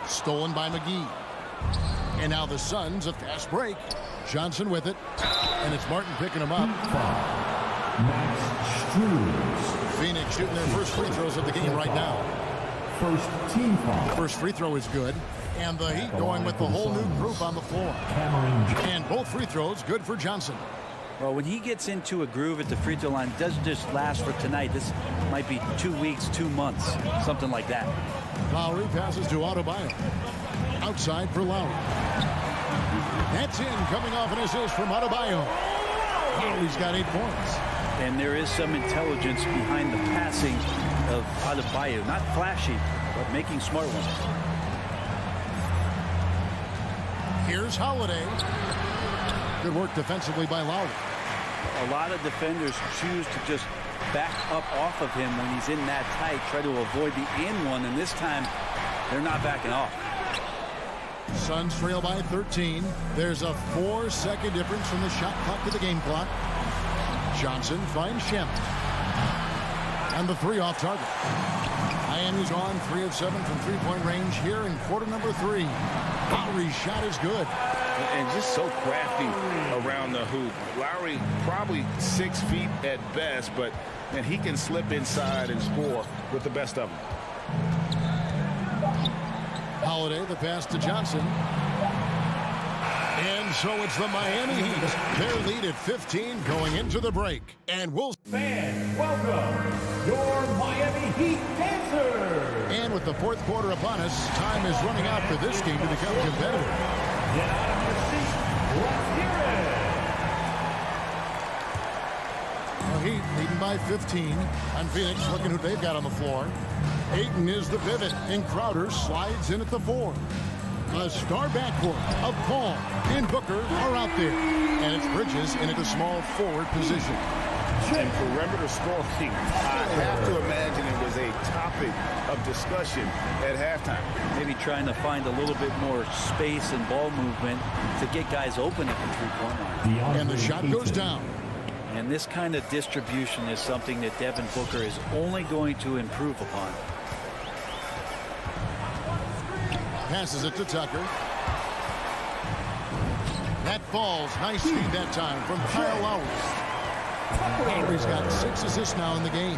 Stolen by McGee. And now the Suns, a fast break. Johnson with it. And it's Martin picking him up. Max Strus. Phoenix shooting their first free throws of the game right now. First team foul. First free throw is good. And the Heat going with the whole new group on the floor. And both free throws good for Johnson. Well, when he gets into a groove at the free throw line, it doesn't just last for tonight. This might be 2 weeks, 2 months, something like that. Lowry passes to Adebayo. Outside for Lowry. That's in, coming off an assist from Adebayo. Lowry's got 8 points. And there is some intelligence behind the passing of Adebayo. Not flashy, but making smart ones. Here's Holiday. Good work defensively by Lowry. A lot of defenders choose to just back up off of him when he's in that tight, try to avoid the and one, and this time they're not backing off. Suns trail by 13. There's a 4-second difference from the shot clock to the game clock. Johnson finds Shamet. And the 3 off target. Miami's on 3 of 7 from three-point range here in quarter number 3. Lowry's shot is good. And just so crafty around the hoop. Lowry probably 6 feet at best, but man, he can slip inside and score with the best of them. Holiday, the pass to Johnson. And so it's the Miami Heat. Their lead at 15 going into the break. And we'll... Fans, welcome your Miami Heat answer. And with the 4th quarter upon us, time is running out for this game to become competitive. Get out of your seat. Let's hear it. The Heat leading by 15. On Phoenix, looking who they've got on the floor. Ayton is the pivot, and Crowder slides in at the 4. A star backcourt of Paul and Booker are out there. And it's Bridges in at the small forward position. And perimeter scoring, I have to imagine it was a topic of discussion at halftime. Maybe trying to find a little bit more space and ball movement to get guys open at the three-point line. And the shot goes down. And this kind of distribution is something that Devin Booker is only going to improve upon. Passes it to Tucker. That falls. Nice feed that time from Kyle Lowry. Lowry's got 6 assists now in the game.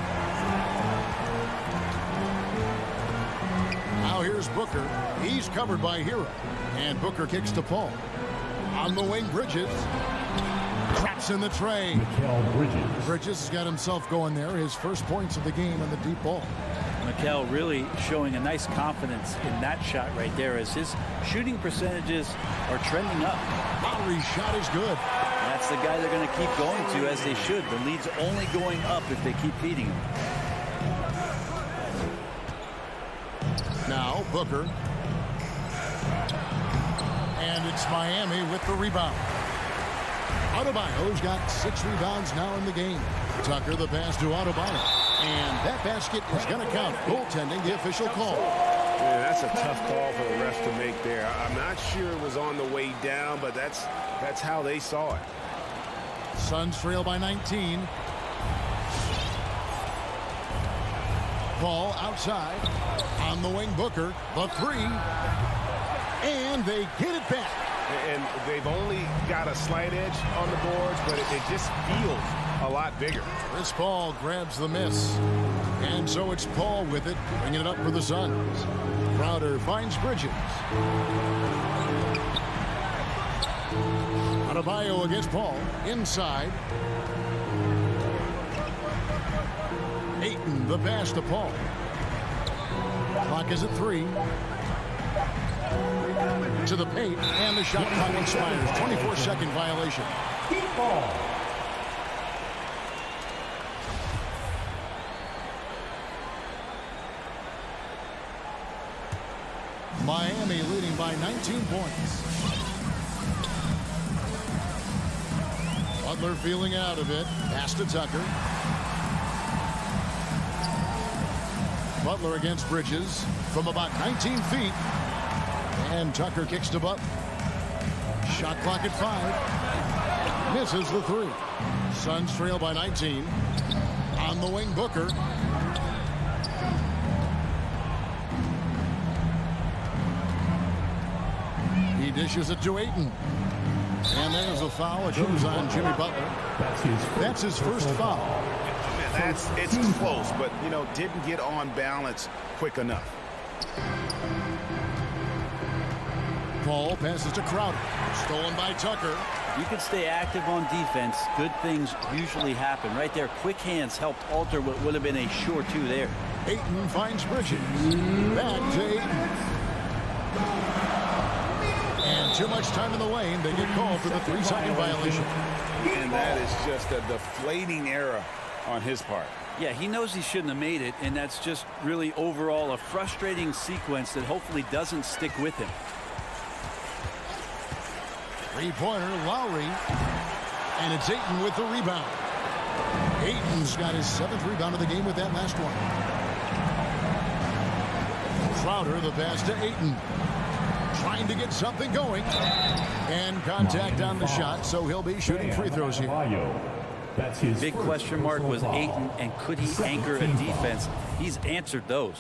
Now here's Booker. He's covered by Hero. And Booker kicks to Paul. On the wing, Bridges. Traps in the tray. Bridges has got himself going there. His first points of the game on the deep ball. Mikal really showing a nice confidence in that shot right there as his shooting percentages are trending up. Lowry's shot is good. That's the guy they're going to keep going to, as they should. The lead's only going up if they keep feeding him. Now Booker. And it's Miami with the rebound. Adebayo's got 6 rebounds now in the game. Tucker the pass to Adebayo. And that basket is going to count. Goaltending, the official call. Yeah, that's a tough call for the refs to make there. I'm not sure it was on the way down, but that's how they saw it. Suns trail by 19. Ball outside. On the wing, Booker. The 3. And they get it back. And they've only got a slight edge on the boards, but it just feels a lot bigger. Chris Paul grabs the miss. And so it's Paul with it, bringing it up for the Suns. Crowder finds Bridges. Adebayo against Paul. Inside. Ayton, the pass to Paul. Clock is at 3. To the paint, and the shot clock expires. 24-second violation. Ball. Miami leading by 19 points. Butler feeling out of it. Pass to Tucker. Butler against Bridges from about 19 feet. And Tucker kicks to Butler. Shot clock at 5. Misses the 3. Suns trail by 19. On the wing, Booker. He dishes it to Ayton. And there's a foul. It goes on Jimmy Butler. That's his first foul. It's close, but, didn't get on balance quick enough. Paul passes to Crowder. Stolen by Tucker. You can stay active on defense. Good things usually happen. Right there, quick hands helped alter what would have been a sure 2 there. Ayton finds Bridges. Back to Ayton. And too much time in the lane. They get called for the 3-second violation. And that is just a deflating error on his part. Yeah, he knows he shouldn't have made it, and that's just really overall a frustrating sequence that hopefully doesn't stick with him. 3-pointer, Lowry. And it's Ayton with the rebound. Ayton's got his 7th rebound of the game with that last one. Crowder, the pass to Ayton. Trying to get something going. And contact on the shot, so he'll be shooting free throws here. That's his big question mark was Ayton, and could he anchor a defense? He's answered those.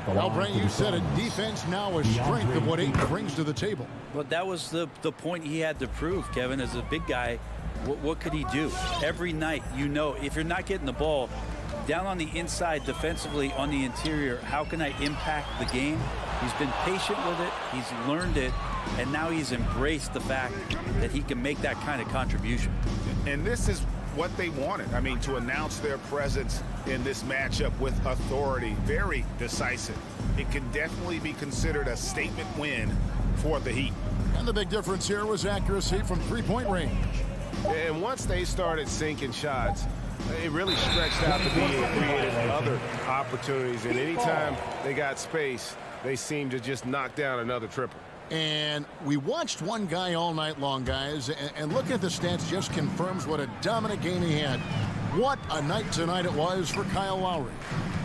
Well, Brent, you said it. Defense now a strength of what Ayton brings to the table. Well, that was the point he had to prove, Kevin. As a big guy, what could he do? Every night, if you're not getting the ball down on the inside defensively on the interior, how can I impact the game? He's been patient with it. He's learned it. And now he's embraced the fact that he can make that kind of contribution. And this is what they wanted. I mean, to announce their presence in this matchup with authority, very decisive. It can definitely be considered a statement win for the Heat. And the big difference here was accuracy from 3-point range. And once they started sinking shots, it really stretched out the beat and created other opportunities. And anytime they got space, they seemed to just knock down another triple. And we watched one guy all night long, guys, and looking at the stats just confirms what a dominant game he had. What a night tonight it was for Kyle Lowry.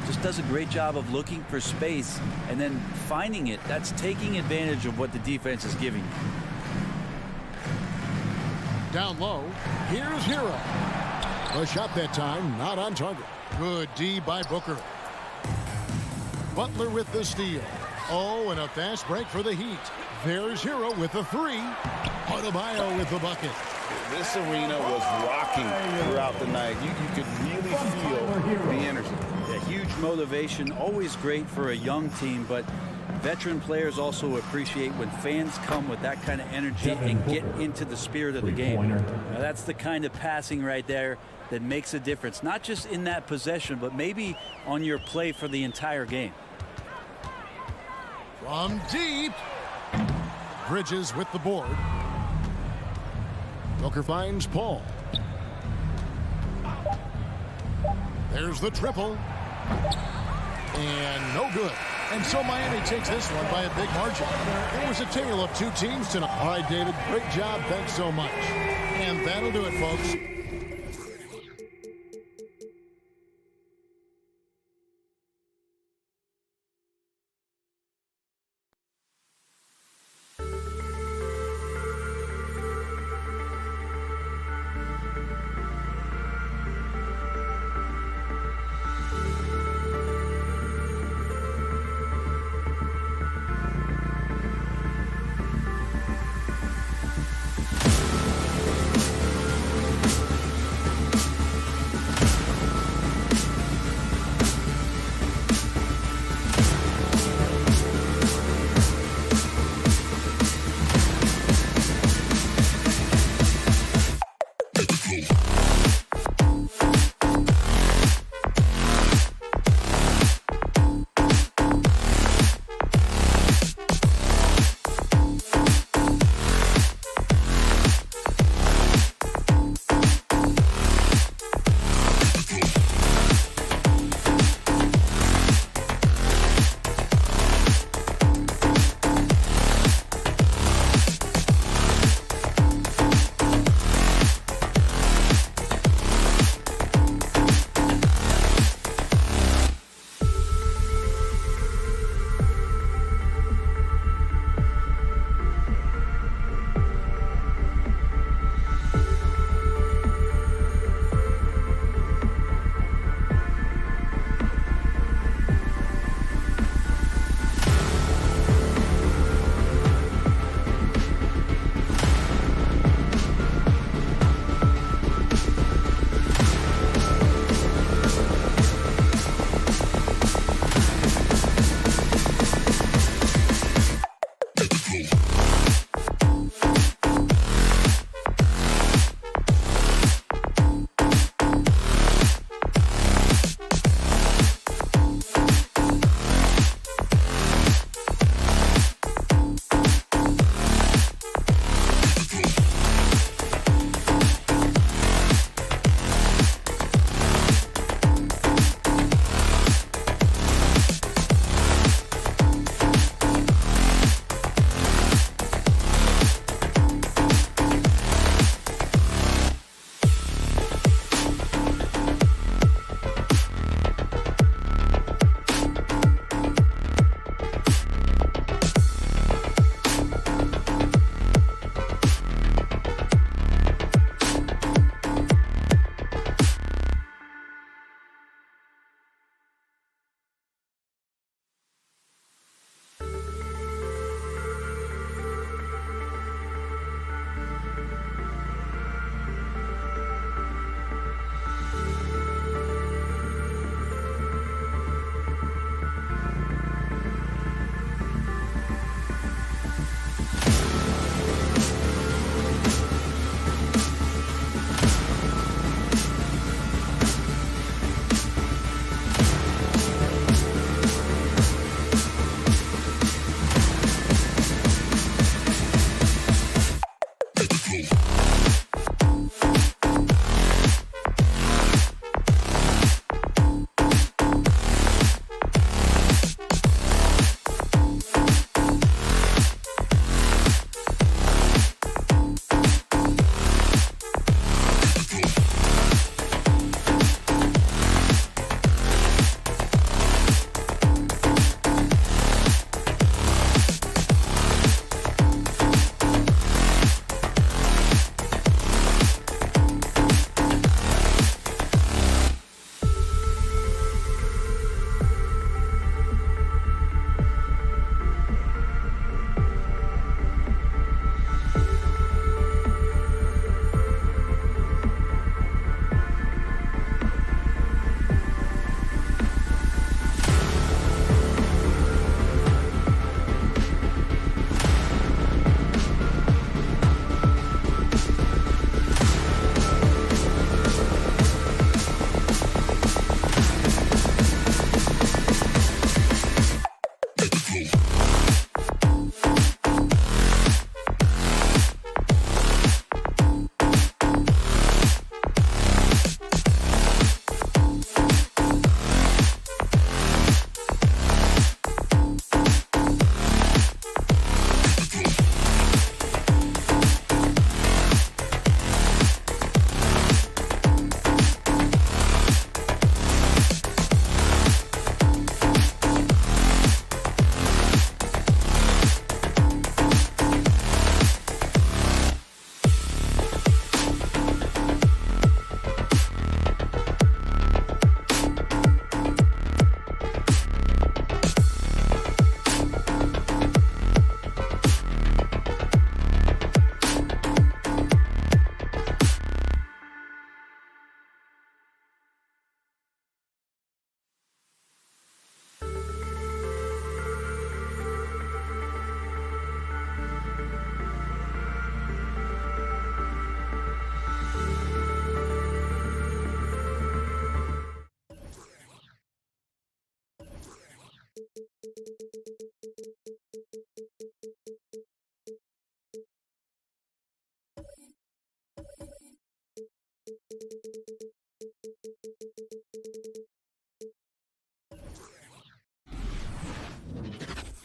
Just does a great job of looking for space and then finding it. That's taking advantage of what the defense is giving you. Down low, here's Hero. The shot that time, not on target. Good D by Booker. Butler with the steal. Oh, and a fast break for the Heat. There's Hero with the 3. Adebayo with the bucket. This arena was rocking throughout the night. You could really feel the energy. Yeah, huge motivation, always great for a young team, but veteran players also appreciate when fans come with that kind of energy and get into the spirit of the game. Now, that's the kind of passing right there that makes a difference, not just in that possession, but maybe on your play for the entire game. From deep. Bridges with the board. Booker finds Paul. There's the triple. And no good. And so Miami takes this one by a big margin. It was a tale of 2 teams tonight. All right, David, great job. Thanks so much. And that'll do it, folks.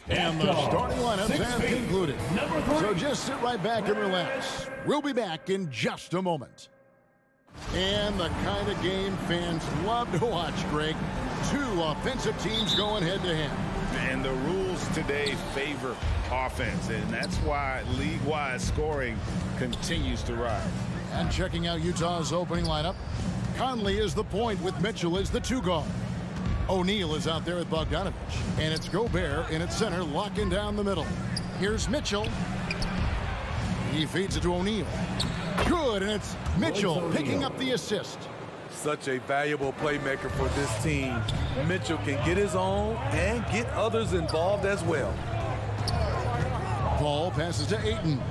And the starting lineups have concluded. So just sit right back and relax. We'll be back in just a moment. And the kind of game fans love to watch, Greg. Two offensive teams going head-to-head. And the rules today favor offense, and that's why league-wide scoring continues to rise. And checking out Utah's opening lineup, Conley is the point with Mitchell as the two guard. O'Neal is out there with Bogdanovich, and it's Gobert in its center, locking down the middle. Here's Mitchell. He feeds it to O'Neal. Good, and it's Mitchell picking up the assist. Such a valuable playmaker for this team. Mitchell can get his own and get others involved as well. Ball passes to Ayton.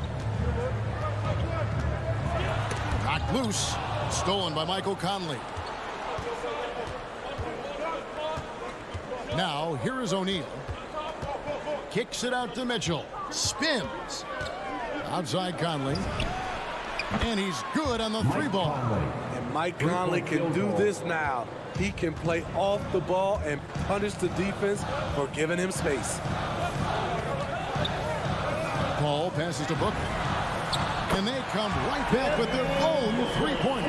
Knocked loose. Stolen by Michael Conley. Now, here is O'Neal. Kicks it out to Mitchell. Spins. Outside Conley. And he's good on the three ball. And Mike Conley can do this now. He can play off the ball and punish the defense for giving him space. Ball passes to Booker. And they come right back with their own three-pointer.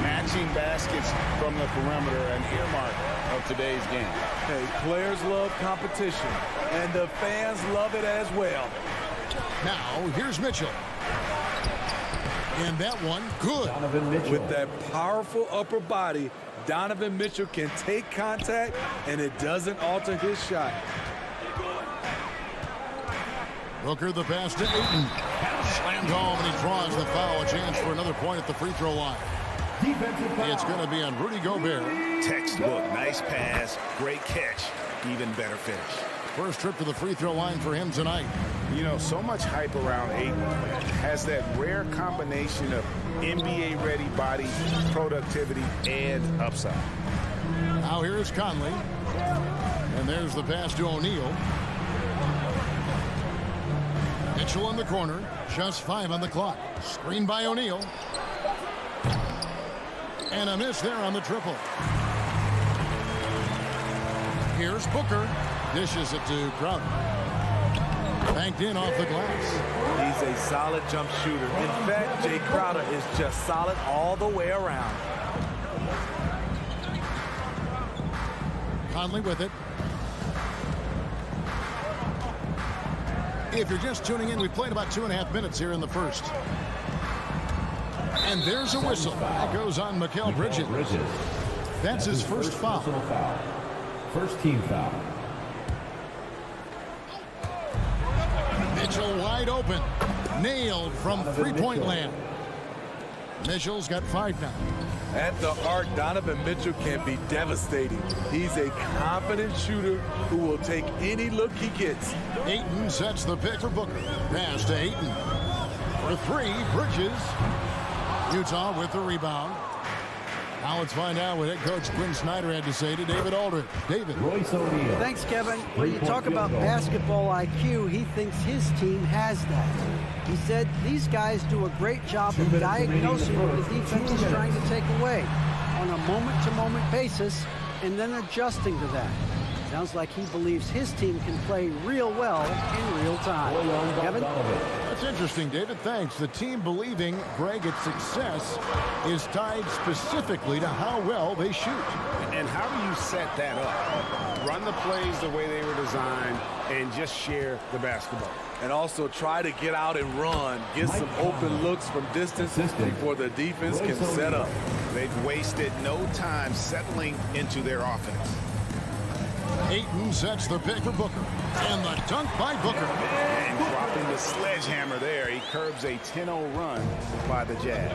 Matching baskets from the perimeter, an earmark of today's game. Hey, players love competition, and the fans love it as well. Now, here's Mitchell. And that one, good. With that powerful upper body, Donovan Mitchell can take contact, and it doesn't alter his shot. Booker the pass to Ayton. Slammed home, and he draws the foul. A chance for another point at the free throw line. It's going to be on Rudy Gobert. Textbook, nice pass, great catch, even better finish. First trip to the free throw line for him tonight. You know, so much hype around Ayton. Has that rare combination of NBA-ready body, productivity, and upside. Now here's Conley. And there's the pass to O'Neal. Mitchell in the corner. Just 5 on the clock. Screen by O'Neal. And a miss there on the triple. Here's Booker. Dishes it to Crowder. Banked in off the glass. He's a solid jump shooter. In fact, Jay Crowder is just solid all the way around. Conley with it. If you're just tuning in, we played about 2.5 minutes here in the first. And there's a whistle. That goes on Mikal Bridges. That's his first foul. First team foul. Mitchell wide open. Nailed from three-point land. Mitchell's got 5 now. At the arc, Donovan Mitchell can be devastating. He's a confident shooter who will take any look he gets. Ayton sets the pick for Booker. Pass to Ayton. For 3, Bridges. Utah with the rebound. Now let's find out what head coach Quinn Snyder had to say to David Aldridge. David. Thanks, Kevin. When you talk about basketball IQ, he thinks his team has that. He said these guys do a great job of diagnosing what the defense is trying to take away on a moment-to-moment basis and then adjusting to that. Sounds like he believes his team can play real well in real time. Kevin? That's interesting, David. Thanks. The team believing, Greg, its success is tied specifically to how well they shoot. And how do you set that up? Run the plays the way they were designed and just share the basketball. And also try to get out and run, get some open looks from distance before the defense can set up. They've wasted no time settling into their offense. Ayton sets the pick for Booker. And the dunk by Booker. And dropping the sledgehammer there. He curbs a 10-0 run by the Jazz.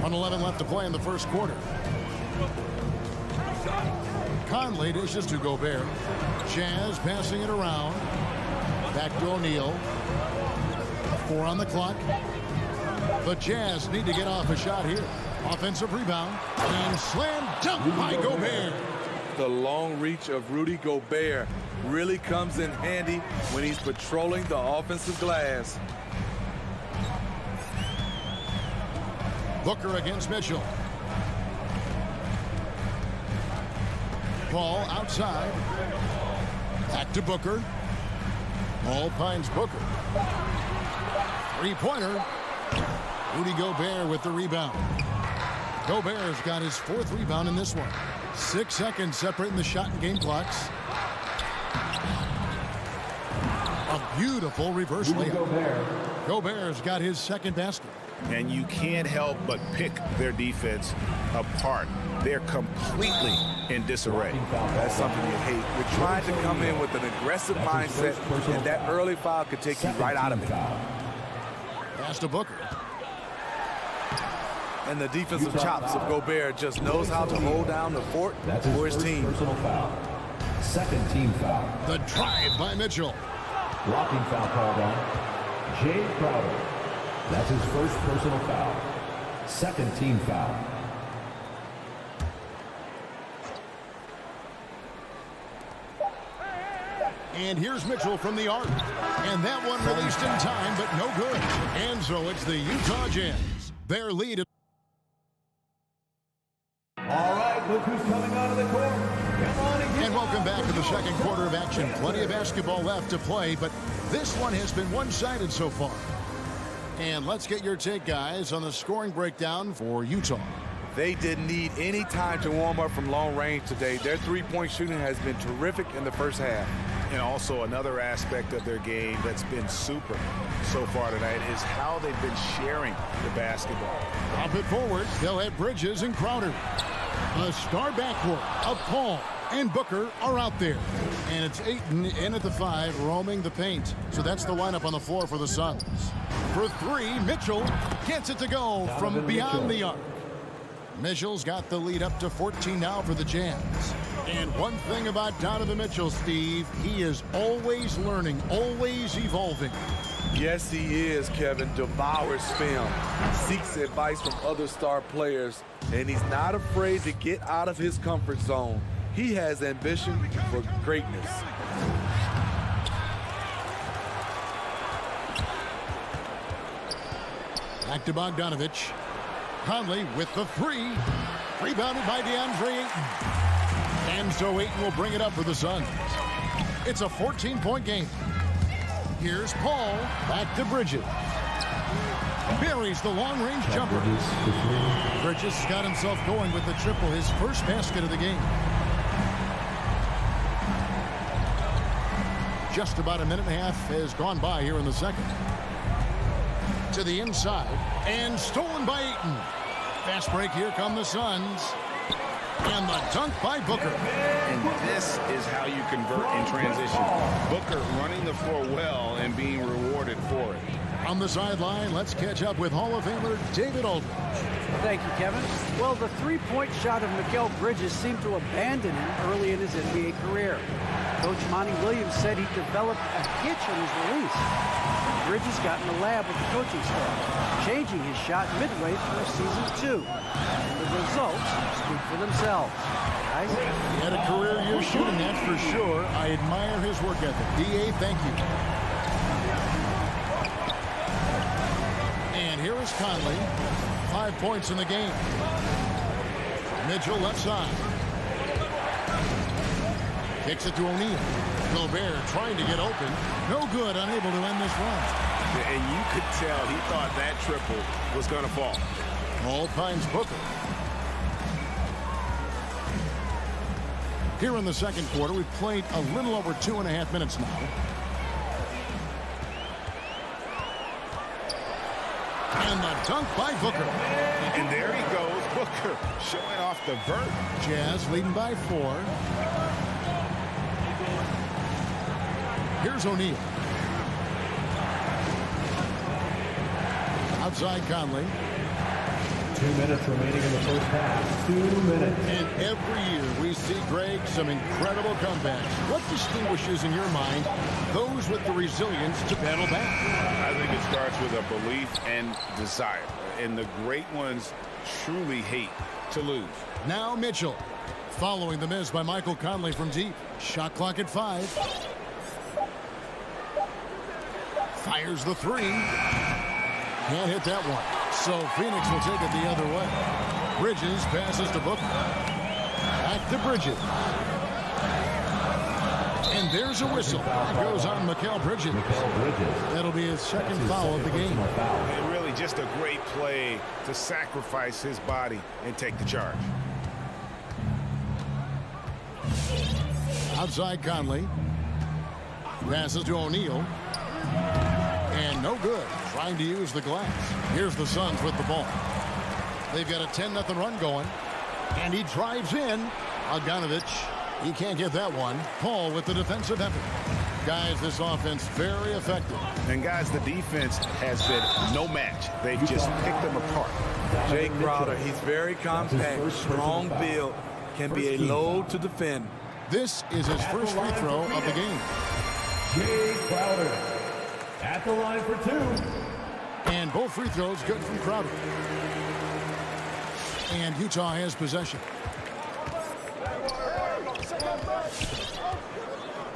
1:11 left to play in the first quarter. Conley dishes to Gobert. Jazz passing it around. Back to O'Neal. 4 on the clock. The Jazz need to get off a shot here. Offensive rebound. And slam dunk by Gobert. The long reach of Rudy Gobert really comes in handy when he's patrolling the offensive glass. Booker against Mitchell. Ball outside. Back to Booker. Ball finds Booker. Three-pointer. Rudy Gobert with the rebound. Gobert's got his 4th rebound in this one. 6 seconds separating the shot and game clocks. A beautiful reverse layup. Gobert's got his 2nd basket. And you can't help but pick their defense apart. They're completely in disarray. That's something you hate. You're trying to come in with an aggressive mindset, and that early foul could take you right out of it. Pass to Booker. And the defensive chops of Gobert just knows how to hold down the fort for his team. Personal foul. 2nd team foul. The drive by Mitchell. Blocking foul called on Jay Crowder. That's his 1st personal foul. 2nd team foul. And here's Mitchell from the arc. And that one released in time, but no good. And so it's the Utah Jazz. Their lead. All right, look who's coming out of the court. Come on and welcome back to the 2nd quarter of action. Plenty of basketball left to play, but this one has been one-sided so far. And let's get your take, guys, on the scoring breakdown for Utah. They didn't need any time to warm up from long range today. Their three-point shooting has been terrific in the first half. And also another aspect of their game that's been super so far tonight is how they've been sharing the basketball. Pop it forward. They'll have Bridges and Crowder. The star backcourt of Paul and Booker are out there. And it's Ayton in at the 5, roaming the paint. So that's the lineup on the floor for the Suns. For 3, Mitchell gets it to go from beyond the arc. Mitchell's got the lead up to 14 now for the Jazz. And one thing about Donovan Mitchell, Steve, he is always learning, always evolving. Yes, he is, Kevin. Devours film, seeks advice from other star players, and he's not afraid to get out of his comfort zone. He has ambition for greatness. Back to Bogdanovich. Conley with the 3. Rebounded by DeAndre Ayton. And so Ayton will bring it up for the Suns. It's a 14-point game. Here's Paul. Back to Bridges. Buries the long-range jumper. Bridges got himself going with the triple, his first basket of the game. Just about a minute and a half has gone by here in the second. To the inside, and stolen by Ayton. Fast break, here come the Suns. And the dunk by Booker. And this is how you convert in transition. Booker running the floor well and being rewarded for it. On the sideline, let's catch up with Hall of Famer David Aldridge. Thank you, Kevin. Well, the three-point shot of Mikal Bridges seemed to abandon him early in his NBA career. Coach Monty Williams said he developed a hitch in his release. Bridges got in the lab with the coaching staff, changing his shot midway through season 2. The results speak for themselves. Guys? He had a career year shooting, that's for sure. I admire his work ethic. D.A., thank you. And here is Conley. 5 points in the game. Mitchell left side. Kicks it to O'Neal. Gobert trying to get open. No good, unable to end this run. And you could tell he thought that triple was going to fall. Ball finds Booker. Here in the second quarter, we've played a little over 2.5 minutes now. And the dunk by Booker. And there he goes, Booker, showing off the vert. Jazz leading by 4. Here's O'Neal. Outside Conley. 2 minutes remaining in the first half. 2 minutes. And every year we see, Greg, some incredible comebacks. What distinguishes, in your mind, those with the resilience to battle back? I think it starts with a belief and desire. And the great ones truly hate to lose. Now Mitchell. Following the miss by Michael Conley from deep. Shot clock at 5. Fires the 3. Can't hit that one. So Phoenix will take it the other way. Bridges passes to Booker. Back to Bridges. And there's a whistle. That goes on Mikal Bridges. That'll be his second foul of the game. And really just a great play to sacrifice his body and take the charge. Outside Conley. Passes to O'Neal. And no good. Trying to use the glass. Here's the Suns with the ball. They've got a 10-0 run going. And he drives in. Bogdanovic. He can't get that one. Paul with the defensive effort. Guys, this offense very effective. And guys, the defense has been no match. They've just picked them apart. Jay Crowder, he's very compact, strong build, can be a load to defend. This is his first free throw of the game. Jay Crowder at the line for 2. And both free throws good from Crowder. And Utah has possession.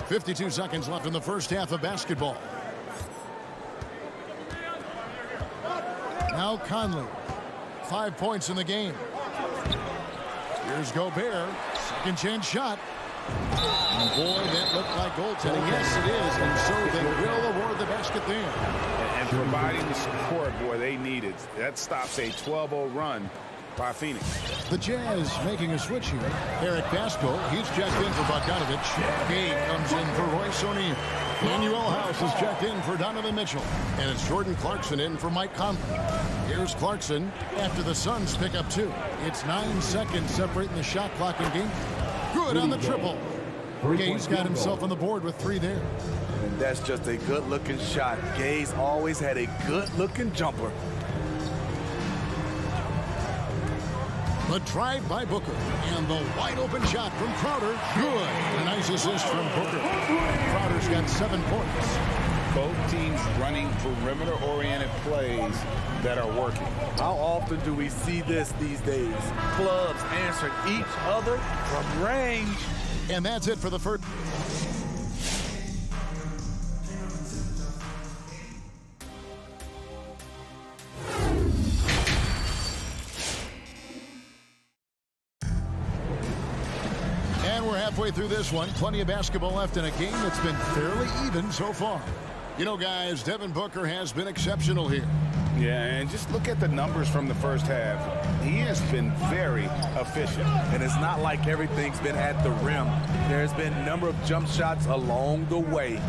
52 seconds left in the first half of basketball. Now Conley. 5 points in the game. Here's Gobert. Second chance shot. And boy, that looked like goaltending. Yes, it is. And so they will award the basket there. And providing the support, boy, they needed. That stops a 12-0 run by Phoenix. The Jazz making a switch here. Eric Pascal, he's checked in for Bogdanovic. Gabe comes in for Royce O'Neal. Manuel House is checked in for Donovan Mitchell. And it's Jordan Clarkson in for Mike Conley. Here's Clarkson after the Suns pick up 2. It's 9 seconds separating the shot clock in game. Good on the triple. Gay's got himself on the board with 3 there. And that's just a good-looking shot. Gay's always had a good-looking jumper. The drive by Booker. And the wide-open shot from Crowder. Good. A nice assist from Booker. Crowder's got 7 points. Both teams running perimeter-oriented plays that are working. How often do we see this these days? Clubs answering each other from range. And that's it for the first. And we're halfway through this one. Plenty of basketball left in a game that's been fairly even so far. You know, guys, Devin Booker has been exceptional here. Yeah, and just look at the numbers from the first half. He has been very efficient. And it's not like everything's been at the rim. There's been a number of jump shots along the way.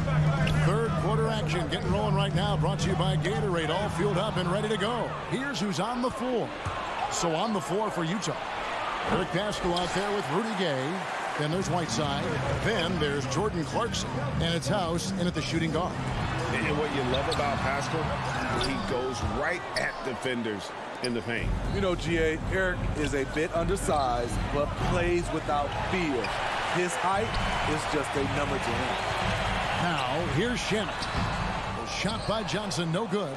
Third quarter action getting rolling right now. Brought to you by Gatorade. All fueled up and ready to go. Here's who's on the floor. So on the floor for Utah. Eric Pascal out there with Rudy Gay. Then there's Whiteside. Then there's Jordan Clarkson. And it's House in at the shooting guard. And what you love about Pascal, he goes right at defenders in the paint. You know, GA, Eric is a bit undersized, but plays without fear. His height is just a number to him. Now, here's Shamet. The shot by Johnson, no good.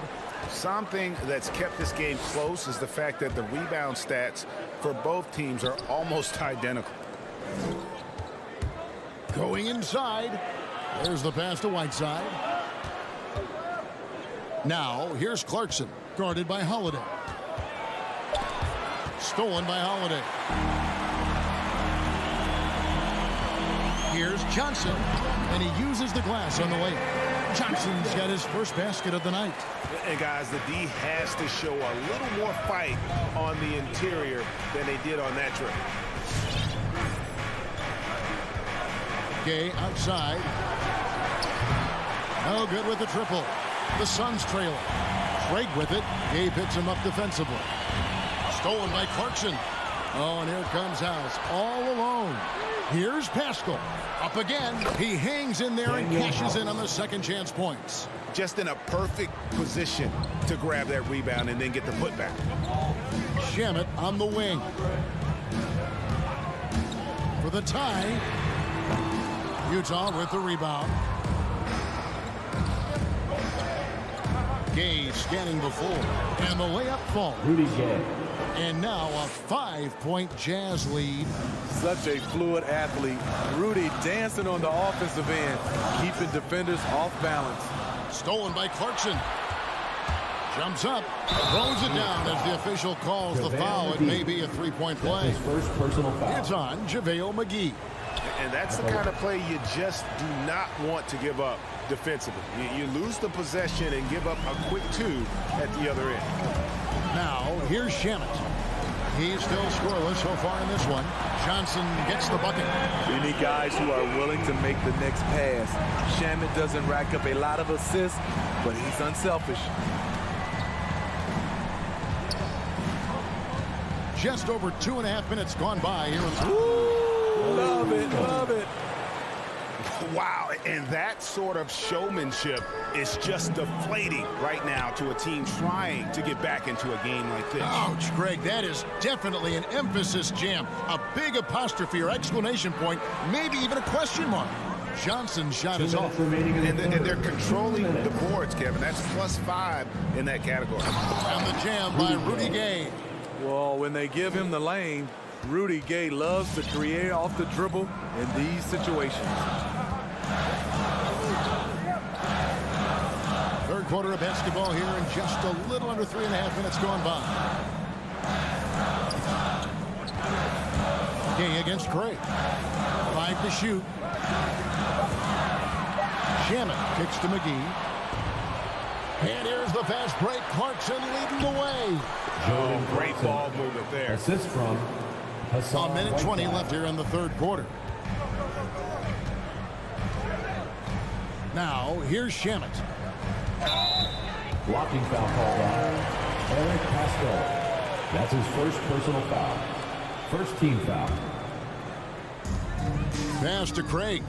Something that's kept this game close is the fact that the rebound stats for both teams are almost identical. Going inside. There's the pass to Whiteside. Now, here's Clarkson, guarded by Holiday. Stolen by Holiday. Here's Johnson, and he uses the glass on the layup. Johnson's got his first basket of the night. And guys, the D has to show a little more fight on the interior than they did on that trip. Gay outside. No good with the triple. The Suns trailing. Craig with it. Gay picks him up defensively. Stolen by Clarkson. Oh, and here comes House all alone. Here's Pascal. Up again. He hangs in there and cashes in on the second chance points. Just in a perfect position to grab that rebound and then get the putback. Shamet on the wing. For the tie. Utah with the rebound. Gay scanning before. And the layup falls. Rudy Gay. And now a 5-point Jazz lead. Such a fluid athlete. Rudy dancing on the offensive end, keeping defenders off balance. Stolen by Clarkson. Jumps up, throws it down as the official calls the foul. It may be a three-point play. His first personal foul. It's on JaVale McGee. And that's the kind of play you just do not want to give up defensively. You lose the possession and give up a quick two at the other end. Now, here's Shamet. He's still scoreless so far in this one. Johnson gets the bucket. You need guys who are willing to make the next pass. Shamet doesn't rack up a lot of assists, but he's unselfish. Just over 2.5 minutes gone by here. Love it, love it. Wow, and that sort of showmanship is just deflating right now to a team trying to get back into a game like this. Ouch, Greg, that is definitely an emphasis jam. A big apostrophe or exclamation point, maybe even a question mark. Johnson's shot is off. And they're controlling the boards, Kevin. That's +5 in that category. And the jam by Rudy Gay. Well, when they give him the lane, Rudy Gay loves to create off the dribble in these situations. Third quarter of basketball here and just a little under 3.5 minutes gone by. Gay against Craig. 5 to shoot. Shamet kicks to McGee. And here's the fast break. Clarkson leading the way. Oh, great ball movement there. Assist from Hassan. A minute 20 left here in the third quarter. Now, here's Shamet. Blocking foul called on Eric Pascal. That's his first personal foul. First team foul. Pass to Craig.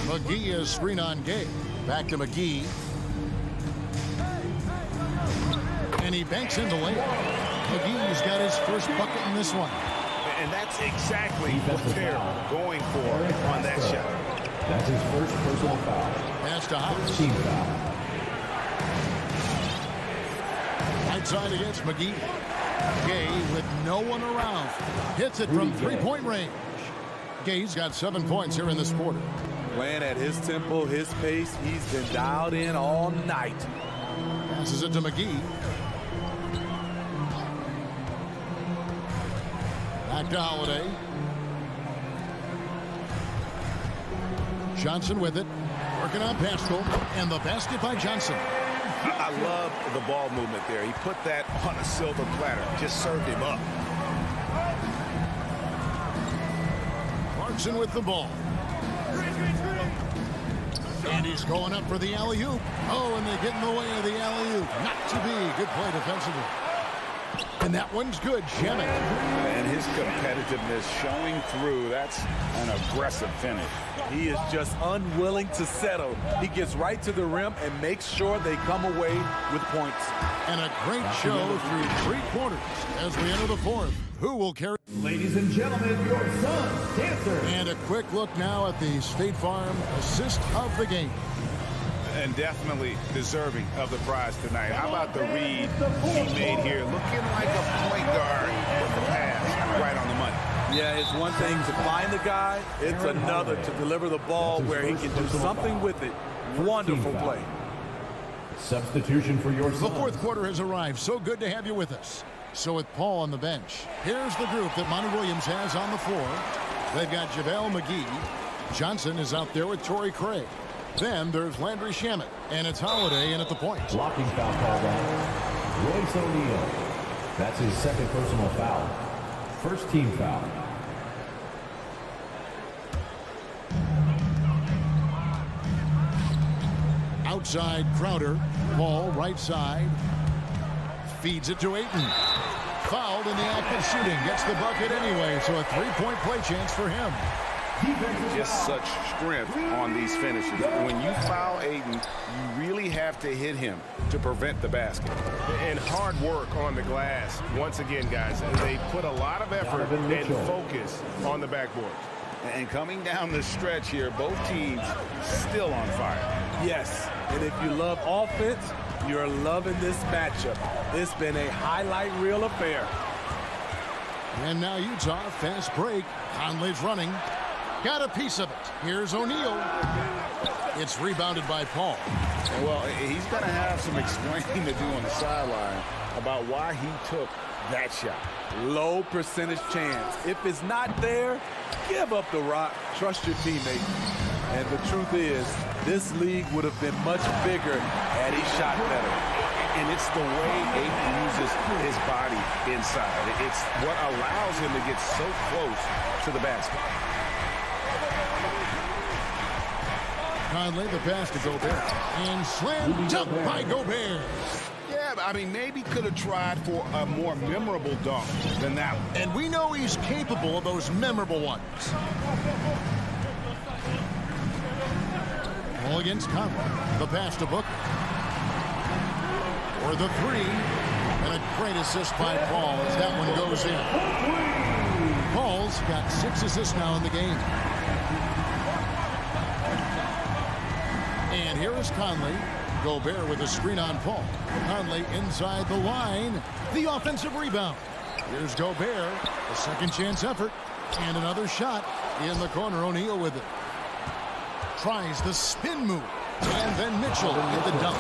McGee is screen on Gay. Back to McGee. And he banks in the lane. McGee's got his first bucket in this one. And that's exactly what they're going for on that shot. That's his first personal foul. Pass to House. Team foul. Right side against McGee. Gay with no one around. Hits it from three-point range. Gay's got 7 points here in this quarter. Playing at his tempo, his pace, he's been dialed in all night. Passes it to McGee. Back to Holiday. Johnson with it. Working on Pascal. And the basket by Johnson. I love the ball movement there. He put that on a silver platter. Just served him up. Clarkson with the ball. And he's going up for the alley-oop. Oh, and they get in the way of the alley-oop. Not to be. Good play defensively. And that one's good. Shamet. And his competitiveness showing through. That's an aggressive finish. He is just unwilling to settle. He gets right to the rim and makes sure they come away with points. And a great show through 3 quarters as we enter the fourth. Who will carry? Ladies and gentlemen, your son's dancer. And a quick look now at the State Farm assist of the game. And definitely deserving of the prize tonight. How about the read he made here? Looking like a point guard with the pass right on the money. Yeah, it's one thing to find the guy. It's another to deliver the ball where he can do something with it. Wonderful play. Substitution for your son. The fourth quarter has arrived. So good to have you with us. So with Paul on the bench, here's the group that Monty Williams has on the floor. They've got JaVale McGee. Johnson is out there with Torrey Craig. Then there's Landry Shamet, and it's Holiday in at the point. Blocking foul called on Royce O'Neal. That's his second personal foul. First team foul. Outside Crowder. Ball right side. Feeds it to Ayton. Fouled in the act of shooting. Gets the bucket anyway, so a 3-point play chance for him. Just such strength on these finishes. When you foul Ayton, you really have to hit him to prevent the basket. And hard work on the glass. Once again, guys, they put a lot of effort and focus on the backboard. And coming down the stretch here, both teams still on fire. Yes, and if you love offense, you're loving this matchup. It's been a highlight reel affair. And now Utah, fast break. Conley's running. Got a piece of it. Here's O'Neal. It's rebounded by Paul. Well, he's going to have some explaining to do on the sideline about why he took that shot. Low percentage chance. If it's not there, give up the rock. Trust your teammate. And the truth is, this league would have been much bigger had he shot better. And it's the way Ayton uses his body inside. It's what allows him to get so close to the basket. Conley, the pass to Gobert. And slam dunk by Gobert. Yeah, I mean, maybe could have tried for a more memorable dunk than that one. And we know he's capable of those memorable ones. Ball against Conley. The pass to Booker. For the three. And a great assist by Paul as that one goes in. Paul's got 6 assists now in the game. And here is Conley. Gobert with a screen on Paul. Conley inside the line. The offensive rebound. Here's Gobert. A second chance effort. And another shot in the corner. O'Neal with it. Tries the spin move. And then Mitchell with the dunk.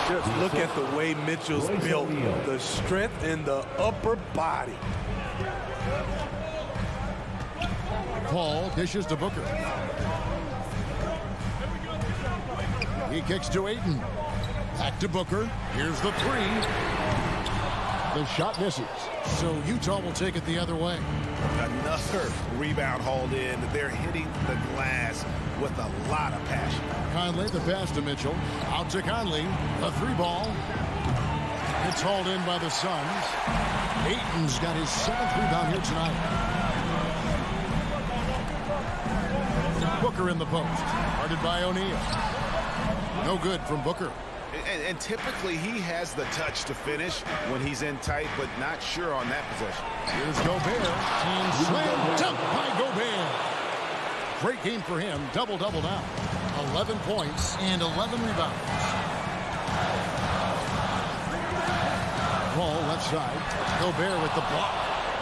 Just look at the way Mitchell's built. The strength in the upper body. Paul dishes to Booker. He kicks to Ayton. Back to Booker. Here's the three. The shot misses. So Utah will take it the other way. Another rebound hauled in. They're hitting the glass with a lot of passion. Conley, the pass to Mitchell. Out to Conley. A 3-ball. It's hauled in by the Suns. Ayton's got his 7th rebound here tonight. Booker in the post. Guarded by O'Neal. No good from Booker. And typically he has the touch to finish when he's in tight, but not sure on that possession. Here's Gobert. And slam dunk by Gobert. Great game for him. Double-double now. 11 points and 11 rebounds. Paul left side. Gobert with the block.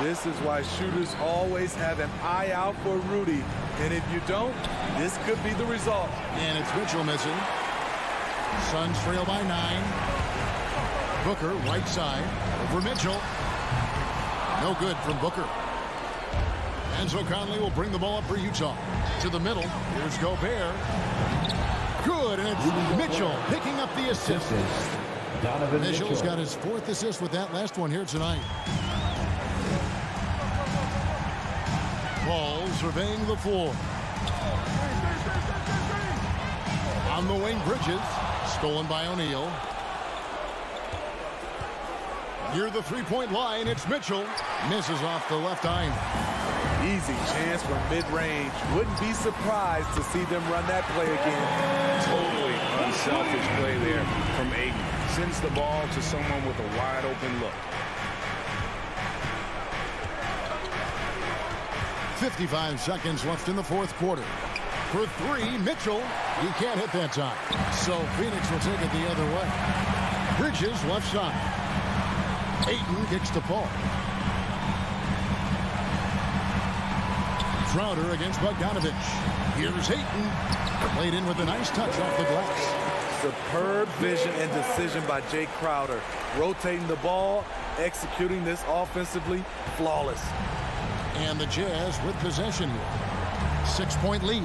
This is why shooters always have an eye out for Rudy. And if you don't, this could be the result. And it's Mitchell missing. Suns trail by 9. Booker, right side. Over Mitchell. No good from Booker. And so Conley will bring the ball up for Utah. To the middle. Here's Gobert. Good, and it's Mitchell picking up the assist. Donovan Mitchell's Mitchell got his 4th assist with that last one here tonight. Paul surveying the floor. On the wing, Bridges. Stolen by O'Neal. Near the 3-point line, it's Mitchell. Misses off the left eye. Easy chance from mid-range. Wouldn't be surprised to see them run that play again. Totally unselfish play there from Ayton. Sends the ball to someone with a wide open look. 55 seconds left in the 4th quarter. For 3, Mitchell. He can't hit that time. So Phoenix will take it the other way. Bridges left side. Ayton kicks to Paul. Crowder against Bogdanovich. Here's Ayton. Played in with a nice touch off the glass. Superb vision and decision by Jay Crowder. Rotating the ball, executing this offensively, flawless. And the Jazz with possession here. 6-point lead.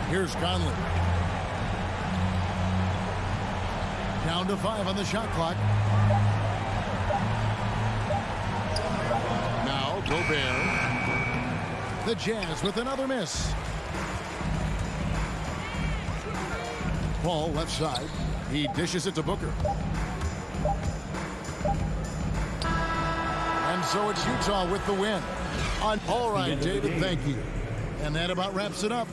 Here's Conley. Down to 5 on the shot clock. Now Gobert. The Jazz with another miss. Paul left side. He dishes it to Booker. And so it's Utah with the win. All right, David, thank you. And that about wraps it up.